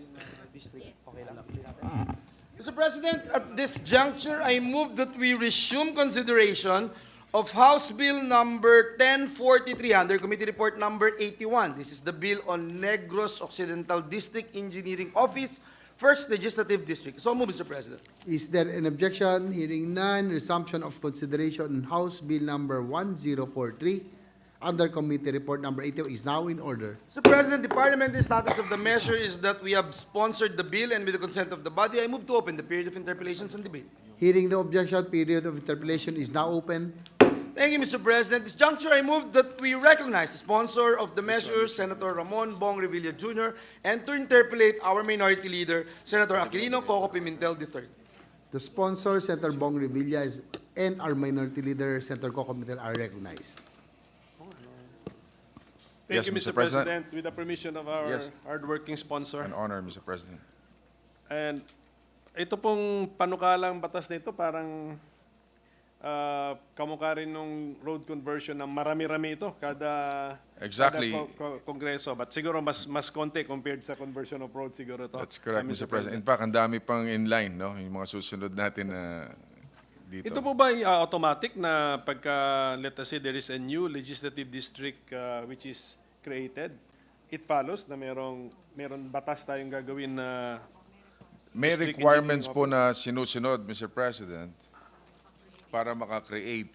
Mr. President, at this juncture, I move that we resume consideration of House Bill number 1043 under Committee Report number 81. This is the bill on Negros Occidental District Engineering Office, First Legislative District. So move, Mr. President. Is there an objection? Hearing none, resumption of consideration on House Bill number 1043 under Committee Report number 80 is now in order. Mr. President, the parliamentary status of the measure is that we have sponsored the bill, and with the consent of the body, I move to open the period of interpellations and debate. Hearing no objection, period of interpellation is now open. Thank you, Mr. President. This juncture, I move that we recognize the sponsor of the measure, Senator Ramon Bong Revilla Jr., and to interpellate our minority leader, Senator Aquilino Coco Pimentel III. The sponsor, Senator Bong Revilla, and our minority leader, Senator Coco Pimentel, are recognized. Thank Yes, you, Mr. Mr. President. President. With the permission of our Yes. hardworking sponsor. An honor, Mr. President. And ito pong panukalang batas na ito parang kamukha rin nung road conversion na marami-rami ito kada Exactly. kongreso. But siguro mas konti compared sa conversion of road siguro to. That's correct, Mr. President. In fact, ang dami pang inline, no? Yung mga susunod natin na dito. Ito po ba automatic na pagka, let us say, there is a new legislative district which is created, it follows na meron batas tayong gagawin na May district requirements engineering po na sinusunod, Mr. President, para maka-create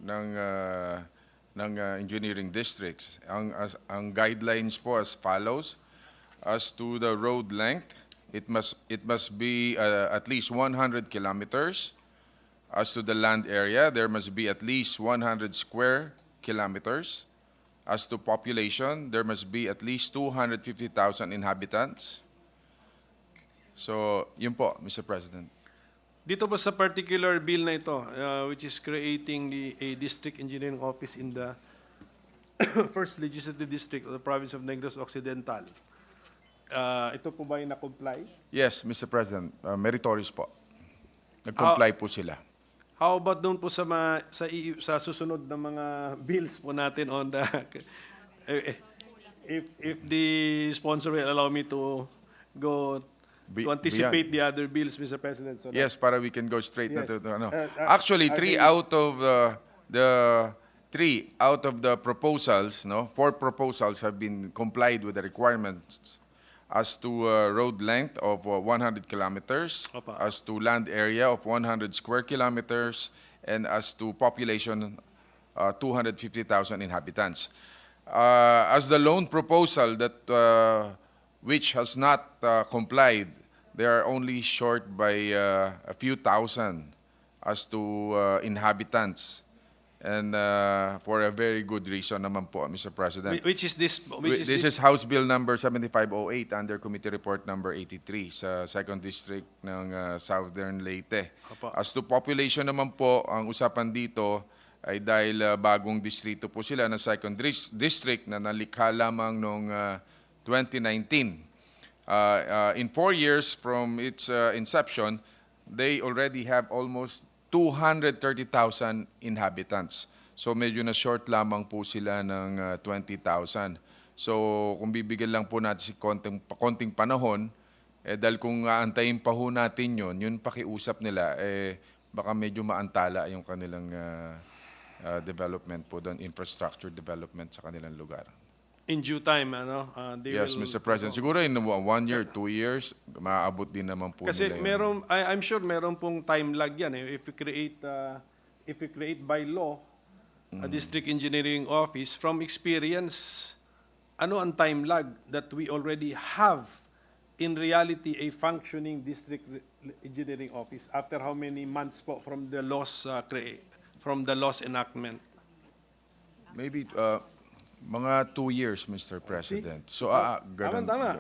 ng engineering districts. Ang guidelines po as follows. As to the road length, it must be at least 100 kilometers. As to the land area, there must be at least 100 square kilometers. As to population, there must be at least 250,000 inhabitants. So, yun po, Mr. President. dito po sa particular bill na ito, which is creating a district engineering office in the first legislative district of the province of Negros Occidental. Ito po ba yung na-comply? Yes, Mr. President. Meritorious po. Nag-comply po sila. How about doon po sa sa susunod na mga bills po natin on the if the sponsor will allow me to go to anticipate the other bills, Mr. President. So Yes, para we can go straight na Yes. to ano. I Actually, three think- out of the proposals, no, 4 proposals have been complied with the requirements as to road length of 100 kilometers, Opa. as to land area of 100 square kilometers, and as to population 250,000 inhabitants. As the loan proposal that which has not complied, they are only short by a few thousand as to inhabitants. And for a very good reason naman po, Mr. President. Which is this? This is House Bill number 7508 under Committee Report number 83 sa 2nd District ng Southern Leyte. Opo. As to population naman po, ang usapan dito ay dahil bagong distrito po sila ng 2nd District na nalikha lamang noong 2019. In 4 years from its inception, they already have almost 230,000 inhabitants. So medyo na short lamang po sila ng 20,000. So kung bibigyan lang po natin si konting panahon, dahil kung aantayin pa ho natin yun pakiusap nila, baka medyo maantala yung kanilang development po doon, infrastructure development sa kanilang lugar. In due time, they Yes, will- Mr. President. Siguro in 1 year, 2 years, maaabot din naman po Kasi nila yun. I'm sure meron pong time lag yan. If we create by law a district engineering office, from experience, ano ang time lag that we already have in reality a functioning district engineering office after how many months po from the laws enactment? Maybe mga 2 years, Mr. President. So, ganun. Tama.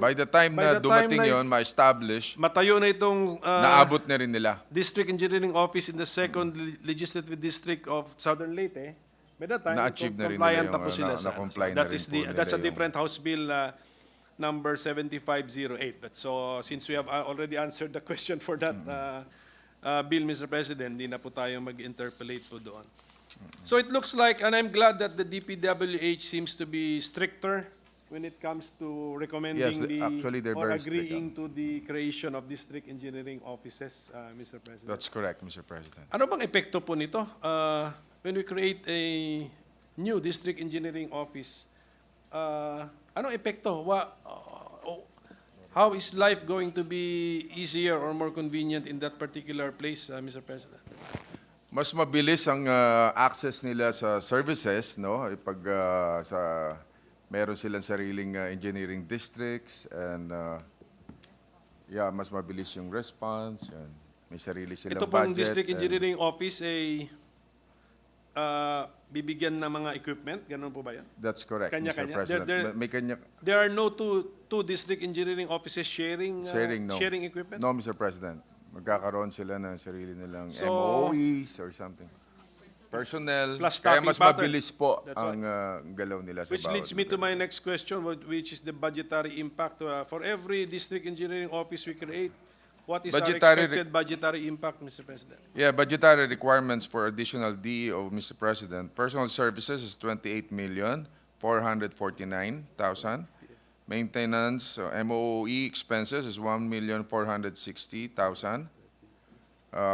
By the time na dumating na- yon, ma-establish, Matayo na itong naabot na rin nila. district engineering office in the 2nd legislative district of Southern Leyte. By that time, Na-achieve na rin nila compliant yung, na po sila sa na-comply na that rin is po nila that's a yung- different House Bill number 7508. So since we have already answered the question for that bill, Mr. President, hindi na po tayo mag-interpolate po doon. So it looks like, and I'm glad that the DPWH seems to be stricter when it comes to recommending Yes, actually, they're or very strict, agreeing to the creation of district engineering offices, Mr. President. That's correct, Mr. President. Ano bang epekto po nito? When we create a new district engineering office, anong epekto? How is life going to be easier or more convenient in that particular place, Mr. President? Mas mabilis ang access nila sa services, no? Pag meron silang sariling engineering districts and mas mabilis yung response. Yan. May sarili silang Ito pong budget. district and- engineering office ay bibigyan ng mga equipment, ganun po ba yan? That's correct, Kanya-kanya. Mr. President. There- May kanya There are no two district engineering offices sharing sharing, no. sharing equipment? No, Mr. President. Magkakaroon sila ng sarili nilang So- MOEs or something. Personnel. Plus Kaya staffing mas pattern. mabilis po That's ang galaw nila sa Which bawat leads me to lugar. my next question, which is the budgetary impact. For every district engineering office we create, what is our Budgetary- expected budgetary impact, Mr. President? Yeah, budgetary requirements for additional DEO, Mr. President. Personal services is 28,449,000. Maintenance, MOE expenses is 1,460,000.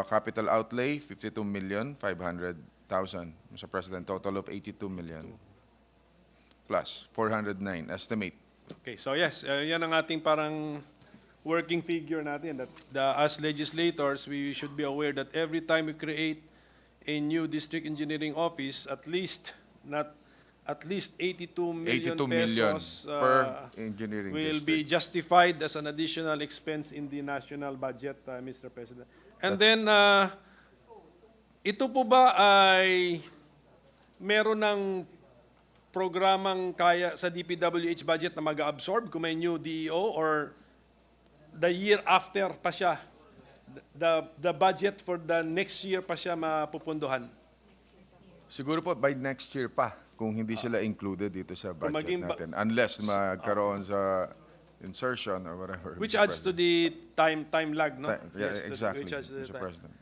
Capital outlay, 52,500,000. Mr. President, total of 82 million. Plus, 409, estimate. Okay, so yes, yan ang ating parang working figure natin. That as legislators, we should be aware that every time we create a new district engineering office, at least 82 million 82 million pesos per engineering will district. be justified as an additional expense in the national budget, Mr. President. And then, ito po ba ay meron ng programang kaya sa DPWH budget na mag-absorb kung may new DEO, or the year after pa siya, the budget for the next year pa siya mapupunduhan? Siguro po by next year pa, kung hindi sila included dito sa budget maging natin. Unless magkaroon sa insertion or whatever. Which Mr. adds to President. the time lag, no? Yeah, Yes, exactly, which adds to the Mr. time. President.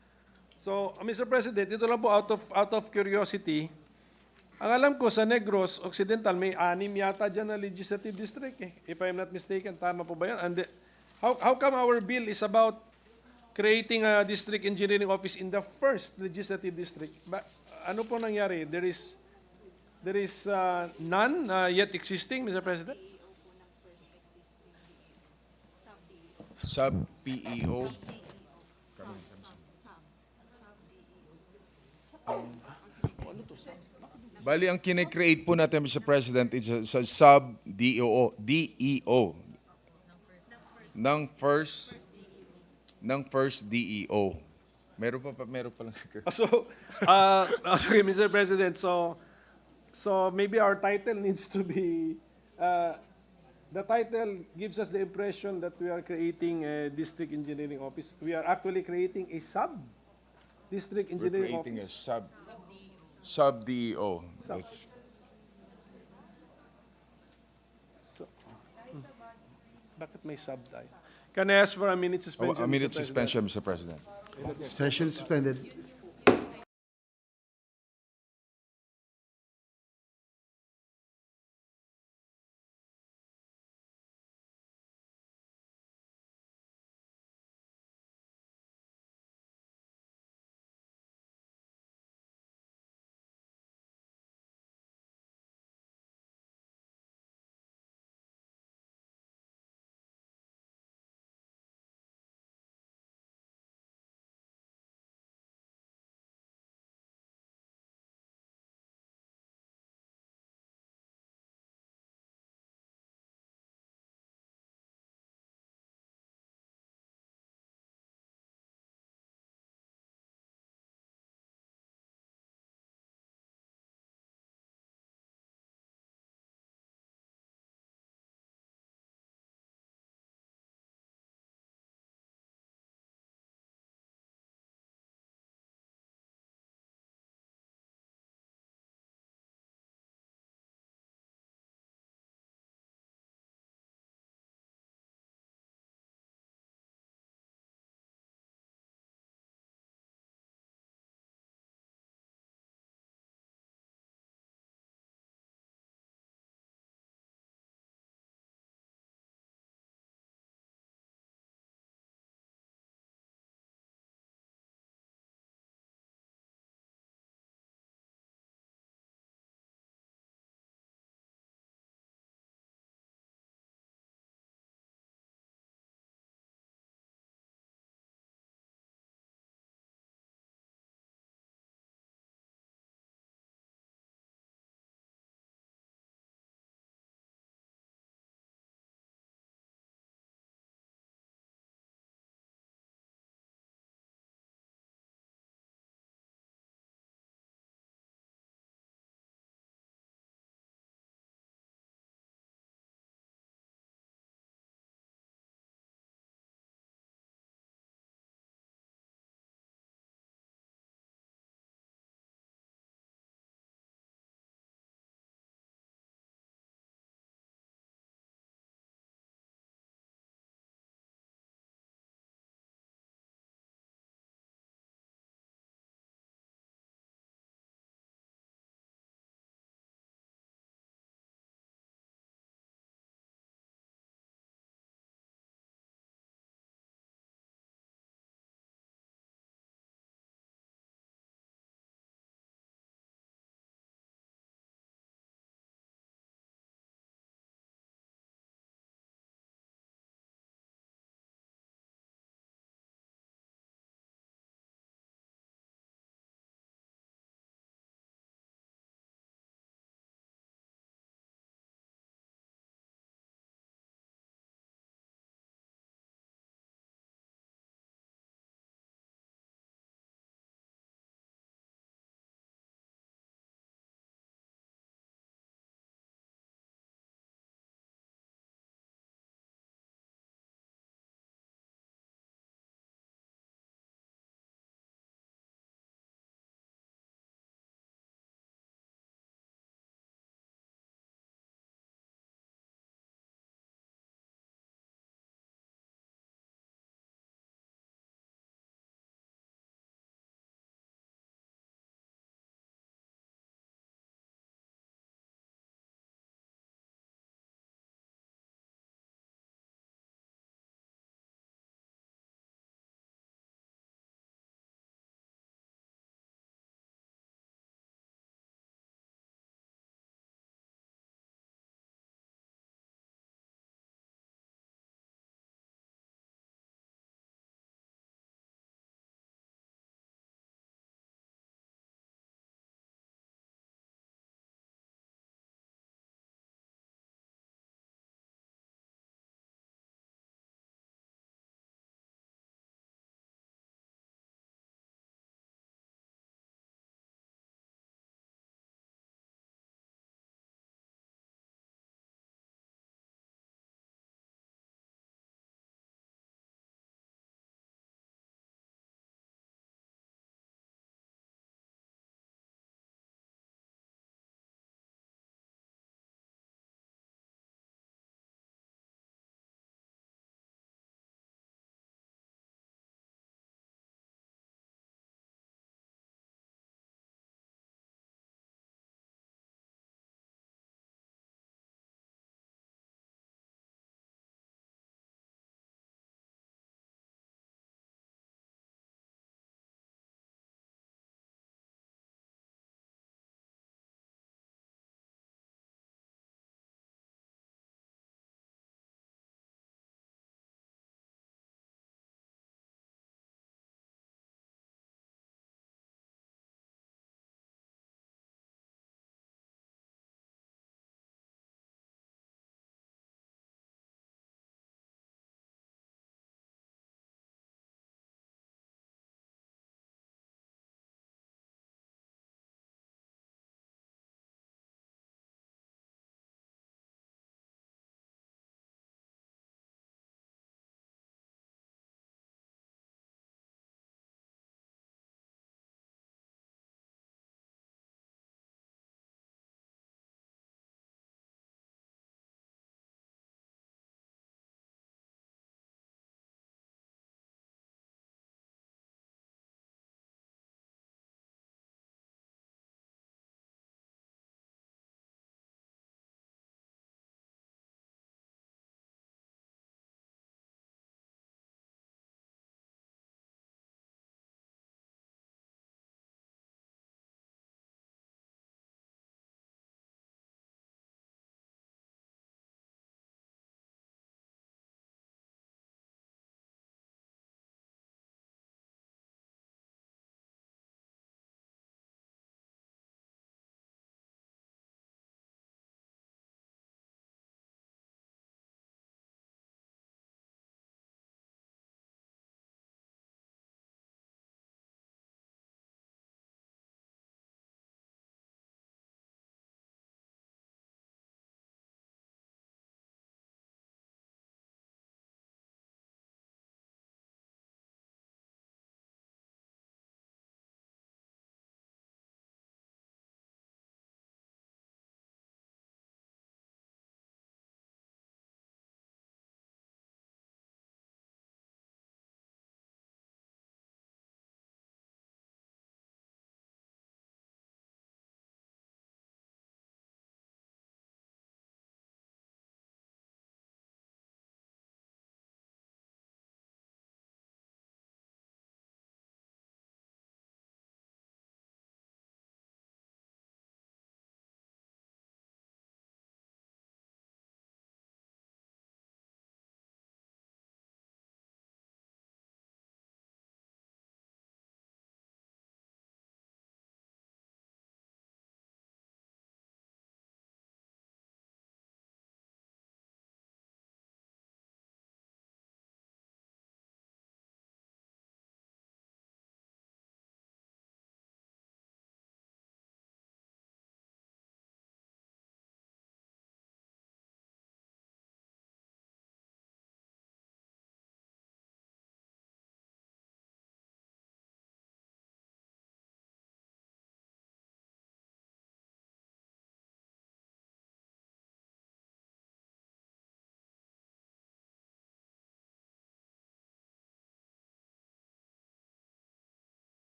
So, Mr. President, ito lang po out of curiosity. Ang alam ko sa Negros Occidental, may 6 yata dyan na legislative district eh. If I'm not mistaken, tama po ba yan? And how come our bill is about creating a district engineering office in the first legislative district? Ano po nangyari? There is none yet existing, Mr. President? Sub-PEO. Bali, ang kine-create po natin, Mr. President, is sa sub-DEO. DEO. Ng first DEO. Meron pa lang. So, sorry, Mr. President. So maybe our title needs to be. The title gives us the impression that we are creating a district engineering office. We are actually creating a district We're engineering creating a office. sub-DEO. Sub- It's- So, bakit may sub tayo? Can I ask for a minute suspension? A minute Mr. President? suspension, Mr. President. Session suspended.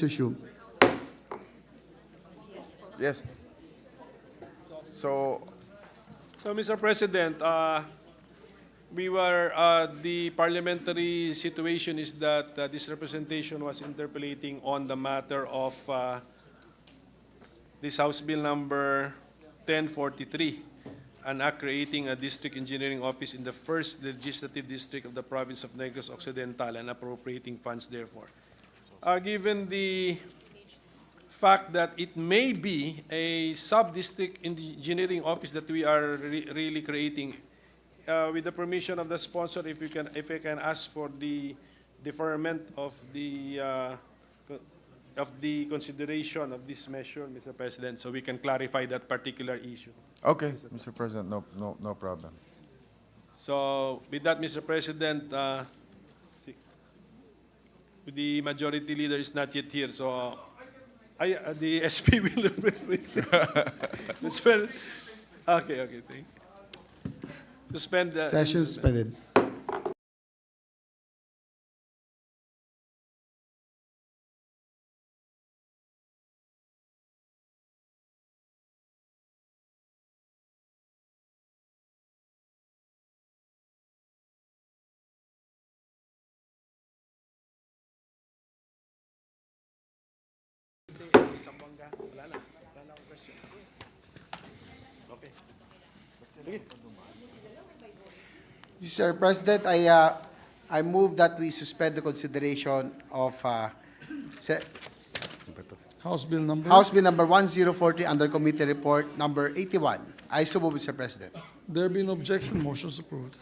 Issue. Yes. So, Mr. President, the parliamentary situation is that this representation was interpolating on the matter of this House Bill number 1043, an act creating a district engineering office in the first legislative district of the province of Negros Occidental and appropriating funds therefore. Given the fact that it may be a sub-district engineering office that we are really creating, with the permission of the sponsor, if I can ask for the deferment of the consideration of this measure, Mr. President, so we can clarify that particular issue. okay, Mr. President, no problem. So with that, Mr. President, the majority leader is not yet here, so the SP will suspend. Okay, thank you. Suspend. Session suspended. Mr. President, I move that we suspend the consideration of House Bill number? House Bill number 1040 under Committee Report number 81. I so move, Mr. President. There being no objection, motion is approved.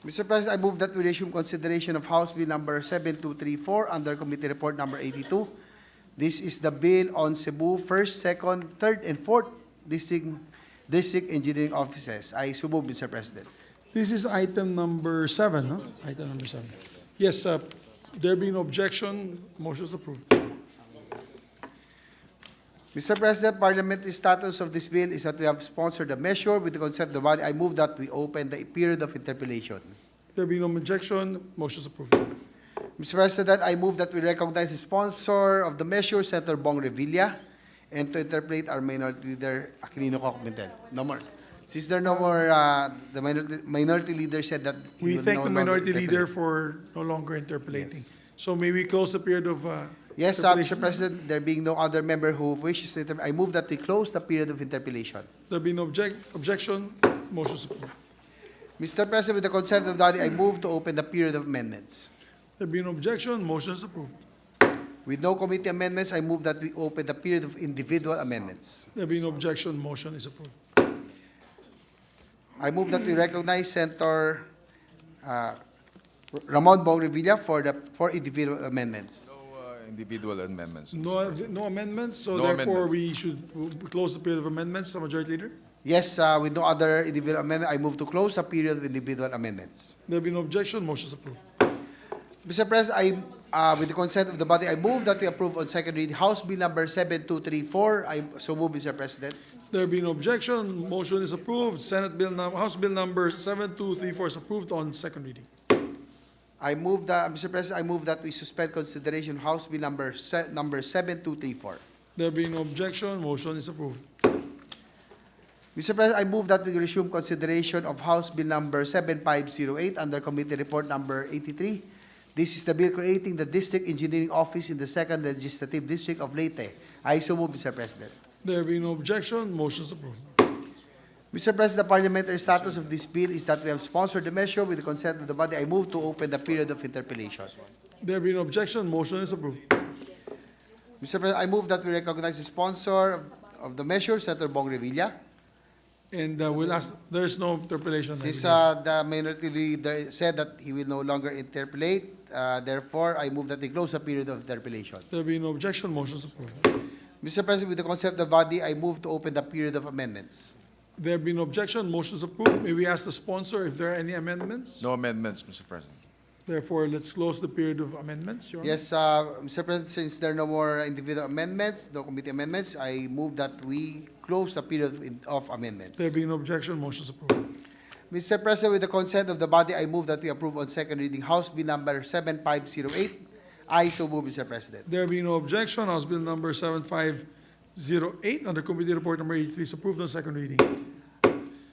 Mr. President, I move that we resume consideration of House Bill number 7234 under Committee Report number 82. This is the bill on Cebu 1st, 2nd, 3rd, and 4th district engineering offices. I so move, Mr. President. This is item number 7, no? Item number 7. Yes, there being no objection, motion is approved. Mr. President, parliamentary status of this bill is that we have sponsored the measure with the consent of the body. I move that we open the period of interpellation. There being no objection, motion is approved. Mr. President, I move that we recognize the sponsor of the measure, Senator Bong Revilla, and to interpret our minority leader, Aquilino Cocmentel. No more. Since there are no more, the minority leader said that he We will thank no the longer minority leader interpellate. for no longer interpolating. Yes. So may we close the period of Yes, interpellation? Mr. President, there being no other member who wishes to interpellate, I move that we close the period of interpellation. There being no objection, motion is approved. Mr. President, with the consent of the body, I move to open the period of amendments. There being no objection, motion is approved. With no committee amendments, I move that we open the period of individual amendments. There being no objection, motion is approved. I move that we recognize Senator Ramon Bong Revilla for individual amendments. No individual amendments. No amendments, so No therefore amendments. we should close the period of amendments, the majority leader. Yes, with no other individual amendment, I move to close the period of individual amendments. There being no objection, motion is approved. Mr. President, with the consent of the body, I move that we approve on second reading House Bill number 7234. I so move, Mr. President. There being no objection, motion is approved. House Bill number 7234 is approved on second reading. I move that, Mr. President, I move that we suspend consideration of House Bill number 7234. There being no objection, motion is approved. Mr. President, I move that we resume consideration of House Bill number 7508 under Committee Report number 83. This is the bill creating the District Engineering Office in the 2nd Legislative District of Leyte. I so move, Mr. President. There being no objection, motion is approved. Mr. President, the parliamentary status of this bill is that we have sponsored the measure with the consent of the body. I move to open the period of interpellation. There being no objection, motion is approved. Mr. President, I move that we recognize the sponsor of the measure, Senator Bong Revilla. And we'll ask, there is no interpolation. Since the minority leader said that he will no longer interpellate, therefore, I move that we close the period of interpellation. There being no objection, motion is approved. Mr. President, with the consent of the body, I move to open the period of amendments. There being no objection, motion is approved. May we ask the sponsor if there are any amendments? No amendments, Mr. President. Therefore, let's close the period of amendments, Your Honor. Yes, Mr. President, since there are no more individual amendments, no committee amendments, I move that we close the period of amendments. There being no objection, motion is approved. Mr. President, with the consent of the body, I move that we approve on second reading House Bill number 7508. I so move, Mr. President. There being no objection, House Bill number 7508 under Committee Report number 83 is approved on second reading.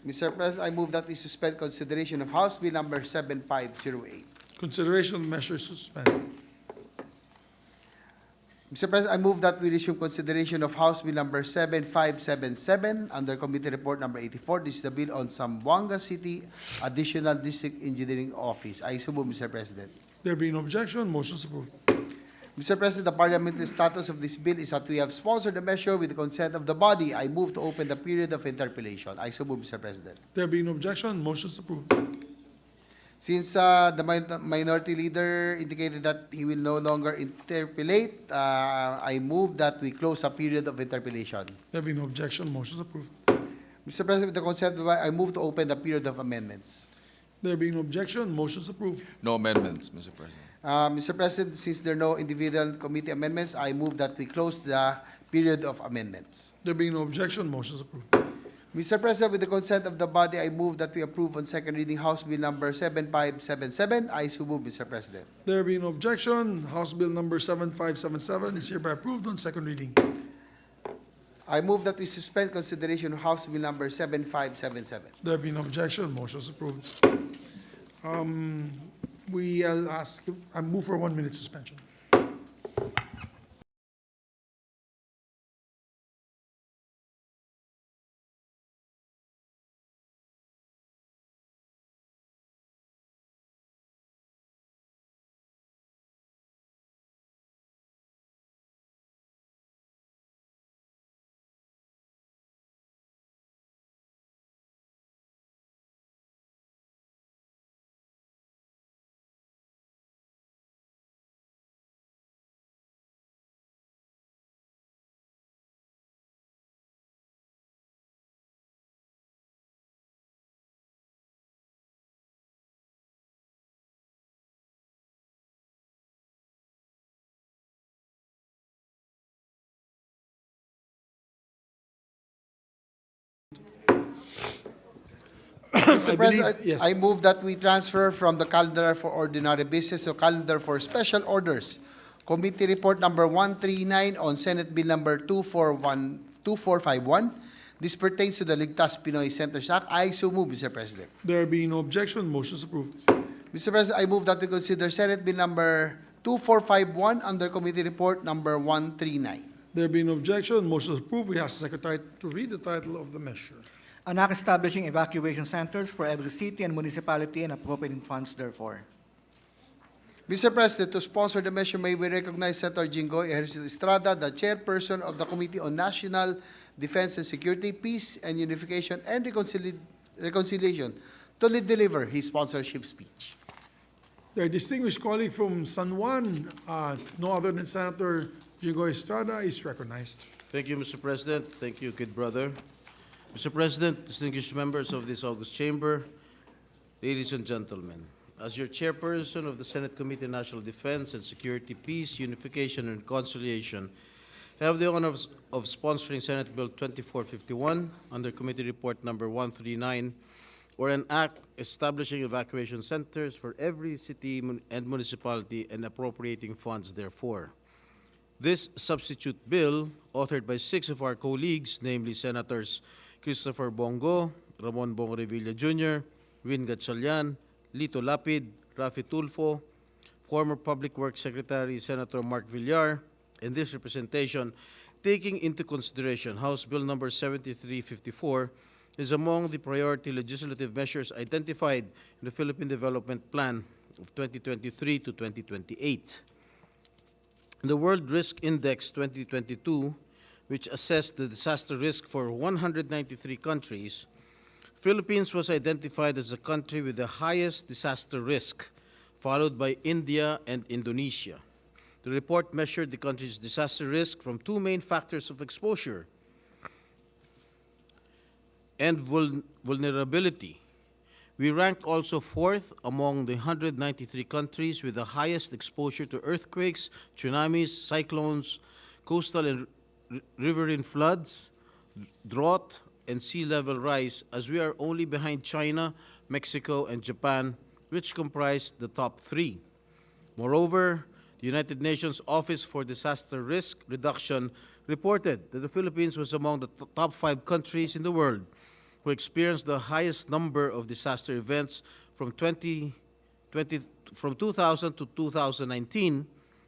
Mr. President, I move that we suspend consideration of House Bill number 7508. Consideration of measures to suspend. Mr. President, I move that we resume consideration of House Bill number 7577 under Committee Report number 84. This is the bill on Zamboanga City Additional District Engineering Office. I so move, Mr. President. There being no objection, motion is approved. Mr. President, the parliamentary status of this bill is that we have sponsored the measure with the consent of the body. I move to open the period of interpellation. I so move, Mr. President. There being no objection, motion is approved. Since the minority leader indicated that he will no longer interpellate, I move that we close a period of interpellation. There being no objection, motion is approved. Mr. President, with the consent of the body, I move to open the period of amendments. There being no objection, motion is approved. No amendments, Mr. President. Mr. President, since there are no individual committee amendments, I move that we close the period of amendments. There being no objection, motion is approved. Mr. President, with the consent of the body, I move that we approve on second reading House Bill number 7577. I so move, Mr. President. There being no objection, House Bill number 7577 is hereby approved on second reading. I move that we suspend consideration of House Bill number 7577. There being no objection, motion is approved. I move for 1 minute suspension. Mr. President, yes. I move that we transfer from the calendar for ordinary business to calendar for special orders. Committee Report number 139 on Senate Bill number 2451. This pertains to the Ligtas Pinoy Centers Act. I so move, Mr. President. There being no objection, motion is approved. Mr. President, I move that we consider Senate Bill number 2451 under Committee Report number 139. There being no objection, motion is approved. We ask the Secretary to read the title of the measure. An act establishing evacuation centers for every city and municipality and appropriating funds therefore. Mr. President, to sponsor the measure, may we recognize Senator Jinggoy Estrada, the chairperson of the Committee on National Defense and Security, Peace and Unification and Reconciliation, to deliver his sponsorship speech. Their distinguished colleague from San Juan, no other than Senator Jinggoy Estrada, is recognized. Thank you, Mr. President. Thank you, good brother. Mr. President, distinguished members of this august chamber, ladies and gentlemen, as your chairperson of the Senate Committee on National Defense and Security, Peace, Unification, and Reconciliation, I have the honor of sponsoring Senate Bill 2451 under Committee Report number 139, or an act establishing evacuation centers for every city and municipality and appropriating funds therefore. This substitute bill, authored by 6 of our colleagues, namely Senators Christopher Bongo, Ramon Bong Revilla Jr., Win Gatchalian, Lito Lapid, Rafi Tulfo, former Public Works Secretary Senator Mark Villar, and this representation, taking into consideration House Bill number 7354, is among the priority legislative measures identified in the Philippine Development Plan of 2023 to 2028. In the World Risk Index 2022, which assessed the disaster risk for 193 countries, Philippines was identified as the country with the highest disaster risk, followed by India and Indonesia. The report measured the country's disaster risk from 2 main factors of exposure and vulnerability. We ranked also 4th among the 193 countries with the highest exposure to earthquakes, tsunamis, cyclones, coastal and riverine floods, drought, and sea level rise, as we are only behind China, Mexico, and Japan, which comprise the top 3. Moreover, The United Nations Office for Disaster Risk Reduction reported that the Philippines was among the top 5 countries in the world who experienced the highest number of disaster events from 2000 to 2019,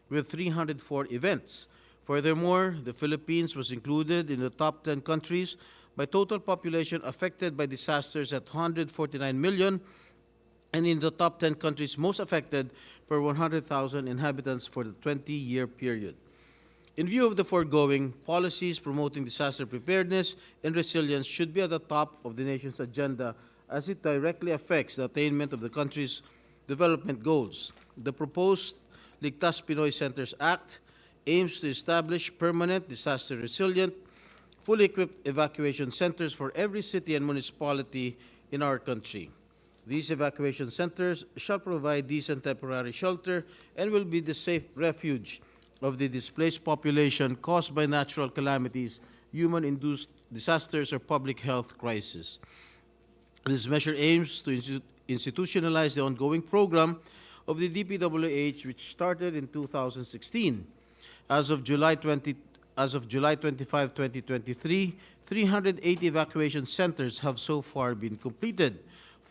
with 304 events. Furthermore, the Philippines was included in the top 10 countries by total population affected by disasters at 149 million, and in the top 10 countries most affected per 100,000 inhabitants for the 20-year period. In view of the foregoing, policies promoting disaster preparedness and resilience should be at the top of the nation's agenda as it directly affects the attainment of the country's development goals. The proposed Ligtas Pinoy Centers Act aims to establish permanent disaster-resilient, fully equipped evacuation centers for every city and municipality in our country. These evacuation centers shall provide decent temporary shelter and will be the safe refuge of the displaced population caused by natural calamities, human-induced disasters, or public health crisis. This measure aims to institutionalize the ongoing program of the DPWH, which started in 2016. As of July 25, 2023, 380 evacuation centers have so far been completed.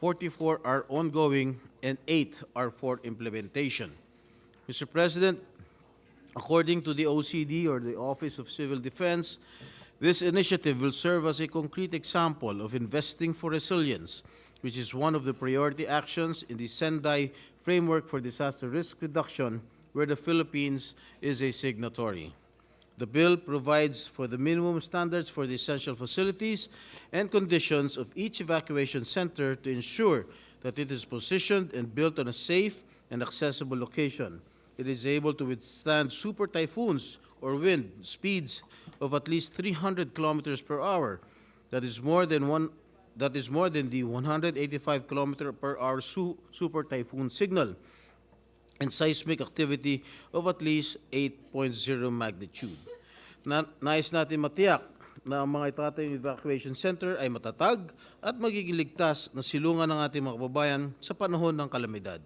44 are ongoing and 8 are for implementation. Mr. President, according to the OCD, or the Office of Civil Defense, this initiative will serve as a concrete example of investing for resilience, which is one of the priority actions in the Sendai Framework for Disaster Risk Reduction, where the Philippines is a signatory. The bill provides for the minimum standards for the essential facilities and conditions of each evacuation center to ensure that it is positioned and built on a safe and accessible location. It is able to withstand super typhoons or wind speeds of at least 300 kilometers per hour. That is more than the 185 kilometer per hour super typhoon signal, and seismic activity of at least 8.0 magnitude. Nais natin matiyak na ang mga itatayong evacuation center ay matatag at magiging ligtas na silungan ng ating mga kababayan sa panahon ng kalamidad.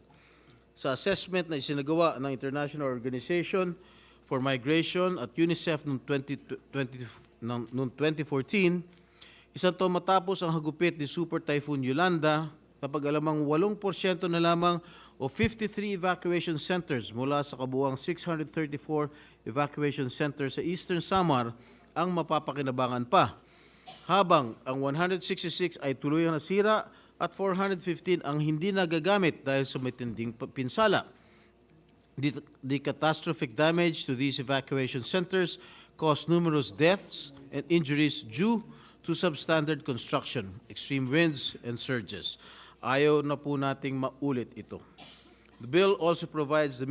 Sa assessment na isinagawa ng International Organization for Migration at UNICEF noong 2014, isang taon matapos ang hagupit ni Super Typhoon Yolanda, napag-alamang 8% na lamang o 53 evacuation centers mula sa kabuuang 634 evacuation centers sa Eastern Samar ang mapapakinabangan pa, habang ang 166 ay tuluyang nasira at 415 ang hindi nagagamit dahil sa matinding pinsala. The catastrophic damage to these evacuation centers caused numerous deaths and injuries due to substandard construction, extreme winds, and surges. Ayaw na po nating maulit ito. The bill also provides the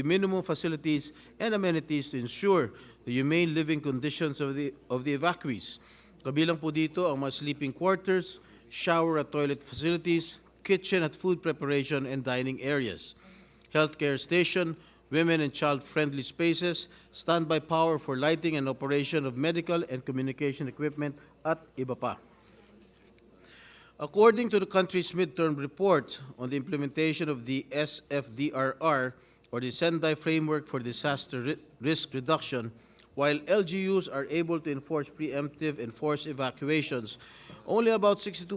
minimum facilities and amenities to ensure the humane living conditions of the evacuees. Kabilang po dito ang mga sleeping quarters, shower at toilet facilities, kitchen at food preparation and dining areas, healthcare station, women and child-friendly spaces, standby power for lighting and operation of medical and communication equipment, at iba pa. According to the country's midterm report on the implementation of the SFDRR, or the Sendai Framework for Disaster Risk Reduction, while LGUs are able to enforce preemptive and forced evacuations, only about 62%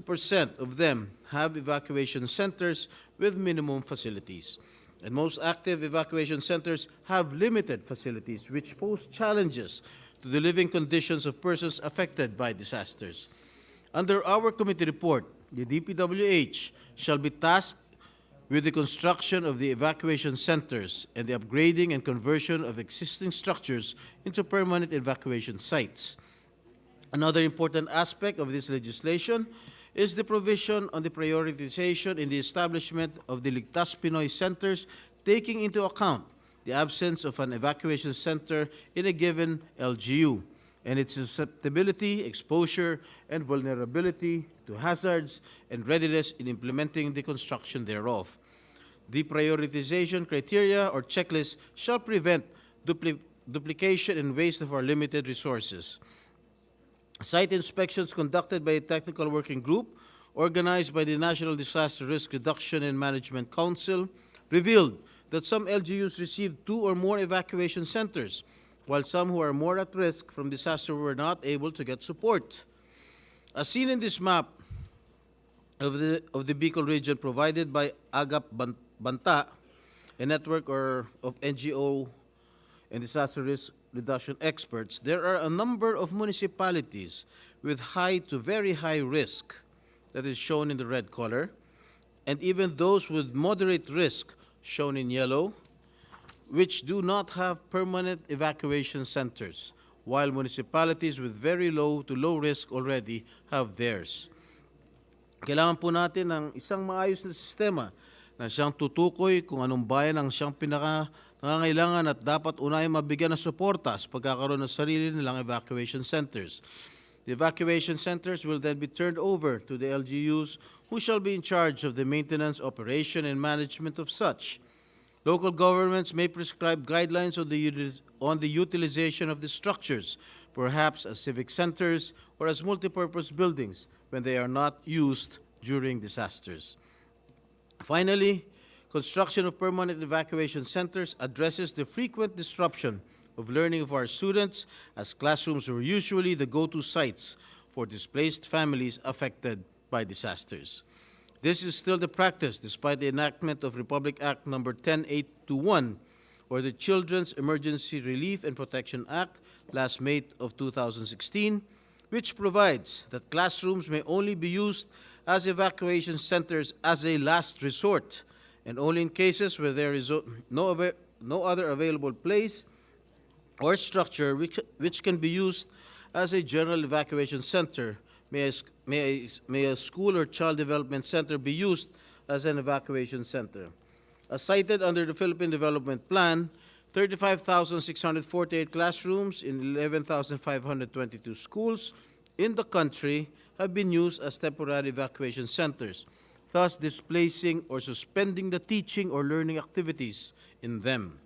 of them have evacuation centers with minimum facilities. And most active evacuation centers have limited facilities, which pose challenges to the living conditions of persons affected by disasters. Under our committee report, the DPWH shall be tasked with the construction of the evacuation centers and the upgrading and conversion of existing structures into permanent evacuation sites. Another important aspect of this legislation is the provision on the prioritization in the establishment of the Ligtas Pinoy centers, taking into account the absence of an evacuation center in a given LGU and its susceptibility, exposure, and vulnerability to hazards and readiness in implementing the construction thereof. The prioritization criteria or checklist shall prevent duplication and waste of our limited resources. Site inspections conducted by a technical working group organized by the National Disaster Risk Reduction and Management Council revealed that some LGUs received 2 or more evacuation centers, while some who are more at risk from disaster were not able to get support. As seen in this map of the Bicol region provided by Agap Banta, a network of NGO and disaster risk reduction experts, there are a number of municipalities with high to very high risk, that is shown in the red color, and even those with moderate risk, shown in yellow, which do not have permanent evacuation centers, while municipalities with very low to low risk already have theirs. Kailangan po natin ng isang maayos na sistema na siyang tutukoy kung anong bayan ang siyang nangangailangan at dapat unayang mabigyan ng suporta sa pagkakaroon ng sarili nilang evacuation centers. The evacuation centers will then be turned over to the LGUs, who shall be in charge of the maintenance, operation, and management of such. Local governments may prescribe guidelines on the utilization of the structures, perhaps as civic centers or as multipurpose buildings when they are not used during disasters. Finally, construction of permanent evacuation centers addresses the frequent disruption of learning of our students, as classrooms were usually the go-to sites for displaced families affected by disasters. This is still the practice despite the enactment of Republic Act No. 10821, or the Children's Emergency Relief and Protection Act, last May of 2016, which provides that classrooms may only be used as evacuation centers as a last resort, and only in cases where there is no other available place or structure which can be used as a general evacuation center may a school or child development center be used as an evacuation center. As cited under the Philippine Development Plan, 35,648 classrooms in 11,522 schools in the country have been used as temporary evacuation centers, thus displacing or suspending the teaching or learning activities in them.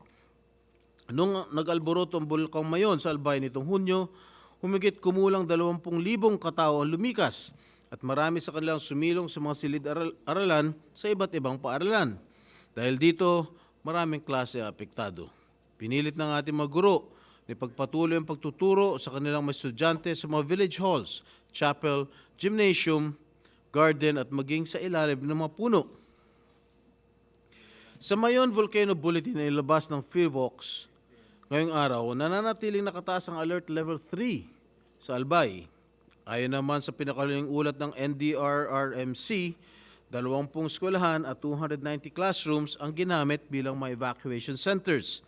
Nung nag-alboroto ang Bulkang Mayon sa Albay nitong Hunyo, humigit kumulang 20,000 katao ang lumikas at marami sa kanilang sumilong sa mga silid-aralan sa iba't ibang paaralan. Dahil dito, maraming klase apektado. Pinilit ng ating mga guro na pagpatuloy ang pagtuturo sa kanilang mga estudyante sa mga village halls, chapel, gymnasium, garden at maging sa ilalim ng mga puno. Sa Mayon Volcano Bulletin na ilabas ng PhilVox, ngayong araw, nananatiling nakataas ang Alert Level 3 sa Albay. Ayon naman sa pinakaling ulat ng NDRRMC, 20 eskwelahan at 290 classrooms ang ginamit bilang mga evacuation centers.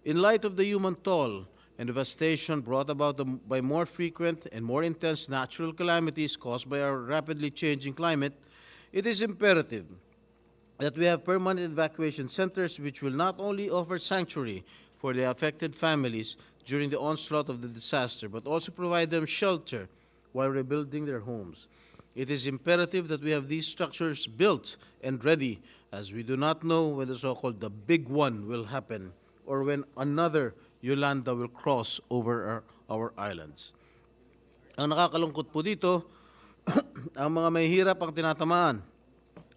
In light of the human toll and devastation brought about by more frequent and more intense natural calamities caused by our rapidly changing climate, it is imperative that we have permanent evacuation centers which will not only offer sanctuary for the affected families during the onslaught of the disaster, but also provide them shelter while rebuilding their homes. It is imperative that we have these structures built and ready, as we do not know when the so-called the big one will happen or when another Yolanda will cross over our islands. Ang nakakalungkot po dito, ang mga mahihirap ang tinatamaan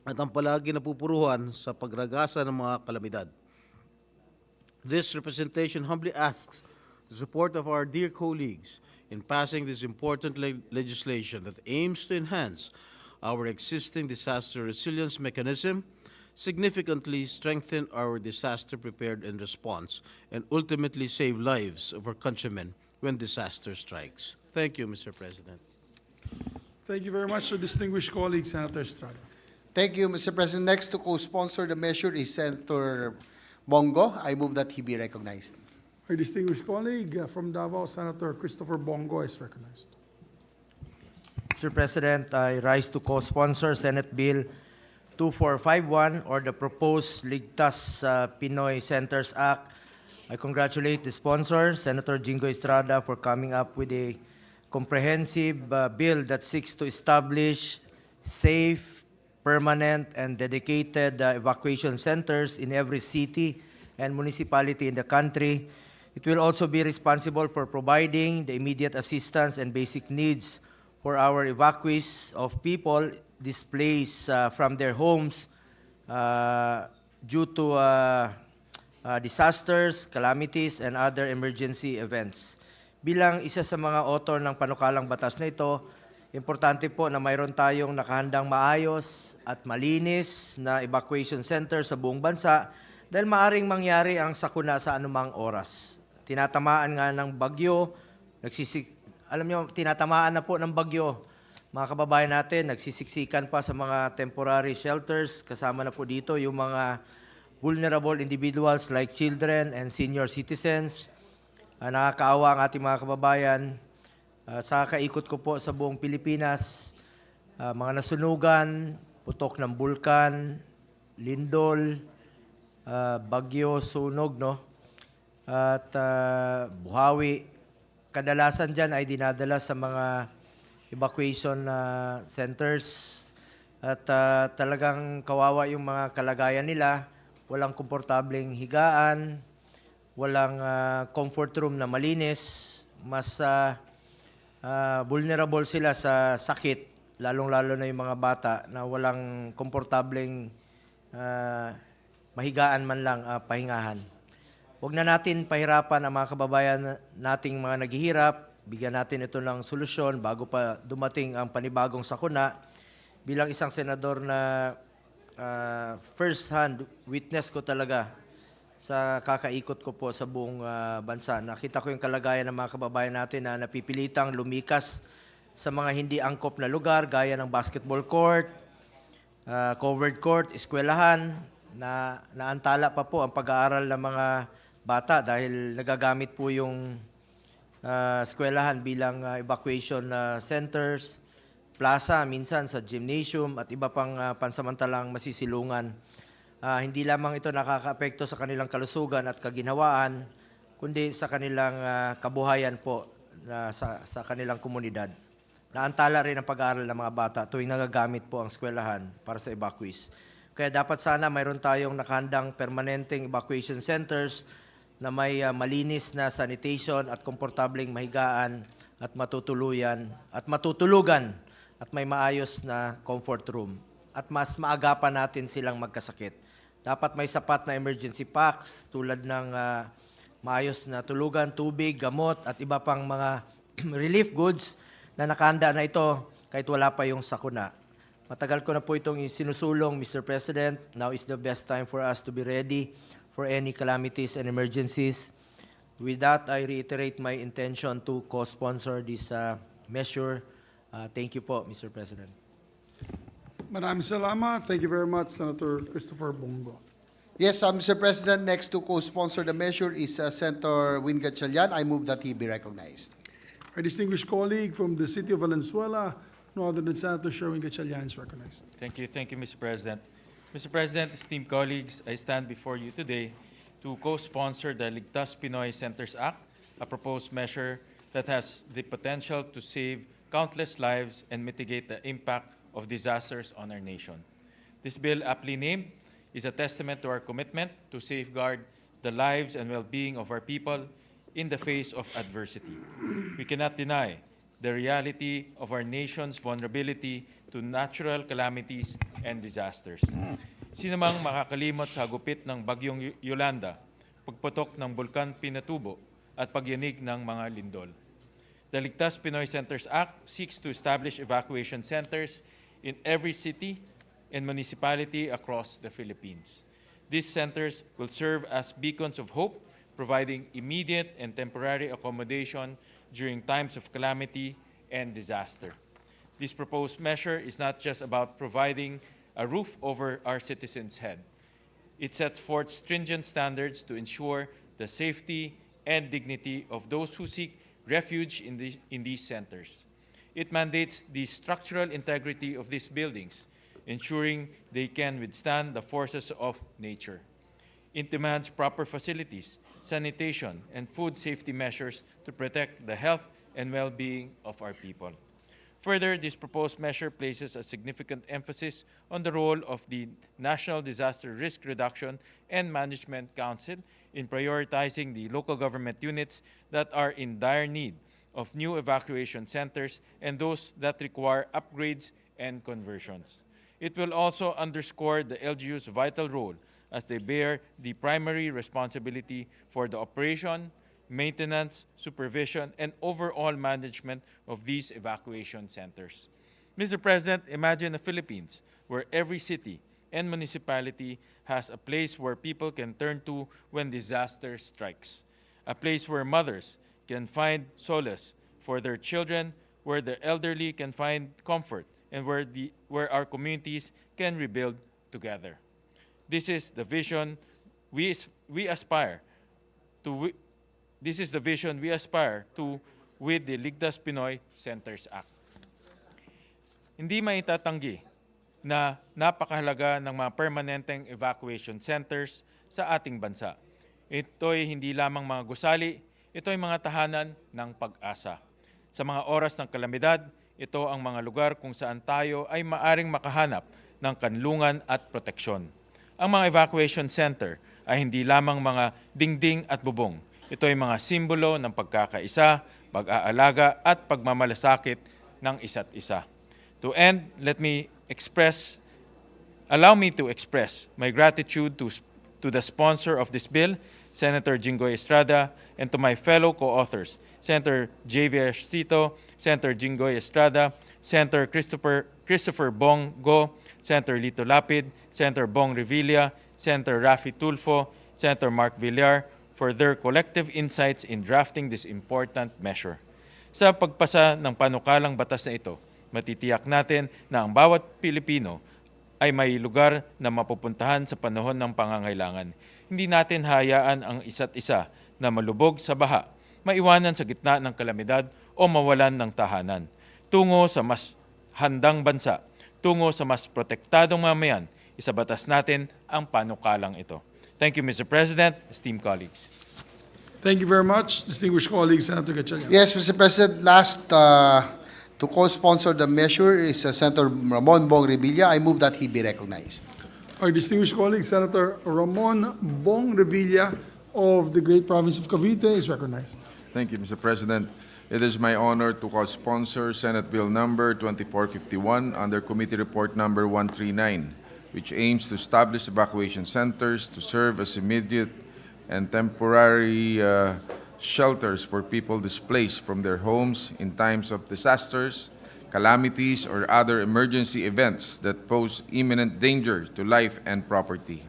at ang palagi napupuruhan sa pagragasa ng mga kalamidad. This representation humbly asks the support of our dear colleagues in passing this important legislation that aims to enhance our existing disaster resilience mechanism, significantly strengthen our disaster prepared and response, and ultimately save lives of our countrymen when disaster strikes. Thank you, Mr. President. Thank you very much to distinguished colleague, Senator Estrada. Thank you, Mr. President. Next to co-sponsor the measure is Senator Bongo. I move that he be recognized. Our distinguished colleague from Davao, Senator Christopher Bongo, is recognized. Mr. President, I rise to co-sponsor Senate Bill 2451, or the proposed Ligtas Pinoy Centers Act. I congratulate the sponsor, Senator Jingo Estrada, for coming up with a comprehensive bill that seeks to establish safe, permanent, and dedicated evacuation centers in every city and municipality in the country. It will also be responsible for providing the immediate assistance and basic needs for our evacuees of people displaced from their homes due to disasters, calamities, and other emergency events. Bilang isa sa mga author ng panukalang batas na ito, importante po na mayroon tayong nakahandang maayos at malinis na evacuation center sa buong bansa dahil maaring mangyari ang sakuna sa anumang oras. Tinatamaan nga ng bagyo, alam nyo, tinatamaan na po ng bagyo. Mga kababayan natin, nagsisiksikan pa sa mga temporary shelters. Kasama na po dito yung mga vulnerable individuals like children and senior citizens. Nakakaawa ang ating mga kababayan. Sa kaikot ko po sa buong Pilipinas, mga nasunugan, putok ng bulkan, lindol, bagyo, sunog, no? At buhawi. Kadalasan dyan ay dinadala sa mga evacuation centers at talagang kawawa yung mga kalagayan nila. Walang komportableng higaan, walang comfort room na malinis, mas vulnerable sila sa sakit, lalong-lalo na yung mga bata na walang komportableng mahigaan man lang, pahingahan. Huwag na natin pahirapan ang mga kababayan nating mga naghihirap, bigyan natin ito ng solusyon bago pa dumating ang panibagong sakuna. Bilang isang senador na first-hand witness ko talaga sa kakaikot ko po sa buong bansa. Nakita ko yung kalagayan ng mga kababayan natin na napipilitang lumikas sa mga hindi angkop na lugar gaya ng basketball court, covered court, eskwelahan, na naantala pa po ang pag-aaral ng mga bata dahil nagagamit po yung eskwelahan bilang evacuation centers, plaza, minsan sa gymnasium at iba pang pansamantalang masisilungan. Hindi lamang ito nakakaapekto sa kanilang kalusugan at kaginhawaan, kundi sa kanilang kabuhayan po sa kanilang komunidad. Naantala rin ang pag-aaral ng mga bata tuwing nagagamit po ang eskwelahan para sa evacuees. Kaya dapat sana mayroon tayong nakahandang permanenteng evacuation centers na may malinis na sanitation at komportableng mahigaan at matutulugan at may maayos na comfort room at mas maagapan natin silang magkasakit. Dapat may sapat na emergency packs tulad ng maayos na tulugan, tubig, gamot at iba pang mga relief goods na nakahanda na ito kahit wala pa yung sakuna. Matagal ko na po itong sinusulong, Mr. President. Now is the best time for us to be ready for any calamities and emergencies. With that, I reiterate my intention to co-sponsor this measure. Thank you po, Mr. President. Maraming salamat. Thank you very much, Senator Christopher Bongo. Yes, Mr. President, next to co-sponsor the measure is Senator Win Gatchalian. I move that he be recognized. Our distinguished colleague from the city of Valenzuela, no other than Senator Sherwin Gatchalian is recognized. Thank you, Mr. President. Mr. President, esteemed colleagues, I stand before you today to co-sponsor the Ligtas Pinoy Centers Act, a proposed measure that has the potential to save countless lives and mitigate the impact of disasters on our nation. This bill, aptly named, is a testament to our commitment to safeguard the lives and well-being of our people in the face of adversity. We cannot deny the reality of our nation's vulnerability to natural calamities and disasters. Sino mang makakalimot sa hagupit ng bagyong Yolanda, pagputok ng Bulkan Pinatubo at pagyanig ng mga lindol. The Ligtas Pinoy Centers Act seeks to establish evacuation centers in every city and municipality across the Philippines. These centers will serve as beacons of hope, providing immediate and temporary accommodation during times of calamity and disaster. This proposed measure is not just about providing a roof over our citizens' head. It sets forth stringent standards to ensure the safety and dignity of those who seek refuge in these centers. It mandates the structural integrity of these buildings, ensuring they can withstand the forces of nature. It demands proper facilities, sanitation, and food safety measures to protect the health and well-being of our people. Further, this proposed measure places a significant emphasis on the role of the National Disaster Risk Reduction and Management Council in prioritizing the local government units that are in dire need of new evacuation centers and those that require upgrades and conversions. It will also underscore the LGU's vital role as they bear the primary responsibility for the operation, maintenance, supervision, and overall management of these evacuation centers. Mr. President, imagine the Philippines where every city and municipality has a place where people can turn to when disaster strikes, a place where mothers can find solace for their children, where the elderly can find comfort, and where our communities can rebuild together. This is the vision we aspire to. This is the vision we aspire to with the Ligtas Pinoy Centers Act. Hindi maitatanggi na napakahalaga ng mga permanenteng evacuation centers sa ating bansa. Ito'y hindi lamang mga gusali, ito'y mga tahanan ng pag-asa. Sa mga oras ng kalamidad, ito ang mga lugar kung saan tayo ay maaring makahanap ng kanlungan at proteksyon. Ang mga evacuation center ay hindi lamang mga dingding at bubong. Ito ay mga simbolo ng pagkakaisa, pag-aalaga at pagmamalasakit ng isa't isa. To end, allow me to express my gratitude to the sponsor of this bill, Senator Jinggoy Estrada, and to my fellow co-authors, Senator J.V. Ejercito, Senator Jinggoy Estrada, Senator Christopher Bong Go, Senator Lito Lapid, Senator Bong Revilla, Senator Rafi Tulfo, Senator Mark Villar, for their collective insights in drafting this important measure. Sa pagpasa ng panukalang batas na ito, matitiyak natin na ang bawat Pilipino ay may lugar na mapupuntahan sa panahon ng pangangailangan. Hindi natin hayaan ang isa't isa na malubog sa baha, maiwanan sa gitna ng kalamidad o mawalan ng tahanan. Tungo sa mas handang bansa, tungo sa mas protektadong mamayan, isabatas natin ang panukalang ito. Thank you, Mr. President, esteemed colleagues. Thank you very much, distinguished colleague, Senator Gatchalian. Yes, Mr. President, last to co-sponsor the measure is Senator Ramon Bong Revilla. I move that he be recognized. Our distinguished colleague, Senator Ramon Bong Revilla of the great province of Cavite is recognized. Thank you, Mr. President. It is my honor to co-sponsor Senate Bill number 2451 under Committee Report number 139, which aims to establish evacuation centers to serve as immediate and temporary shelters for people displaced from their homes in times of disasters, calamities, or other emergency events that pose imminent danger to life and property.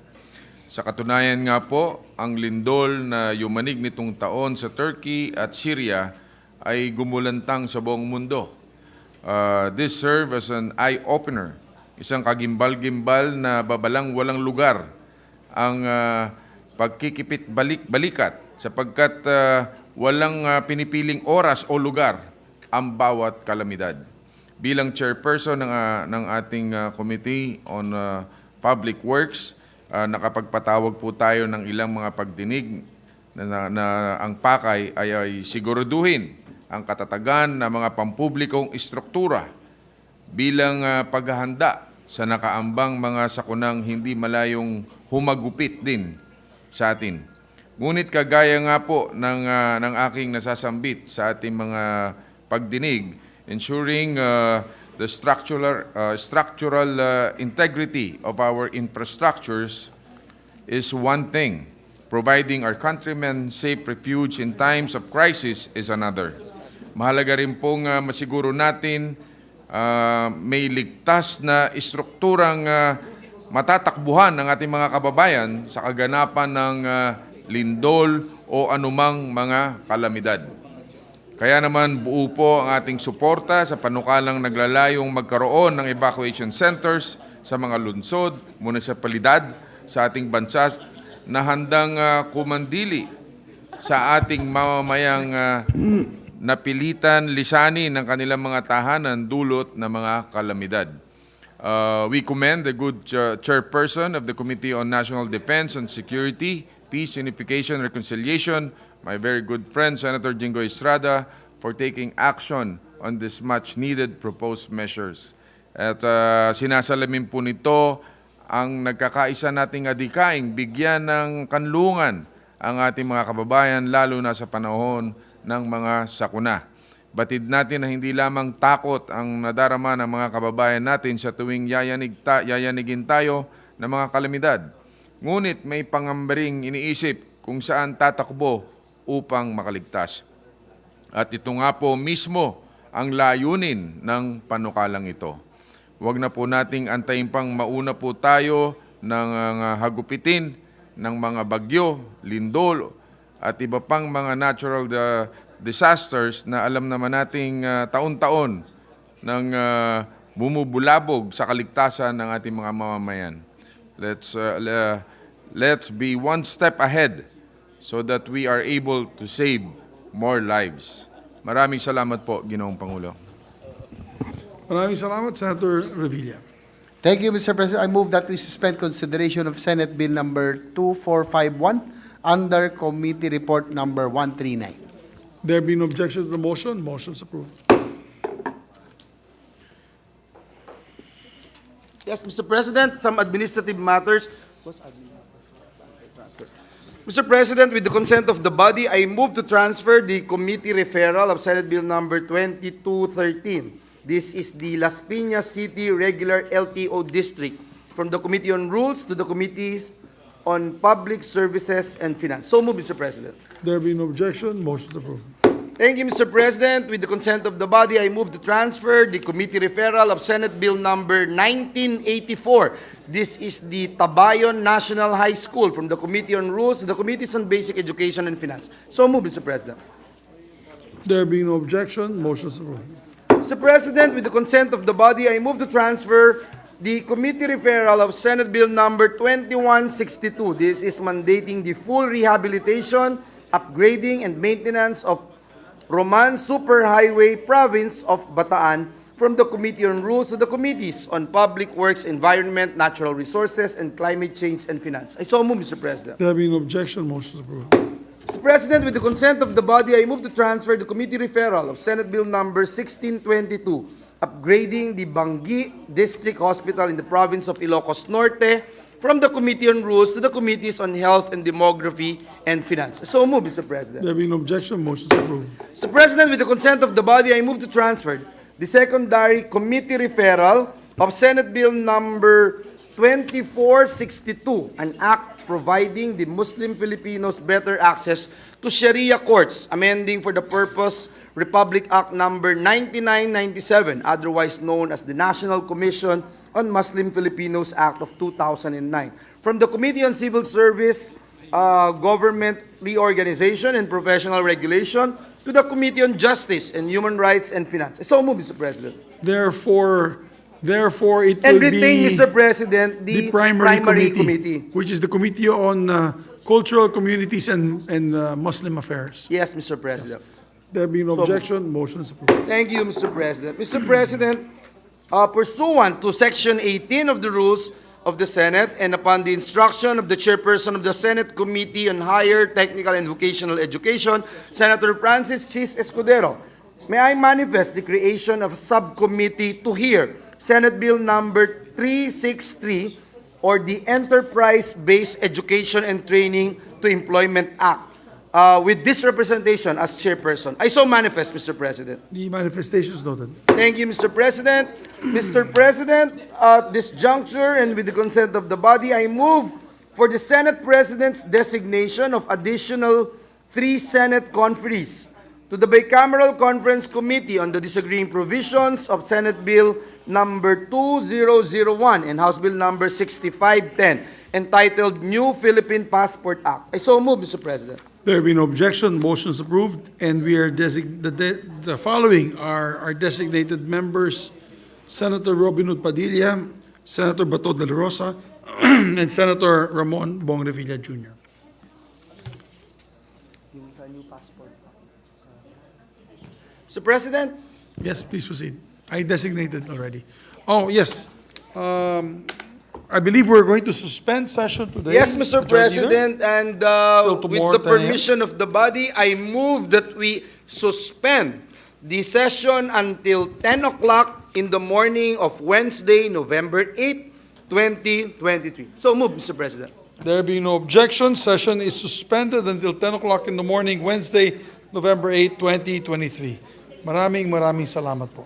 Sa katunayan nga po, ang lindol na yumanig nitong taon sa Turkey at Syria ay gumulantang sa buong mundo. This serve as an eye-opener, isang kagimbal-gimbal na babalang walang lugar ang pagkikipit balikat sapagkat walang pinipiling oras o lugar ang bawat kalamidad. Bilang chairperson ng ating Committee on Public Works, nakapagpatawag po tayo ng ilang mga pagdinig na ang pakay ay siguraduhin ang katatagan ng mga pampublikong istruktura bilang paghahanda sa nakaambang mga sakunang hindi malayong humagupit din sa atin. Ngunit kagaya nga po ng aking nasasambit sa ating mga pagdinig, ensuring the structural integrity of our infrastructures is one thing. Providing our countrymen safe refuge in times of crisis is another. Mahalaga rin pong masiguro natin may ligtas na istrukturang matatakbuhan ng ating mga kababayan sa kaganapan ng lindol o anumang mga kalamidad. Kaya naman buo po ang ating suporta sa panukalang naglalayong magkaroon ng evacuation centers sa mga lungsod, munisipalidad sa ating bansa na handang kumandili sa ating mamamayang napilitan lisanin ng kanilang mga tahanan dulot ng mga kalamidad. We commend the good chairperson of the Committee on National Defense and Security, Peace, Unification, Reconciliation, my very good friend Senator Jinggoy Estrada, for taking action on this much-needed proposed measures. At sinasalamin po nito ang nagkakaisa nating adikaing bigyan ng kanlungan ang ating mga kababayan lalo na sa panahon ng mga sakuna. Batid natin na hindi lamang takot ang nadarama ng mga kababayan natin sa tuwing yayanigin tayo ng mga kalamidad. ngunit may pangambaring iniisip kung saan tatakbo upang makaligtas. At ito nga po mismo ang layunin ng panukalang ito. Huwag na po nating antayin pang mauna po tayo ng hagupitin ng mga bagyo, lindol, at iba pang mga natural disasters na alam naman nating taon-taon ng bumubulabog sa kaligtasan ng ating mga mamamayan. Let's be one step ahead so that we are able to save more lives. Maraming salamat po, Ginoong Pangulo. Maraming salamat, Senator Revilla. Thank you, Mr. President. I move that we suspend consideration of Senate Bill number 2451 under Committee Report number 139. There being no objection to the motion, motion is approved. Yes, Mr. President, some administrative matters. Mr. President, with the consent of the body, I move to transfer the committee referral of Senate Bill number 2213. This is the Las Piñas City Regular LTO District from the Committee on Rules to the Committees on Public Services and Finance. So move, Mr. President. There being no objection, motion is approved. Thank you, Mr. President. With the consent of the body, I move to transfer the committee referral of Senate Bill number 1984. This is the Tabayon National High School from the Committee on Rules to the Committees on Basic Education and Finance. So move, Mr. President. There being no objection, motion is approved. Mr. President, with the consent of the body, I move to transfer the committee referral of Senate Bill number 2162. This is mandating the full rehabilitation, upgrading, and maintenance of Roman Superhighway Province of Bataan from the Committee on Rules to the Committees on Public Works, Environment, Natural Resources, and Climate Change and Finance. I so move, Mr. President. There being no objection, motion is approved. Mr. President, with the consent of the body, I move to transfer the committee referral of Senate Bill number 1622, upgrading the Bangi District Hospital in the province of Ilocos Norte from the Committee on Rules to the Committees on Health and Demography and Finance. So move, Mr. President. There being no objection, motion is approved. Mr. President, with the consent of the body, I move to transfer the secondary committee referral of Senate Bill number 2462, an act providing the Muslim Filipinos better access to Sharia courts, amending for the purpose Republic Act number 9997, otherwise known as the National Commission on Muslim Filipinos Act of 2009. From the Committee on Civil Service, Government Reorganization and Professional Regulation to the Committee on Justice and Human Rights and Finance. So move, Mr. President. Therefore, it And will retain, be Mr. President, the primary committee. which is the Committee on Cultural Communities and Muslim Affairs. Yes, Mr. President. There being no So objection, motion is approved. Thank you, Mr. President. Mr. President, pursuant to Section 18 of the Rules of the Senate and upon the instruction of the Chairperson of the Senate Committee on Higher Technical and Vocational Education, Senator Francis Chis Escudero, may I manifest the creation of a subcommittee to hear Senate Bill number 363 or the Enterprise-Based Education and Training to Employment Act. With this representation as chairperson. I so manifest, Mr. President. The manifestation is noted. Thank you, Mr. President. Mr. President, at this juncture and with the consent of the body, I move for the Senate President's designation of additional 3 Senate conferees to the Bicameral Conference Committee on the Disagreeing Provisions of Senate Bill number 2001 and House Bill number 6510, entitled New Philippine Passport Act. I so move, Mr. President. There being no objection, motion is approved, and we are the following are our designated members: Senator Robin Hood Padilla, Senator Bato de la Rosa, and Senator Ramon Bong Revilla Jr. Mr. President, Yes, please proceed. I designated already. Oh, yes. I believe we're going to suspend session today. yes, Mr. Majority Leader. President, and with tomorrow, the 10 a.m. permission of the body, I move that we suspend the session until 10 o'clock in the morning of Wednesday, November 8, 2023. So move, Mr. President. There being no objection, session is suspended until 10 o'clock in the morning, Wednesday, November 8, 2023. Maraming salamat po.